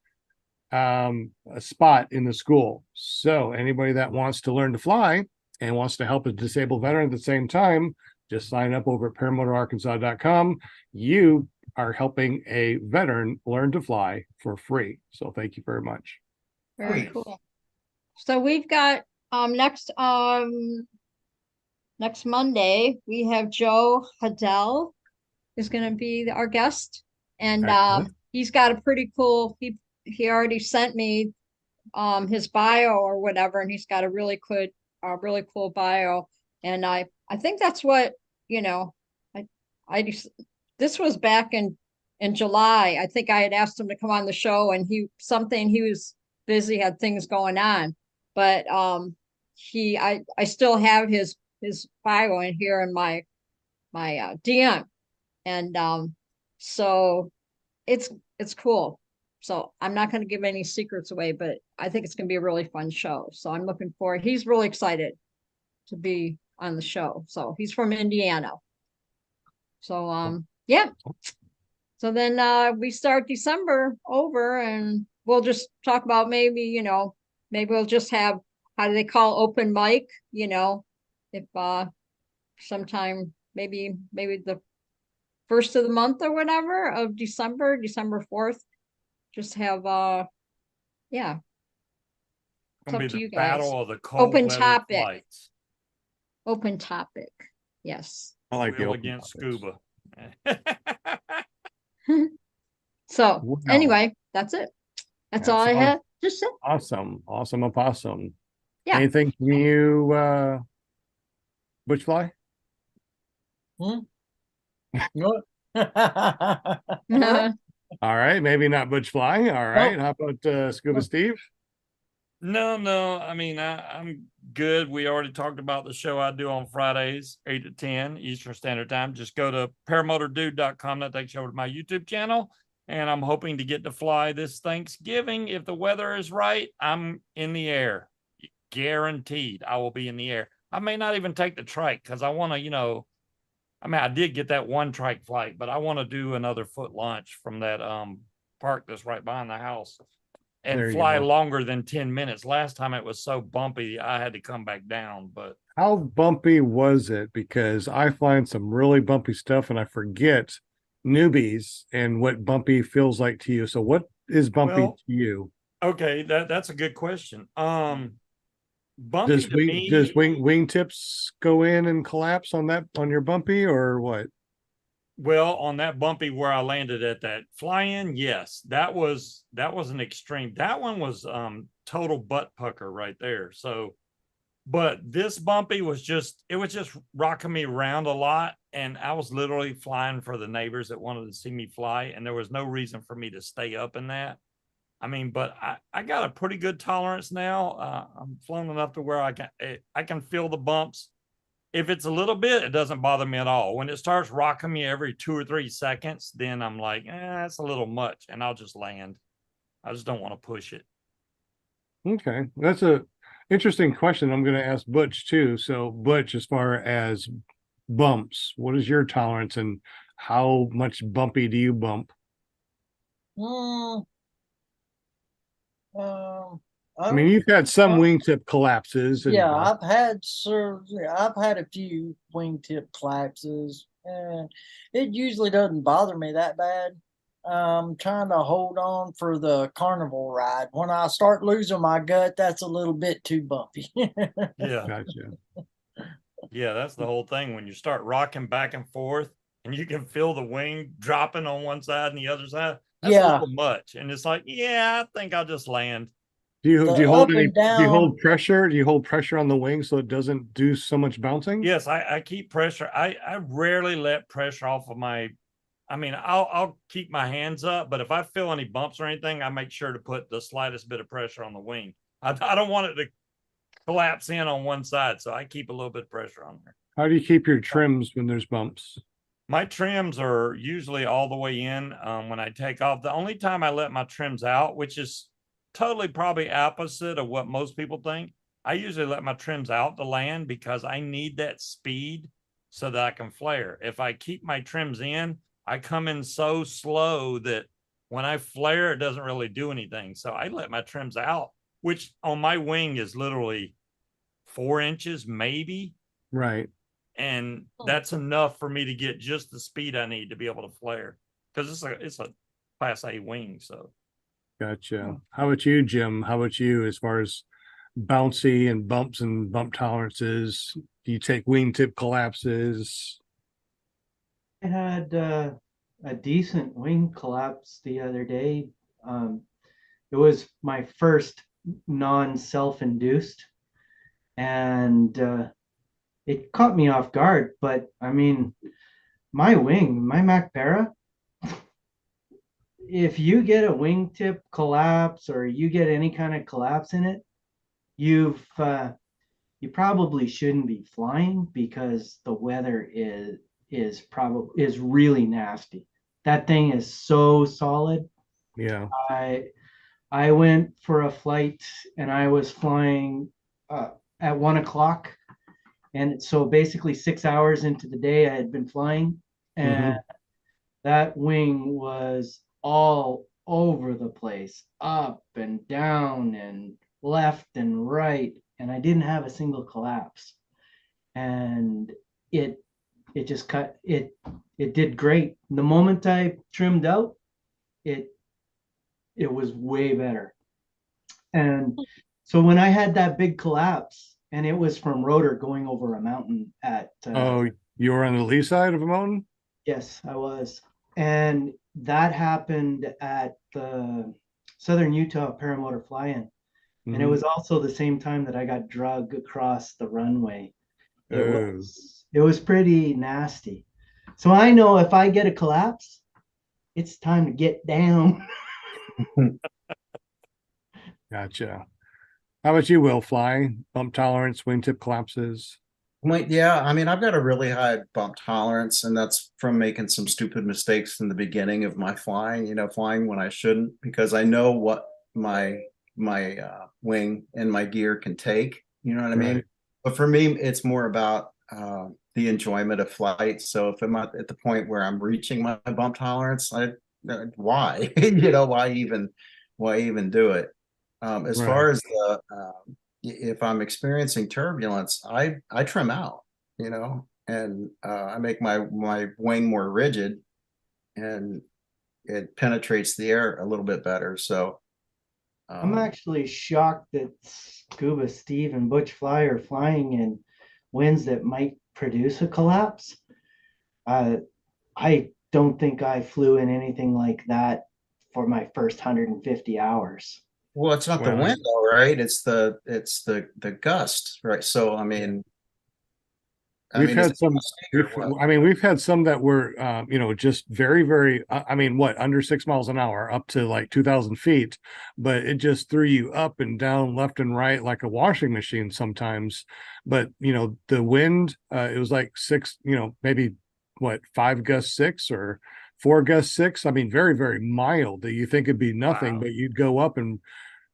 a spot in the school. So anybody that wants to learn to fly and wants to help a disabled veteran at the same time, just sign up over at paramotorarkansas.com. You are helping a veteran learn to fly for free. So thank you very much. very Great. cool. So we've got next Monday we have Joe Haddell is going to be our guest, and Excellent. he's got a pretty cool. He already sent me his bio or whatever, and he's got a really cool bio. And I think that's what I just, this was back in July. I think I had asked him to come on the show, and he was busy, had things going on, but I still have his bio in here in my DM, and so it's cool. So I'm not going to give any secrets away, but I think it's going to be a really fun show. So I'm looking forward. He's really excited to be on the show. So he's from Indiana. So yeah. So then we start December over and we'll just talk about maybe we'll just have, how do they call, open mic, if sometime maybe the first of the month or whatever of December 4th, just have yeah. It's Gonna up be to the you guys. battle of the cold Open weather topic. flights. Open topic. Yes. I like the Will open against topics. scuba. So Wow. anyway, that's it. That's all I had. Just say. Awesome opossum. Yeah. Anything from you, Butchfly? What? All right, maybe not Butchfly. All right, how about Scuba Steve? No. I mean, I'm good. We already talked about the show I do on Fridays, 8 to 10 Eastern Standard Time. Just go to paramotordude.com. That takes you over to my YouTube channel. And I'm hoping to get to fly this Thanksgiving. If the weather is right, I'm in the air. Guaranteed I will be in the air. I may not even take the trike because I want to, I did get that one trike flight, but I want to do another foot launch from that park that's right behind the house and fly longer than 10 minutes. Last time it was so bumpy, I had to come back down. But how bumpy was it? Because I find some really bumpy stuff and I forget newbies and what bumpy feels like to you. So what is bumpy to you? Okay, that's a good question. Bumpy does to me, does wingtips go in and collapse on your bumpy or what? Well, on that bumpy where I landed at that fly-in, yes, that was an extreme. That one was total butt pucker right there. So, but this bumpy was just rocking me around a lot, and I was literally flying for the neighbors that wanted to see me fly, and there was no reason for me to stay up in that. But I got a pretty good tolerance now. I'm flown enough to where I can feel the bumps. If it's a little bit, it doesn't bother me at all. When it starts rocking me every 2 or 3 seconds, then I'm like, that's a little much, and I'll just land. I just don't want to push it. Okay, that's a interesting question. I'm going to ask Butch too. So Butch, as far as bumps, what is your tolerance and how much bumpy do you bump? You've had some wingtip collapses. Yeah, I've had a few wingtip collapses, and it usually doesn't bother me that bad. I'm trying to hold on for the carnival ride. When I start losing my gut, that's a little bit too bumpy. Yeah. Gotcha. Yeah, that's the whole thing. When you start rocking back and forth and you can feel the wing dropping on one side and the other side, that's a little much. And it's like, I think I'll just land. Do you hold pressure? Do you hold pressure on the wing so it doesn't do so much bouncing? Yes, I keep pressure. I rarely let pressure off of my. I'll keep my hands up, but if I feel any bumps or anything, I make sure to put the slightest bit of pressure on the wing. I don't want it to collapse in on one side, so I keep a little bit of pressure on there. How do you keep your trims when there's bumps? My trims are usually all the way in when I take off. The only time I let my trims out, which is totally probably opposite of what most people think, I usually let my trims out to land because I need that speed so that I can flare. If I keep my trims in, I come in so slow that when I flare, it doesn't really do anything. So I let my trims out, which on my wing is literally 4 inches, maybe. Right. And that's enough for me to get just the speed I need to be able to flare because it's a Class A wing. So. Gotcha. How about you, Jim? How about you as far as bouncy and bumps and bump tolerances? Do you take wingtip collapses? I had a decent wing collapse the other day. It was my first non-self-induced, and it caught me off guard. But my wing, my Mac Para, if you get a wingtip collapse or you get any kind of collapse in it, you probably shouldn't be flying because the weather is really nasty. That thing is so solid. Yeah. I went for a flight and I was flying at 1 o'clock. And so basically 6 hours into the day I had been flying, and that wing was all over the place, up and down and left and right. And I didn't have a single collapse. And it just it did great. The moment I trimmed out, it was way better. And so when I had that big collapse, and it was from rotor going over a mountain at Oh, you were on the lee side of a mountain? yes, I was. And that happened at the Southern Utah Paramotor fly-in. And it was also the same time that I got drug across the runway. It was pretty nasty. So I know if I get a collapse, it's time to get down. Gotcha. How about you, Will? Flying, bump tolerance, wingtip collapses? Yeah, I mean, I've got a really high bump tolerance, and that's from making some stupid mistakes in the beginning of my flying, flying when I shouldn't, because I know what my wing and my gear can take, you know what I mean? Right. But for me, it's more about the enjoyment of flight. So if I'm at the point where I'm reaching my bump tolerance, why? Why even do it? As Right. far as the if I'm experiencing turbulence, I trim out, and I make my wing more rigid, and it penetrates the air a little bit better. So I'm actually shocked that Scuba Steve and Butch Fly are flying in winds that might produce a collapse. I don't think I flew in anything like that for my first 150 hours. Well, it's not the wind though, right? It's the gust, right? So I mean, we've had some that were just very, very under 6 miles an hour up to like 2,000 feet, but it just threw you up and down, left and right like a washing machine sometimes. But the wind, it was like six, maybe 5 gusts 6 or 4 gusts 6. I mean, very, very mild that you think it'd be nothing, but you'd go up and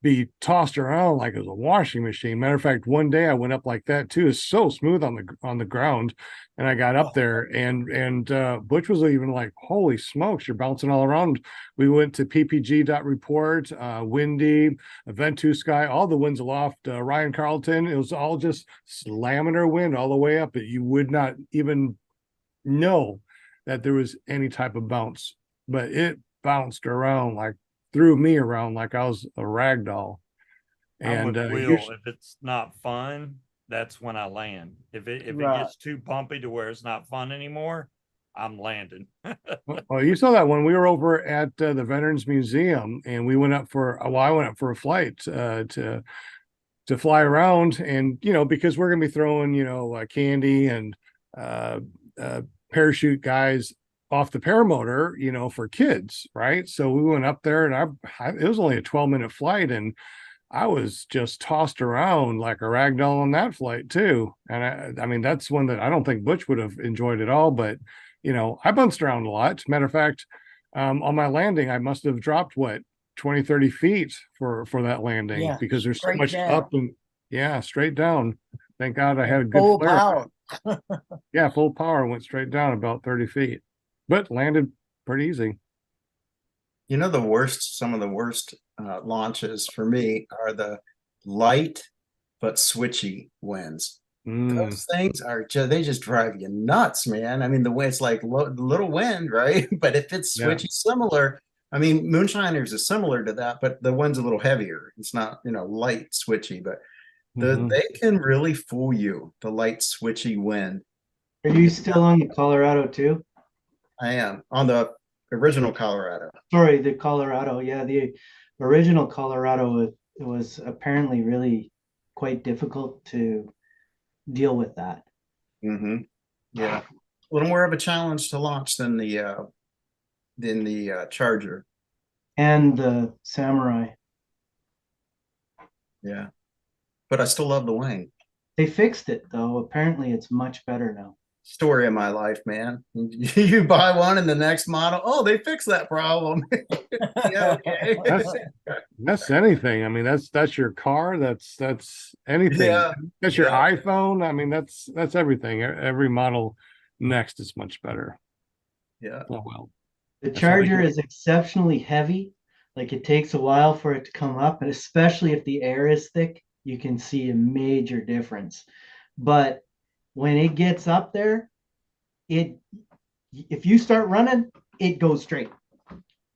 be tossed around like it was a washing machine. Matter of fact, one day I went up like that too. It's so smooth on the ground, and I got up there, and Butch was even like, "Holy smokes, you're bouncing all around." We went to ppg.report, windy, Ventu Sky, all the winds aloft, Ryan Carlton. It was all just laminar wind all the way up. You would not even know that there was any type of bounce, but it bounced around like threw me around like I was a rag doll. And if it's not fun, that's when I land. If it gets too bumpy to where it's not fun anymore, I'm landing. Well, you saw that when we were over at the Veterans Museum, and we went up for I went up for a flight to fly around, and because we're gonna be throwing candy and parachute guys off the paramotor, for kids, right? So we went up there, and it was only a 12-minute flight, and I was just tossed around like a rag doll on that flight too. And I mean, that's one that I don't think Butch would have enjoyed at all, but I bounced around a lot. Matter of fact, on my landing, I must have dropped 20, 30 feet for that landing, because there's so much up and straight down. Thank God I had a good full flare. power. Yeah, full power, went straight down about 30 feet, but landed pretty easy. Some of the worst launches for me are the light but switchy winds. Those things they just drive you nuts, man. I mean, the way it's like little wind, right? But if it's switchy, similar. I mean, Moonshiners is similar to that, but the wind's a little heavier. It's not, light switchy, but they can really fool you, the light switchy wind. Are you still on the Colorado too? I am on the original Colorado. Sorry, the Colorado. Yeah, the original Colorado, it was apparently really quite difficult to deal with that. Yeah, a little more of a challenge to launch than the Charger and the Samurai. Yeah, but I still love the wing. They fixed it though. Apparently, it's much better now. story of my life, man. You buy one and the next model, oh, they fixed that problem. Yeah, okay. That's anything. I mean, that's your car. That's anything. Yeah, That's your yeah. iPhone. I mean, that's everything. Every model next is much better. Yeah. Oh well. The That's how we Charger go. is exceptionally heavy. Like it takes a while for it to come up, and especially if the air is thick, you can see a major difference. But when it gets up there, if you start running, it goes straight.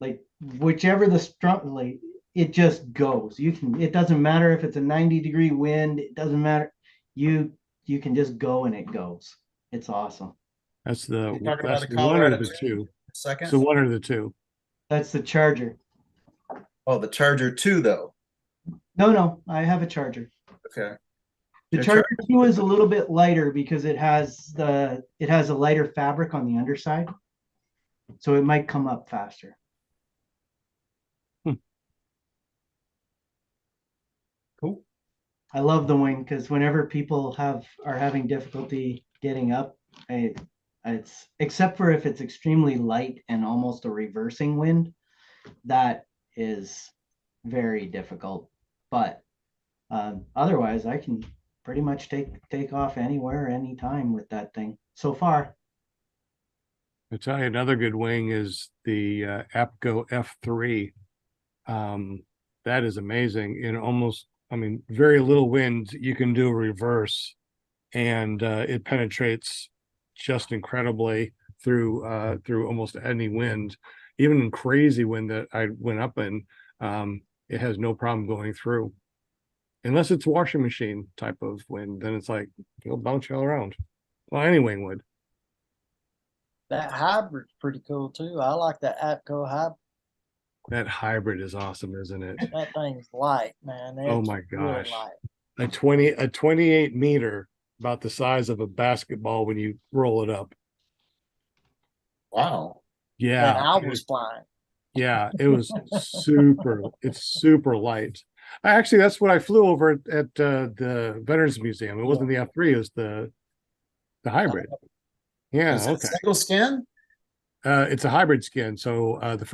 Like whichever the strong, like it just goes. It doesn't matter if it's a 90-degree wind, it doesn't matter. You can just go and it goes. It's awesome. That's You're talking about that's the one Colorado of the two. second. So one of the two. That's the Charger. Oh, the Charger 2, though. No, I have a Charger. Okay. The Your Charger 2 is a little bit lighter because it has a lighter fabric on the underside. So it might come up faster. Cool. I love the wing because whenever people are having difficulty getting up, it's except for if it's extremely light and almost a reversing wind, that is very difficult. But otherwise, I can pretty much take off anywhere, anytime with that thing so far. I tell you, another good wing is the APCO F3. That is amazing. In almost, I mean, very little wind, you can do a reverse, and it penetrates just incredibly through almost any wind, even in crazy wind that I went up in. It has no problem going through, unless it's washing machine type of wind. Then it's like it'll bounce you all around. Well, any wing would. That hybrid's pretty cool too. I like that APCO hybrid. That hybrid is awesome, isn't it? That thing's light, man. Oh It's my really gosh. light. A 28 meter, about the size of a basketball when you roll it up. Wow. Yeah. And I was flying. Yeah, it was it's super light. Actually, that's what I flew over at the Veterans Museum. It wasn't the F3, it was the hybrid. Yeah, Is it okay. single skin? It's a hybrid skin. So the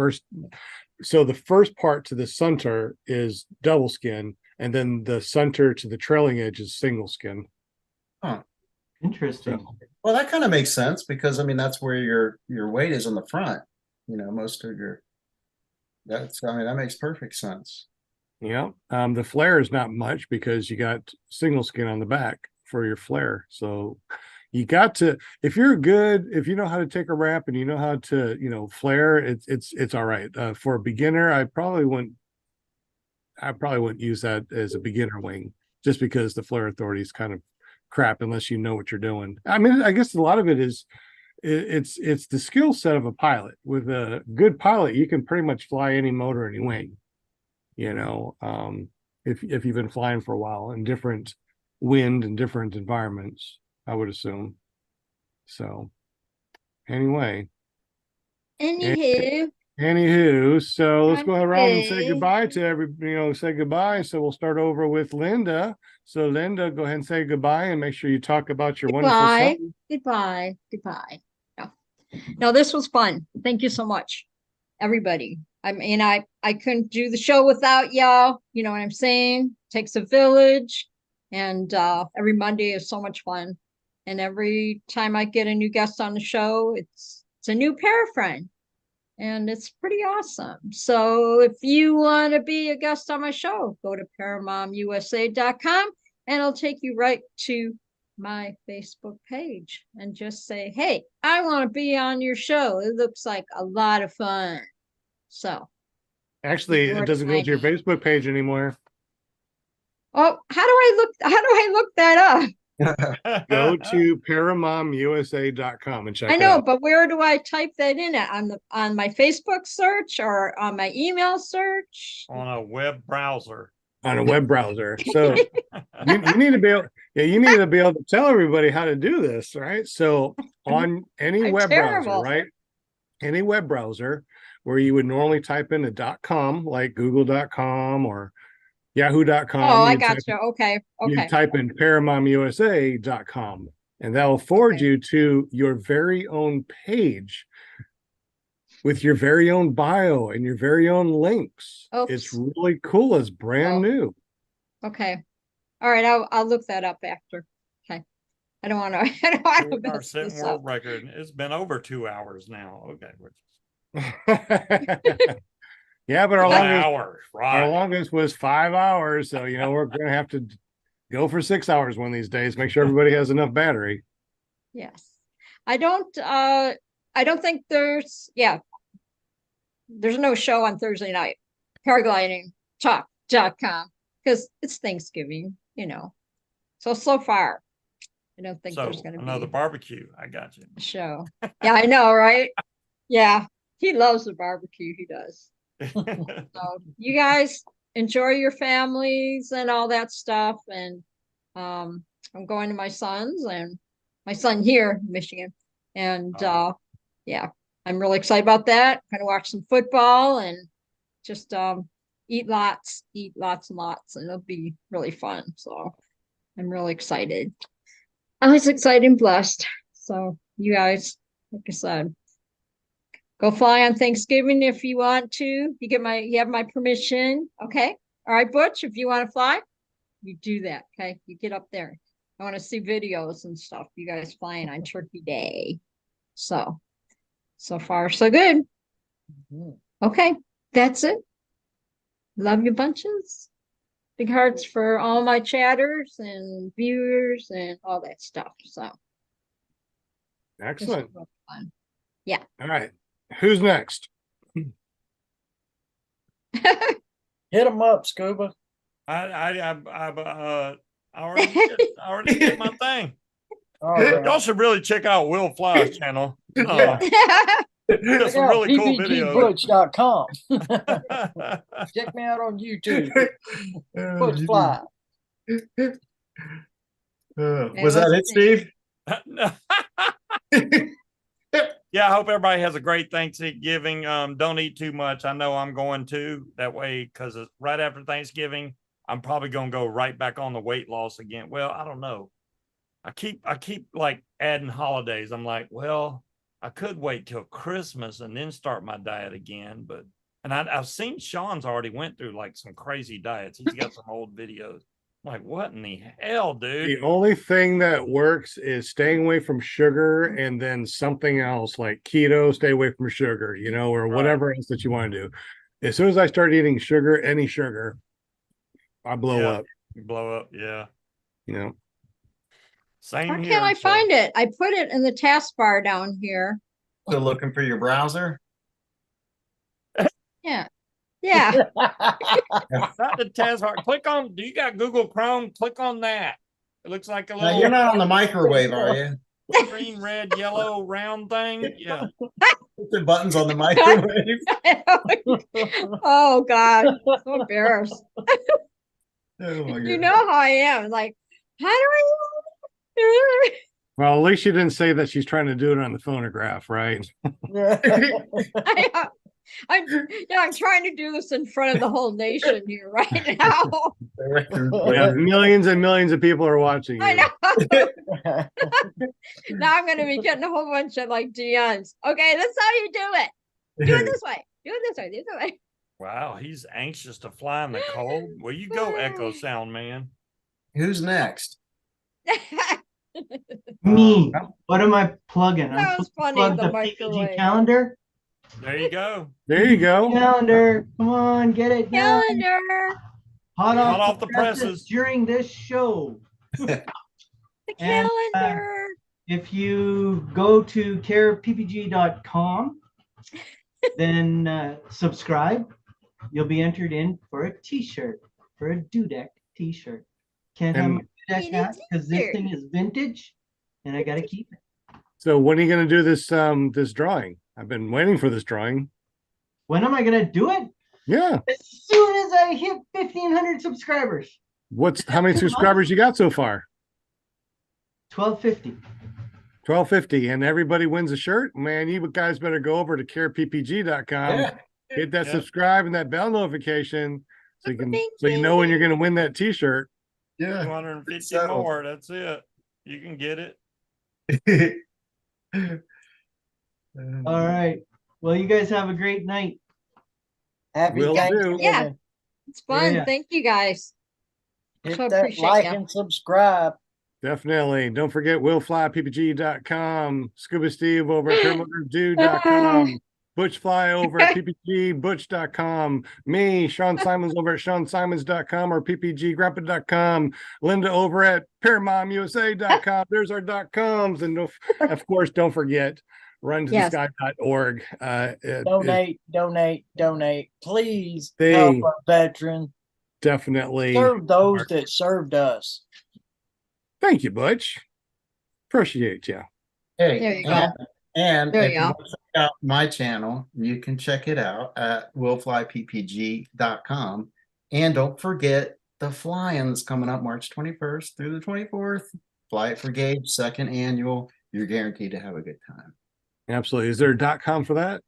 first part to the center is double skin, and then the center to the trailing edge is single skin. Huh. Interesting. So, Well, that kind of makes sense because I mean that's where your weight is on the front. You know, most of your that makes perfect sense. yeah. The flare is not much because you got single skin on the back for your flare. So you got to, if you know how to take a ramp and you know how to, flare, it's all right. For a beginner, I probably wouldn't use that as a beginner wing just because the flare authority is kind of crap unless you know what you're doing. I mean, I guess a lot of it is it's the skill set of a pilot. With a good pilot, you can pretty much fly any motor, any wing, if you've been flying for a while in different wind and different environments, I would assume. So anyway. Anywho, So let's go around and say Okay. goodbye to say goodbye. So we'll start over with Linda. So Linda, go ahead and say goodbye and make sure you talk about your wonderful goodbye, son. goodbye. No, this was fun. Thank you so much, everybody. I mean, I couldn't do the show without y'all. You know what I'm saying? Takes a village, and every Monday is so much fun. And every time I get a new guest on the show, it's a new para friend. And it's pretty awesome. So if you want to be a guest on my show, go to paramomusa.com and it'll take you right to my Facebook page and just say, hey, I want to be on your show. It looks like a lot of fun. So Actually, it doesn't go to your Facebook page anymore. oh, how do I look that up? Go to paramomusa.com and check I it know, out. but where do I type that in at? On my Facebook search or on my email search? On a web browser. On a web browser. So you need to be able to tell everybody how to do this, right? So on any I'm web terrible. browser, right? Any web browser where you would normally type in a .com, like google.com or yahoo.com. Oh, I got you. Okay. You type in paramomusa.com. and that will forward Okay. you to your very own page with your very own bio and your very own links. Oops. It's really cool. It's brand Oh. new. Okay. All right. I'll look that up after. Okay. I don't want to. I don't want to Our mess setting this world up. record. It's been over 2 hours now. Okay. Yeah, but our An longest, hour, our right? longest was 5 hours. So, we're going to have to go for 6 hours one of these days. Make sure everybody has enough battery. Yes. I don't think there's no show on Thursday night. Paragliding talk.com because it's Thanksgiving, So far, I don't think So there's going to another be barbecue. I got you. a show. Yeah, I know, right? Yeah, he loves the barbecue. He does. So you guys enjoy your families and all that stuff. And I'm going to my son's and my son here in Michigan. And yeah, I'm really excited about that. Going to watch some football and just eat lots and lots, and it'll be really fun. So I'm really excited. I was excited and blessed. So you guys, like I said, go fly on Thanksgiving if you want to. You have my permission. Okay. All right, Butch, if you want to fly, you do that. Okay. You get up there. I want to see videos and stuff. You guys flying on Turkey Day. So far, so good. Okay. That's it. Love you bunches. Big hearts for all my chatters and viewers and all that stuff. So Excellent. fun. Yeah. All right. Who's next? Hit them up, Scuba. I already did my thing. All right. Y'all should really check out Will Fly's channel. Yeah. Got some really cool videos. PPGButch.com. Check me out on YouTube. Butch Fly. Was that it, Steve? Yeah, I hope everybody has a great Thanksgiving. Don't eat too much. I know I'm going to that way because right after Thanksgiving, I'm probably going to go right back on the weight loss again. Well, I don't know. I keep like adding holidays. I'm like, well, I could wait till Christmas and then start my diet again. And I've seen Sean's already went through like some crazy diets. He's got some old videos. I'm like, what in the hell, dude? The only thing that works is staying away from sugar and then something else like keto, stay away from sugar, or whatever else that you want to do. As soon as I start eating sugar, any sugar, I blow up. You blow up, yeah. Same How here. can I find it? I put it in the taskbar down here. Still looking for your browser? Yeah. Yeah. Not the task bar. Do you got Google Chrome? Click on that. It looks like a No, little you're not on the microwave, are you? green, red, yellow round thing. Yeah. Put the buttons on the microwave. Oh God. So embarrassed. Oh my You God. know how I am. Like, how do I do it? Well, at least she didn't say that she's trying to do it on the phonograph, right? I'm trying to do this in front of the whole nation here right now. Yeah, millions and millions of people are watching I you. know. Now I'm going to be getting a whole bunch of like DMs. Okay, that's how you do it. Do it this way. Do it this way. Do it this way. Wow, he's anxious to fly in the cold. Well, you go, Echo Sound Man. Who's next? Me. What am I plugging? That I'm was supposed to funny, plug the the microwave. PPG calendar. There you go. There you go. Calendar. Come on, get it done. Calendar. Hot off the the presses presses. during this show. The And, calendar. If you go to careppg.com, then subscribe, you'll be entered in for a t-shirt, for a Dudek t-shirt. Can't have my Dudek hat because this thing is vintage and I got to keep it. So when are you going to do this drawing? I've been waiting for this drawing. When am I going to do it? Yeah. As soon as I hit 1,500 subscribers. How many subscribers you got so far? 1,250. 1,250, and everybody wins a shirt. Man, you guys better go over to careppg.com, hit that subscribe and that bell notification so you know when you're going to win that t-shirt. Yeah. 250 Settled. more. That's it. You can get it. All right. Well, you guys have a great night. Happy Will do. Thanksgiving. Yeah. It's fun. Yeah. Thank you guys. Hit So that appreciate like ya. and subscribe. Definitely. Don't forget willflyppg.com, Scuba Steve over at paramotordude.com, Butch Fly over at ppgbutch.com, me, Sean Symons over at seansimons.com or ppggrappa.com, Linda over at paramomusa.com. There's our .coms. And of course, don't forget, Yes. runtothesky.org. Donate. Please They- help a veteran. Definitely. Serve those that served us. Thank you, Butch. Appreciate you. Hey, There you go. and There if you you go. want to check out my channel, you can check it out at willflyppg.com. And don't forget the fly-ins coming up March 21st through the 24th. Fly It for Gauge, second annual. You're guaranteed to have a good time. Absolutely. Is there a .com for that?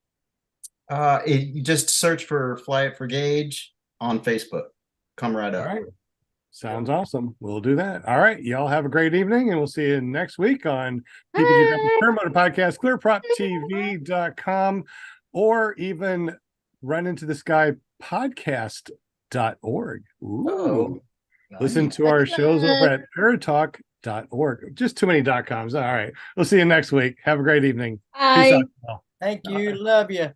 You just search for Fly It for Gauge on Facebook. Come right All up. right. Sounds awesome. We'll do that. All right. Y'all have a great evening, and we'll see you next week on PPG Grappa's Paramotor Podcast, clearprottv.com, or even Run Into the Sky podcast.org. Ooh. Listen to our shows over at paratalk.org. Just too many .coms. All right. We'll see you next week. Have a great evening. Peace Bye. out, y'all. Thank you. Love you.